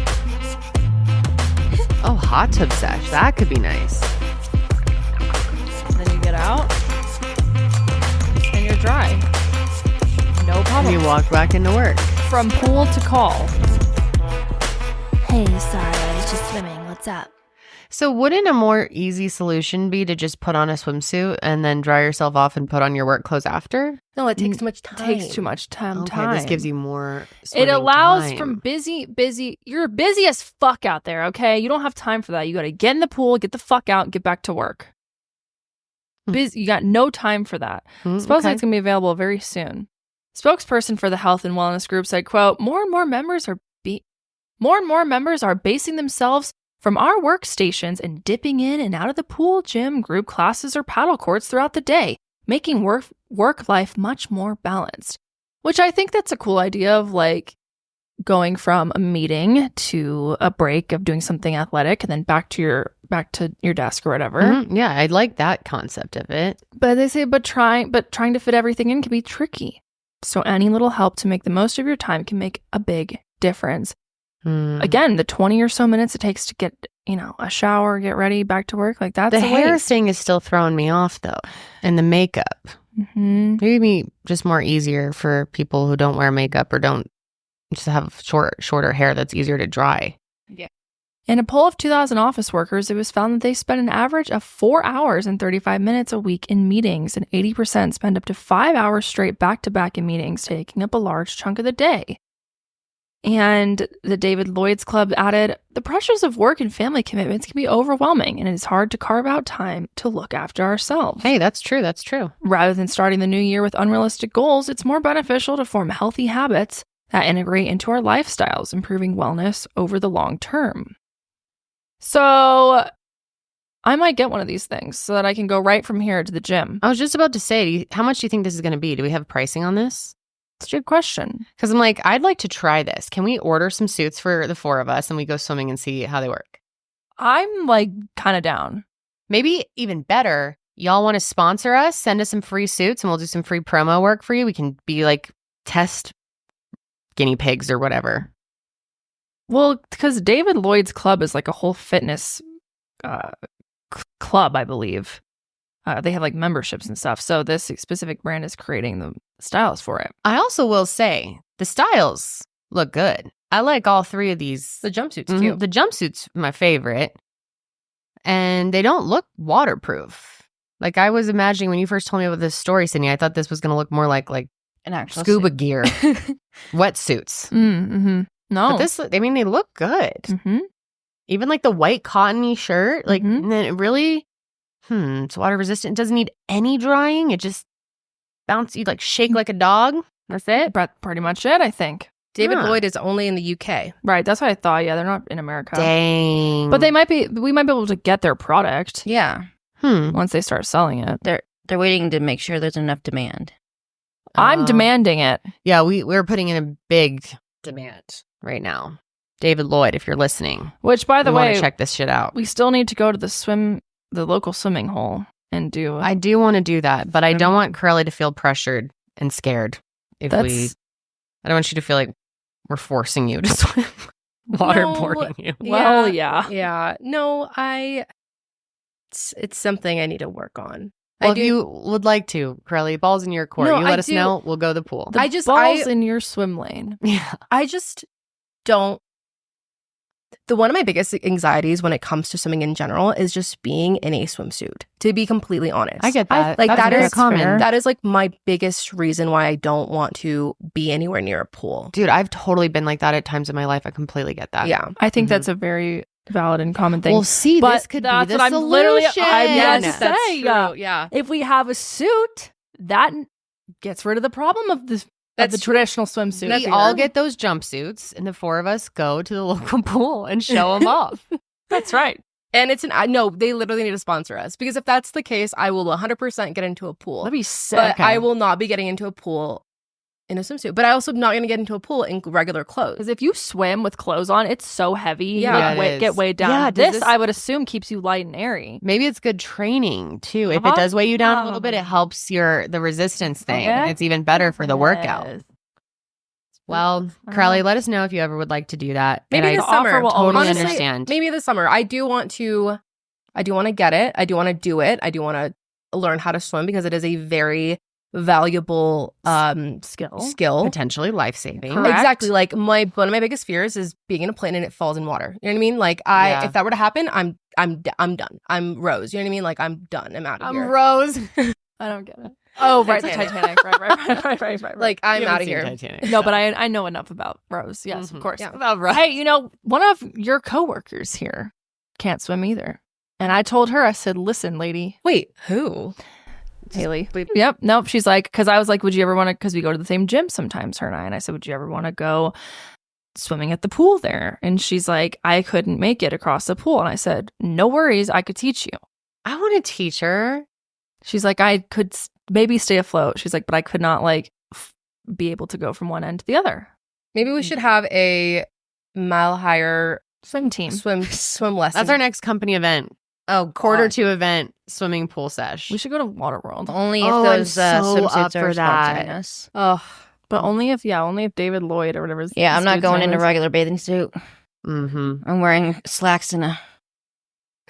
Oh, hot tub sesh. That could be nice. Then you get out and you're dry. No problem. And you walk back into work. From pool to call. Hey, sorry, I was just swimming. What's up? So wouldn't a more easy solution be to just put on a swimsuit and then dry yourself off and put on your work clothes after? No, it takes too much time. It takes too much time. Okay, this gives you more It allows time. from busy. You're busy as fuck out there, okay? You don't have time for that. You got to get in the pool, get the fuck out, and get back to work. Busy. You got no time for that. Supposedly it's going to be available very soon. Spokesperson for the health and wellness group said, quote, more and more members are basing themselves from our workstations and dipping in and out of the pool, gym, group classes, or paddle courts throughout the day, making work life much more balanced. Which I think that's a cool idea of like going from a meeting to a break of doing something athletic and then back to your desk or whatever. Mm-hmm. Yeah, I like that concept of it. But they say, trying to fit everything in can be tricky. So any little help to make the most of your time can make a big difference. Again, the 20 or so minutes it takes to get, a shower, get ready, back to work, like that's the hair thing is still throwing me off though, and the makeup. Mm-hmm. Maybe just more easier for people who don't wear makeup or don't just have shorter hair that's easier to dry. Yeah. In a poll of 2,000 office workers, it was found that they spend an average of 4 hours and 35 minutes a week in meetings, and 80% spend up to 5 hours straight back-to-back in meetings, taking up a large chunk of the day. And the David Lloyd's Club added, the pressures of work and family commitments can be overwhelming, and it is hard to carve out time to look after ourselves. Hey, that's true. That's true. Rather than starting the new year with unrealistic goals, it's more beneficial to form healthy habits that integrate into our lifestyles, improving wellness over the long term. So I might get one of these things so that I can go right from here to the gym. I was just about to say, how much do you think this is going to be? Do we have pricing on this? It's a good question. Because I'm like, I'd like to try this. Can we order some suits for the 4 of us and we go swimming and see how they work? I'm like kind of down. Maybe even better, y'all want to sponsor us? Send us some free suits and we'll do some free promo work for you. We can be like test guinea pigs or whatever. Well, because David Lloyd's club is like a whole fitness club, I believe. They have like memberships and stuff. So this specific brand is creating the styles for it. I also will say the styles look good. I like all 3 of these. The jumpsuits too. The jumpsuit's my favorite. And they don't look waterproof. Like I was imagining when you first told me about this story, Sydney, I thought this was going to look more like an actual scuba suit. gear, wetsuits. Mm-hmm. No. But they look good. Mm-hmm. Even like the white cottony shirt, like and then it really, it's water resistant. It doesn't need any drying. It just bounce, you like shake like a dog. That's it. Pretty much it, I think. David Lloyd is only in the UK. Right, that's what I thought. Yeah, they're not in America. Dang. But we might be able to get their product. Yeah. Once they start selling it. They're waiting to make sure there's enough demand. I'm demanding it. Yeah, we're putting in a big demand right now. David Lloyd, if you're listening. Which, by the way, want to check this shit out. We still need to go to the local swimming hole and do. I do want to do that, but I don't want Karelly to feel pressured and scared. I don't want you to feel like we're forcing you to swim, waterboarding you. Well, yeah. Yeah. No, it's something I need to work on. Well, if you would like to, Karelly, ball's in your court. You let us know. We'll go to the pool. Ball's in your swim lane. Yeah. I just don't. One of my biggest anxieties when it comes to swimming in general is just being in a swimsuit, to be completely honest. I get that. That is common. Fair. That is like my biggest reason why I don't want to be anywhere near a pool. Dude, I've totally been like that at times in my life. I completely get that. Yeah. I think that's a very valid and common thing. Well, see, but this could be the I'm solution. literally I'm Yes, to that's say, true. Yeah. If we have a suit, that gets rid of the problem of the traditional swimsuit. We all get those jumpsuits, and the 4 of us go to the local pool and show them off. That's right. And no, they literally need to sponsor us, because if that's the case, I will 100% get into a pool. That'd be sick. But I will not be getting into a pool in a swimsuit. But I also am not going to get into a pool in regular clothes. Because if you swim with clothes on, it's so heavy. Yeah, you get way down. Yeah, this I would assume keeps you light and airy. Maybe it's good training too. If it does weigh you down a little bit, it helps the resistance thing. Yeah. It's even better for the workout. Well, Karelly, let us know if you ever would like to do that. Maybe and this summer. will totally Honestly, understand. Maybe this summer. I do want to get it. I do want to do it. I do want to learn how to swim, because it is a very valuable skill. Potentially life-saving. Exactly. Like one of my biggest fears is being in a plane and it falls in water. You know what I mean? Like if that were to happen, I'm done. I'm Rose. You know what I mean? Like I'm done. I'm out of here. I'm Rose. I don't get it. Oh, right, Titanic. Titanic. Right. Like I'm out of seen here. Titanic, No, but I know enough about Rose. Yes, of course. Yeah. About Rose. Hey, one of your coworkers here can't swim either. And I told her, I said, listen, lady. Wait, who? Haley. Yep. Nope. She's like, because I was like, would you ever want to, because we go to the same gym sometimes, her and I. And I said, would you ever want to go swimming at the pool there? And she's like, I couldn't make it across the pool. And I said, no worries. I could teach you. I want to teach her. She's like, I could maybe stay afloat. She's like, but I could not be able to go from one end to the other. Maybe we should have a Mile Higher swim team. Swim lesson. That's our next company event. Oh, Q2 event, swimming pool sesh. We should go to Waterworld. Only if those swimsuits are sponsoring us. Oh, but only if David Lloyd or whatever. Yeah, I'm not going in a regular bathing suit. Mm-hmm. I'm wearing slacks and a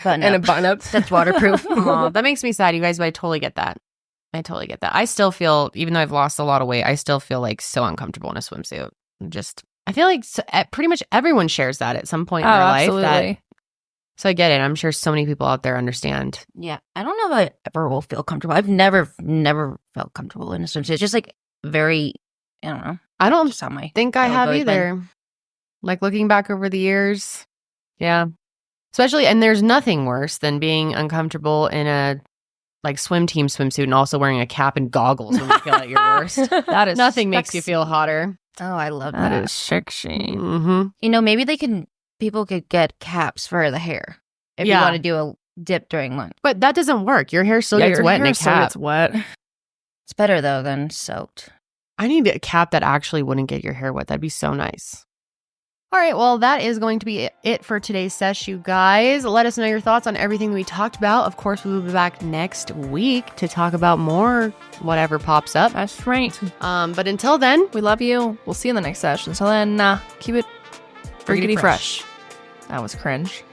button and a button up. That's waterproof. Oh, that makes me sad, you guys, but I totally get that. I still feel, even though I've lost a lot of weight, I still feel like so uncomfortable in a swimsuit. I feel like pretty much everyone shares that at some point in their life. Absolutely. So I get it. I'm sure so many people out there understand. Yeah. I don't know if I ever will feel comfortable. I've never felt comfortable in a swimsuit. It's just like very, I don't know. I don't think I have either. Like looking back over the years. Yeah. Especially, and there's nothing worse than being uncomfortable in a like swim team swimsuit and also wearing a cap and goggles when you feel at your worst. That is nothing makes you feel hotter. Oh, I love that. That is sexy. Mm-hmm. Maybe people could get caps for the hair if you want to do dip during lunch. But that doesn't work. Your hair still gets wet in a cap. Gets wet. It's better though than soaked. I need a cap that actually wouldn't get your hair wet. That'd be so nice. All right, well, that is going to be it for today's sesh, you guys. Let us know your thoughts on everything we talked about. Of course, we will be back next week to talk about more whatever pops up. That's right. But until then, we love you. We'll see you in the next sesh. Until then, keep it friggity fresh. That was cringe.